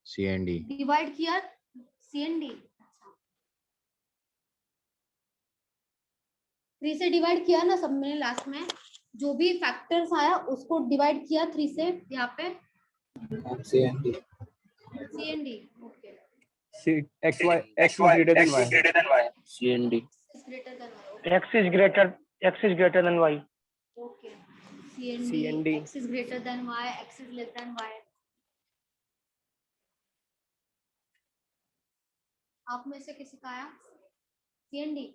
[SPEAKER 13] C and D.
[SPEAKER 1] Divide किया सी and D. 3 से divide किया ना सब में, last में जो भी फैक्टर्स आया उसको डिवाइड किया 3 से। यहाँ पे
[SPEAKER 2] C and D.
[SPEAKER 1] C and D. Okay,
[SPEAKER 10] X is greater than Y.
[SPEAKER 9] C and D.
[SPEAKER 1] is greater than y.
[SPEAKER 10] X is greater than Y.
[SPEAKER 1] Okay, C and
[SPEAKER 10] C and
[SPEAKER 1] D.
[SPEAKER 10] D.
[SPEAKER 1] x is greater than y, x is less than y। आप में से किसी का आया C and D?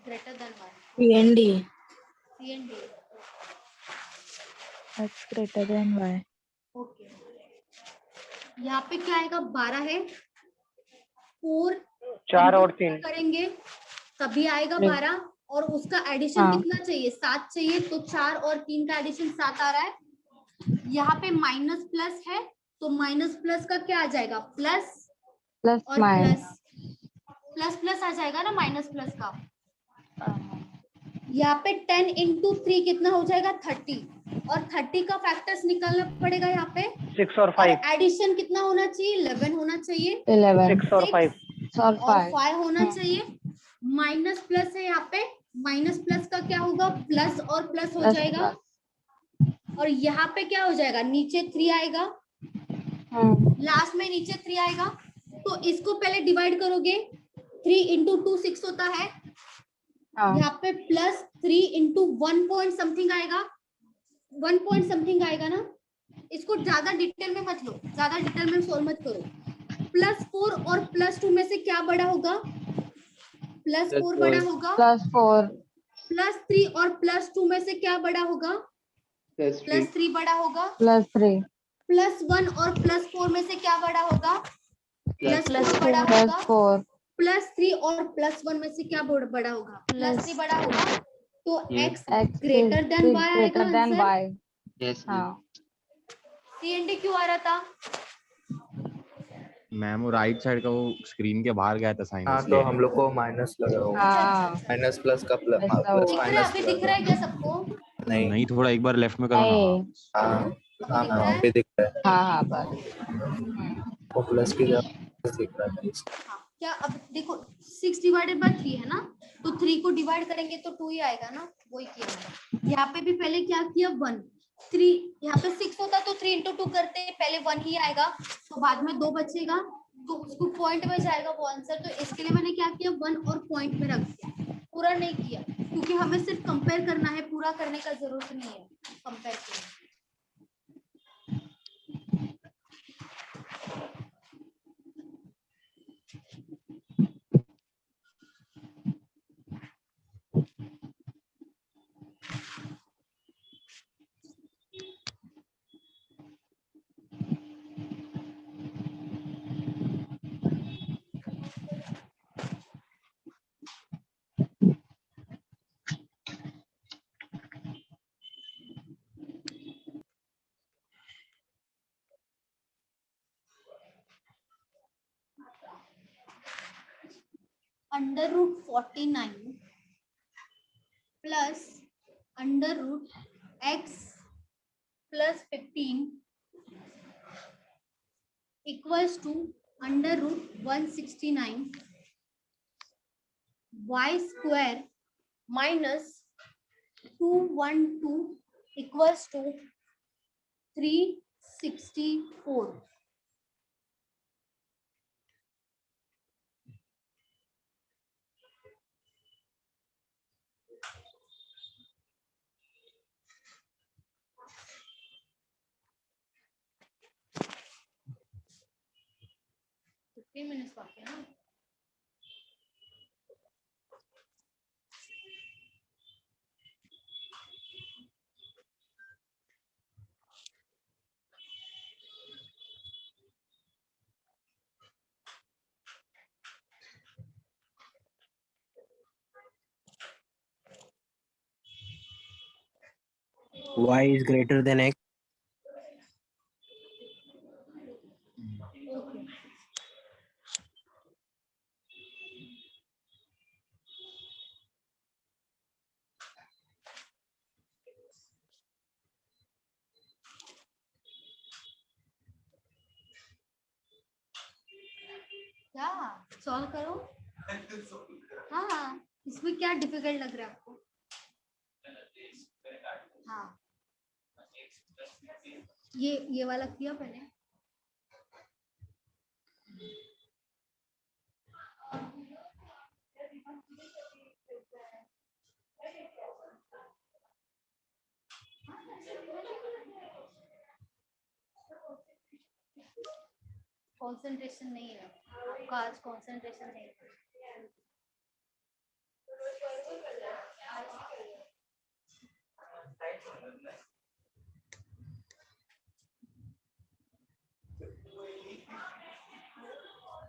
[SPEAKER 1] Greater than y।
[SPEAKER 8] C and D.
[SPEAKER 1] C and D.
[SPEAKER 12] x greater than y.
[SPEAKER 1] Okay, यहाँ पे क्या आएगा? 12 है, 4
[SPEAKER 10] 4 और 3
[SPEAKER 1] करेंगे तभी आएगा 12, और उसका एडिशन
[SPEAKER 8] हाँ।
[SPEAKER 1] कितना चाहिए? 7 चाहिए, तो 4 और 3 का एडिशन 7 आ रहा है। यहाँ पे माइनस प्लस है, तो माइनस प्लस का क्या आ जाएगा? प्लस
[SPEAKER 8] Plus
[SPEAKER 1] और
[SPEAKER 8] minus.
[SPEAKER 1] प्लस प्लस आ जाएगा ना माइनस प्लस का। यहाँ पे 10 into 3 कितना हो जाएगा? 30, और 30 का फैक्टर्स निकालना पड़ेगा यहाँ पे।
[SPEAKER 10] 6 और 5
[SPEAKER 1] एडिशन कितना होना चाहिए? 11 होना चाहिए।
[SPEAKER 8] 11
[SPEAKER 10] 6 और 5
[SPEAKER 8] और
[SPEAKER 1] और
[SPEAKER 8] 5.
[SPEAKER 1] 5 होना चाहिए। माइनस प्लस है यहाँ पे, माइनस प्लस का क्या होगा? प्लस और प्लस हो जाएगा। और यहाँ पे क्या हो जाएगा? नीचे 3 आएगा, लास्ट में नीचे 3 आएगा। तो इसको पहले डिवाइड करोगे, 3 into 2 6 होता है। यहाँ पे प्लस 3 into 1 point समथिंग आएगा, 1 पॉइंट समथिंग आएगा ना। इसको ज्यादा डिटेल में मत लो, ज्यादा डिटेल में सोल्व मत करो। +4 और +2 में से क्या बड़ा होगा? +4 बड़ा होगा।
[SPEAKER 15] +4
[SPEAKER 1] +3 और +2 में से क्या बड़ा होगा? +3 बड़ा होगा।
[SPEAKER 15] +3
[SPEAKER 1] +1 और +4 में से क्या बड़ा होगा? +4 बड़ा होगा।
[SPEAKER 15] +4
[SPEAKER 1] +3 और +1 में से क्या बड़ा होगा? +3 बड़ा होगा। तो x
[SPEAKER 15] x
[SPEAKER 1] greater than y आएगा
[SPEAKER 15] greater than
[SPEAKER 1] answer.
[SPEAKER 15] y।
[SPEAKER 7] Yes
[SPEAKER 15] हाँ
[SPEAKER 1] CND क्यों आ रहा था?
[SPEAKER 13] मैम वो राइट साइड का वो स्क्रीन के बाहर गया था साइन
[SPEAKER 3] हाँ तो हम लोग को माइनस लगा होगा।
[SPEAKER 15] हाँ
[SPEAKER 3] माइनस प्लस का प्लस
[SPEAKER 15] ऐसा
[SPEAKER 3] प्लस
[SPEAKER 15] होगा।
[SPEAKER 1] दिख रहा है?
[SPEAKER 3] माइनस
[SPEAKER 1] अभी दिख रहा है क्या सबको?
[SPEAKER 3] नहीं।
[SPEAKER 13] नहीं थोड़ा एक बार लेफ्ट में करो ना।
[SPEAKER 15] नहीं
[SPEAKER 3] हाँ
[SPEAKER 1] दिख
[SPEAKER 3] हाँ
[SPEAKER 1] रहा है?
[SPEAKER 3] पे दिख रहा है।
[SPEAKER 15] हाँ बस
[SPEAKER 3] वो प्लस की जगह प्लस दिख रहा है।
[SPEAKER 1] हाँ, क्या अब देखो 6 डिवाइडेड बाय 3 है ना, तो 3 को डिवाइड करेंगे तो 2 ही आएगा ना, वही किया मैंने। यहाँ पे भी पहले क्या किया 1 3, यहाँ पे 6 होता तो 3 × 2 करते, पहले 1 ही आएगा तो बाद में 2 बचेगा तो उसको पॉइंट में जाएगा वो आंसर। तो इसके लिए मैंने क्या किया 1 और पॉइंट में रख दिया, पूरा नहीं किया क्योंकि हमें सिर्फ कंपेयर करना है, पूरा करने का जरूरत नहीं है कंपेयर करने। √49 plus √x plus 15 equals to √169 y square minus 212 equals to 364. minutes बाकी है ना।
[SPEAKER 5] y is greater than x.
[SPEAKER 1] Okay. क्या सॉल्व करो। हाँ इसमें क्या डिफिकल्ट लग रहा है आपको? हाँ ये वाला किया पहले। कंसंट्रेशन नहीं है आपका आज, कंसंट्रेशन नहीं है।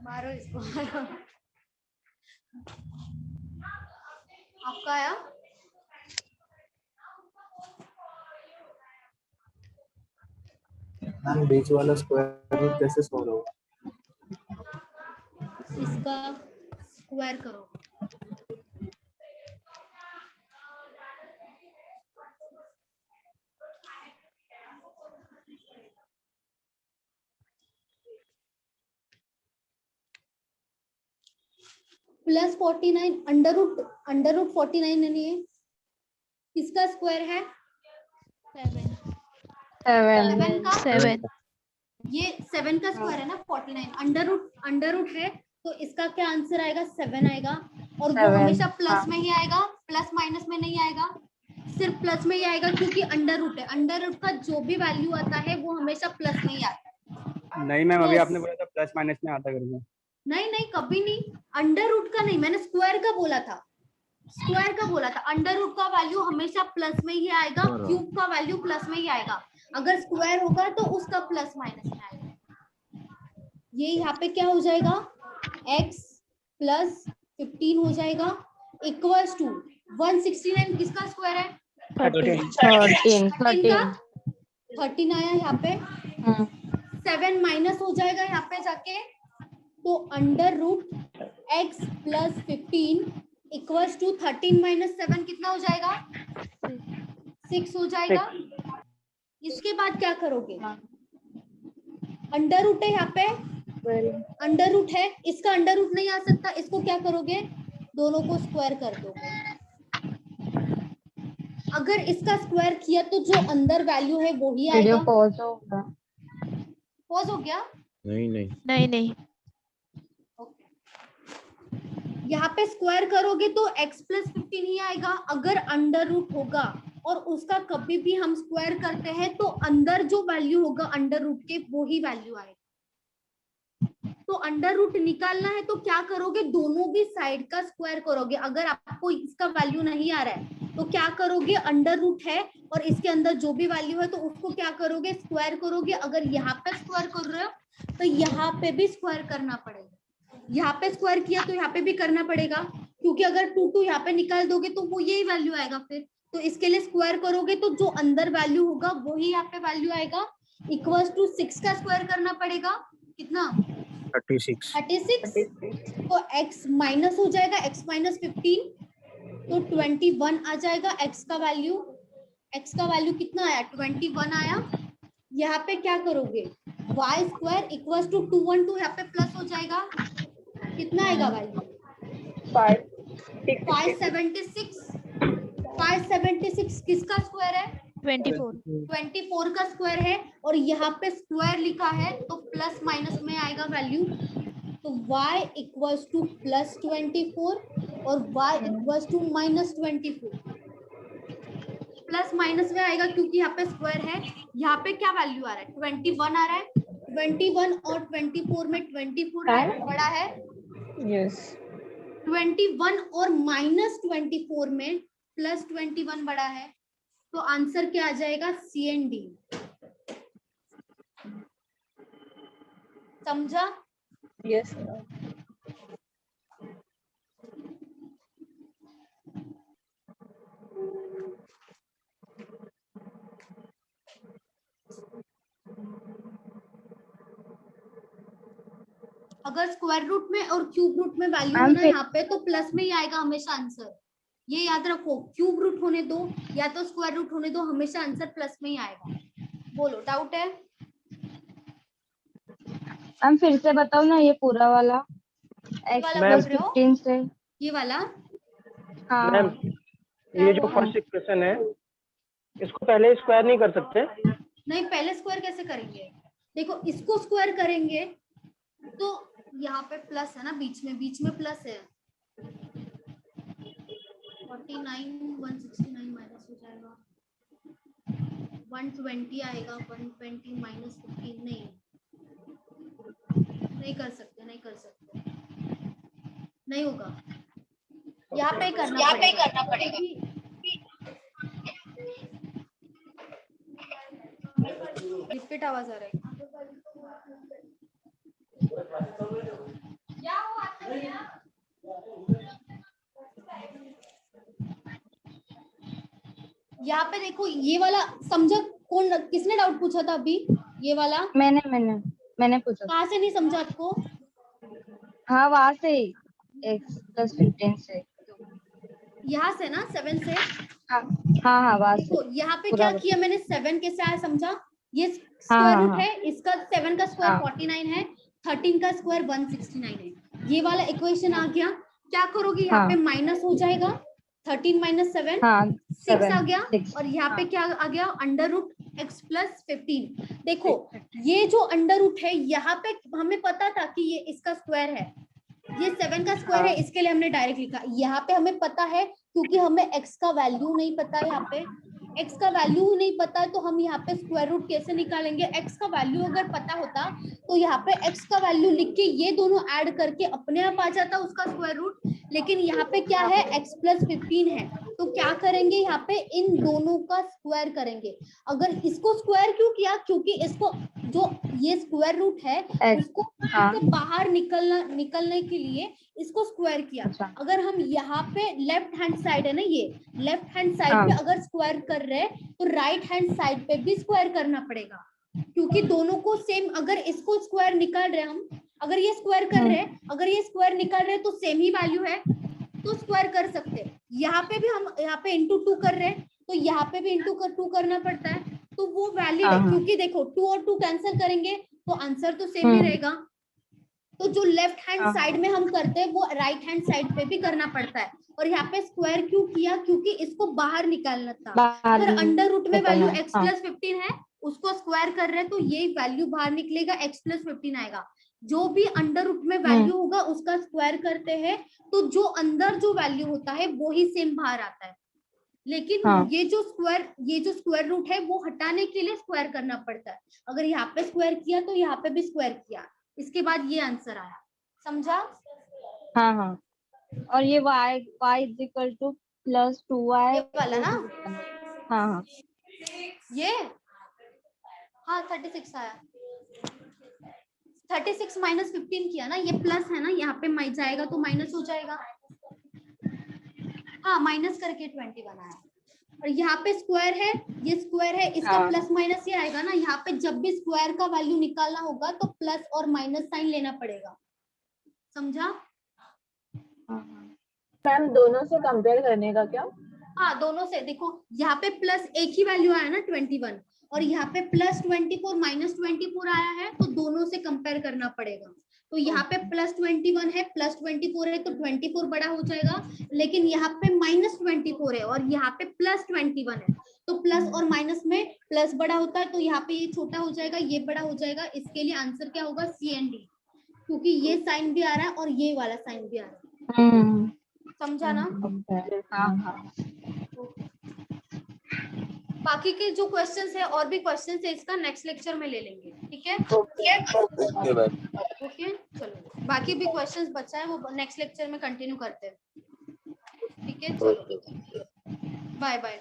[SPEAKER 1] मारो इसको मारो। आपका आया?
[SPEAKER 3] मैम बीच वाला स्क्वायर रूट कैसे सॉल्व होगा?
[SPEAKER 1] इसका स्क्वायर करो। +49 अंडर रूट 49 नहीं है, किसका स्क्वायर है? 7 ये 7 का स्क्वायर है ना 49। अंडर रूट है तो इसका क्या आंसर आएगा? 7 आएगा। और वो हमेशा प्लस में ही आएगा, प्लस माइनस में नहीं आएगा। सिर्फ प्लस में ही आएगा क्योंकि अंडर रूट है, अंडर रूट का जो भी वैल्यू आता है वो हमेशा प्लस में ही आता है।
[SPEAKER 10] नहीं मैम, अभी
[SPEAKER 1] Yes.
[SPEAKER 10] आपने बोला था प्लस माइनस में आता करके।
[SPEAKER 1] नहीं नहीं, कभी नहीं, अंडर रूट का नहीं, मैंने स्क्वायर का बोला था, स्क्वायर का बोला था। अंडर रूट का वैल्यू हमेशा प्लस में ही आएगा, क्यूब का वैल्यू प्लस में ही आएगा, अगर स्क्वायर होगा तो उसका प्लस माइनस में आएगा। ये यहाँ पे क्या हो जाएगा, x प्लस 15 हो जाएगा इक्वल्स टू 169 किसका स्क्वायर है, 13 आया यहाँ पे, 7 माइनस हो जाएगा यहाँ पे जाके, तो under root x plus 15 equals to 13 minus 7 कितना हो जाएगा, 6 हो जाएगा। इसके बाद क्या करोगे, अंडर रूट है यहाँ पे, अंडर रूट है, इसका अंडर रूट नहीं आ सकता, इसको क्या करोगे, दोनों को स्क्वायर कर दोगे। अगर इसका स्क्वायर किया तो जो अंदर वैल्यू है वो ही आएगा।
[SPEAKER 8] पॉज होगा,
[SPEAKER 1] पॉज हो गया,
[SPEAKER 13] नहीं नहीं
[SPEAKER 15] नहीं नहीं,
[SPEAKER 1] यहाँ पे स्क्वायर करोगे तो x प्लस 15 ही आएगा। अगर अंडर रूट होगा और उसका कभी भी हम स्क्वायर करते हैं तो अंदर जो वैल्यू होगा अंडर रूट के वो ही वैल्यू आएगा। तो अंडर रूट निकालना है तो क्या करोगे, दोनों भी साइड का स्क्वायर करोगे। अगर आपको इसका वैल्यू नहीं आ रहा है तो क्या करोगे, अंडर रूट है और इसके अंदर जो भी वैल्यू है तो उसको क्या करोगे, स्क्वायर करोगे। अगर यहाँ पे स्क्वायर कर रहे हो तो यहाँ पे भी स्क्वायर करना पड़ेगा, यहाँ पे स्क्वायर किया तो यहाँ पे भी करना पड़ेगा, क्योंकि अगर 2 यहाँ पे निकाल दोगे तो वो यही वैल्यू आएगा फिर। तो इसके लिए स्क्वायर करोगे तो जो अंदर वैल्यू होगा वही यहाँ पे वैल्यू आएगा। इक्वल्स टू 6 का स्क्वायर करना पड़ेगा, कितना
[SPEAKER 5] 36।
[SPEAKER 1] 36। तो x माइनस हो जाएगा, x माइनस 15 तो 21 आ जाएगा। x का वैल्यू कितना आया, 21 आया। यहाँ पे क्या करोगे, y स्क्वायर इक्वल्स टू 212 यहाँ पे प्लस हो जाएगा, कितना आएगा वैल्यू 576 किसका स्क्वायर है, 24 का स्क्वायर है। और यहाँ पे स्क्वायर लिखा है तो प्लस माइनस में आएगा वैल्यू, तो y इक्वल्स टू प्लस 24 और y equals to minus 24। Plus minus में आएगा क्योंकि यहाँ पे स्क्वायर है। यहाँ पे क्या वैल्यू आ रहा है, 21 आ रहा है। 21 और 24 में 24 बड़ा है,
[SPEAKER 6] यस
[SPEAKER 1] 21 और माइनस 24 में प्लस 21 बड़ा है। तो आंसर क्या आ जाएगा, सी एंड डी। समझा,
[SPEAKER 6] यस
[SPEAKER 1] अगर स्क्वायर रूट में और क्यूब रूट में वैल्यू है ना यहाँ पे तो प्लस में ही आएगा हमेशा आंसर, ये याद रखो। क्यूब रूट होने दो या तो स्क्वायर रूट होने दो, हमेशा आंसर प्लस में ही आएगा। बोलो, डाउट है?
[SPEAKER 8] हम फिर से बताओ ना, ये पूरा वाला x प्लस 15 से,
[SPEAKER 1] ये वाला,
[SPEAKER 8] हाँ
[SPEAKER 10] मैम ये जो फर्स्ट इक्वेशन है इसको पहले स्क्वायर नहीं कर सकते?
[SPEAKER 1] नहीं, पहले स्क्वायर कैसे करेंगे, देखो इसको स्क्वायर करेंगे तो यहाँ पे प्लस है ना, बीच में प्लस है। 49 169 माइनस हो जाएगा, 120 आएगा। 120 माइनस 15 नहीं कर सकते, नहीं होगा। यहाँ पे करना पड़ेगा। रिपीट आवाज आ रहा है। यहाँ पे देखो, ये वाला समझा, कौन किसने डाउट पूछा था अभी, ये वाला
[SPEAKER 8] मैंने पूछा।
[SPEAKER 1] कहाँ से नहीं समझा आपको?
[SPEAKER 8] हाँ वहां से ही, x प्लस 15 से,
[SPEAKER 1] यहाँ से ना, 7 से।
[SPEAKER 8] हाँ वहां से।
[SPEAKER 1] देखो यहाँ पे क्या किया मैंने, 7 कैसे आया समझा, ये स्क्वायर रूट है, इसका 7 का स्क्वायर 49 है, 13 का स्क्वायर 169 है। ये वाला इक्वेशन आ गया। क्या करोगे, यहाँ पे माइनस हो जाएगा, 13 माइनस 7 6 आ गया। और यहाँ पे क्या आ गया, अंडर रूट x प्लस 15। देखो ये जो अंडर रूट है, यहाँ पे हमें पता था कि ये इसका स्क्वायर है, ये 7 का स्क्वायर है, इसके लिए हमने डायरेक्ट लिखा। यहाँ पे हमें पता है क्योंकि हमें x का वैल्यू नहीं पता है, यहाँ पे x का वैल्यू नहीं पता है तो हम यहाँ पे स्क्वायर रूट कैसे निकालेंगे? x का वैल्यू अगर पता होता तो यहाँ पे x का वैल्यू लिख के ये दोनों ऐड करके अपने आप आ जाता उसका स्क्वायर रूट, लेकिन यहाँ पे क्या है x प्लस 15 है, तो क्या करेंगे यहाँ पे इन दोनों का स्क्वायर करेंगे। अगर इसको स्क्वायर क्यों किया? क्योंकि इसको जो ये स्क्वायर रूट है उसको से बाहर निकलने के लिए इसको स्क्वायर किया। अगर हम यहाँ पे लेफ्ट हैंड साइड है ना, ये लेफ्ट हैंड साइड पे अगर स्क्वायर कर रहे हैं तो राइट हैंड साइड पे भी स्क्वायर करना पड़ेगा, क्योंकि दोनों को सेम, अगर इसको स्क्वायर निकाल रहे हैं हम, अगर ये स्क्वायर कर रहे हैं, अगर ये स्क्वायर निकाल रहे हैं तो सेम ही वैल्यू है तो स्क्वायर कर सकते हैं। यहाँ पे भी हम यहाँ पे इंटू 2 कर रहे हैं तो यहाँ पे भी इंटू 2 करना पड़ता है, तो वो वैलिड है, क्योंकि देखो 2 और 2 कैंसिल करेंगे तो आंसर तो सेम ही रहेगा। तो जो लेफ्ट हैंड साइड में हम करते हैं वो राइट हैंड साइड पे भी करना पड़ता है। और यहाँ पे स्क्वायर क्यों किया? क्योंकि इसको बाहर निकालना था। अगर अंडर रूट में वैल्यू x प्लस 15 है, उसको स्क्वायर कर रहे हैं तो ये वैल्यू बाहर निकलेगा, x प्लस 15 आएगा। जो भी अंडर रूट में वैल्यू होगा उसका स्क्वायर करते हैं तो जो अंदर जो वैल्यू होता है वो ही सेम बाहर आता है। लेकिन ये जो स्क्वायर रूट है वो हटाने के लिए स्क्वायर करना पड़ता है। अगर यहाँ पे स्क्वायर किया तो यहाँ पे भी स्क्वायर किया, इसके बाद ये आंसर आया। समझा?
[SPEAKER 16] हाँ हाँ। और ये y is equal two plus 2y
[SPEAKER 1] वाला ना?
[SPEAKER 16] हाँ हाँ
[SPEAKER 1] ये हाँ 36 आया। 36 माइनस 15 किया ना, ये प्लस है ना, यहाँ पे जाएगा तो माइनस हो जाएगा। हाँ माइनस करके 21 आया। और यहाँ पे स्क्वायर है, ये स्क्वायर है, इसका प्लस माइनस ये आएगा ना। यहाँ पे जब भी स्क्वायर का वैल्यू निकालना होगा तो प्लस और माइनस साइन लेना पड़ेगा। समझा?
[SPEAKER 6] मैम दोनों से कंपेयर करने का क्या?
[SPEAKER 1] हाँ दोनों से। देखो यहाँ पे प्लस एक ही वैल्यू आया ना 21, और यहाँ पे प्लस 24 माइनस 24 आया है, तो दोनों से कंपेयर करना पड़ेगा। तो यहाँ पे प्लस 21 है, प्लस 24 है, तो 24 बड़ा हो जाएगा, लेकिन यहाँ पे माइनस 24 है और यहाँ पे प्लस 21 है, तो प्लस और माइनस में प्लस बड़ा होता है, तो यहाँ पे ये छोटा हो जाएगा, ये बड़ा हो जाएगा। इसके लिए आंसर क्या होगा? सी एंड डी, क्योंकि ये साइन भी आ रहा है और ये वाला साइन भी आ रहा है। समझा ना?
[SPEAKER 6] हाँ।
[SPEAKER 1] बाकी के जो क्वेश्चंस है और भी क्वेश्चंस है इसका नेक्स्ट लेक्चर में ले लेंगे, ठीक है? ओके चलो, बाकी भी क्वेश्चंस बचा है वो नेक्स्ट लेक्चर में कंटिन्यू करते हैं, ठीक है? चलो बाय बाय।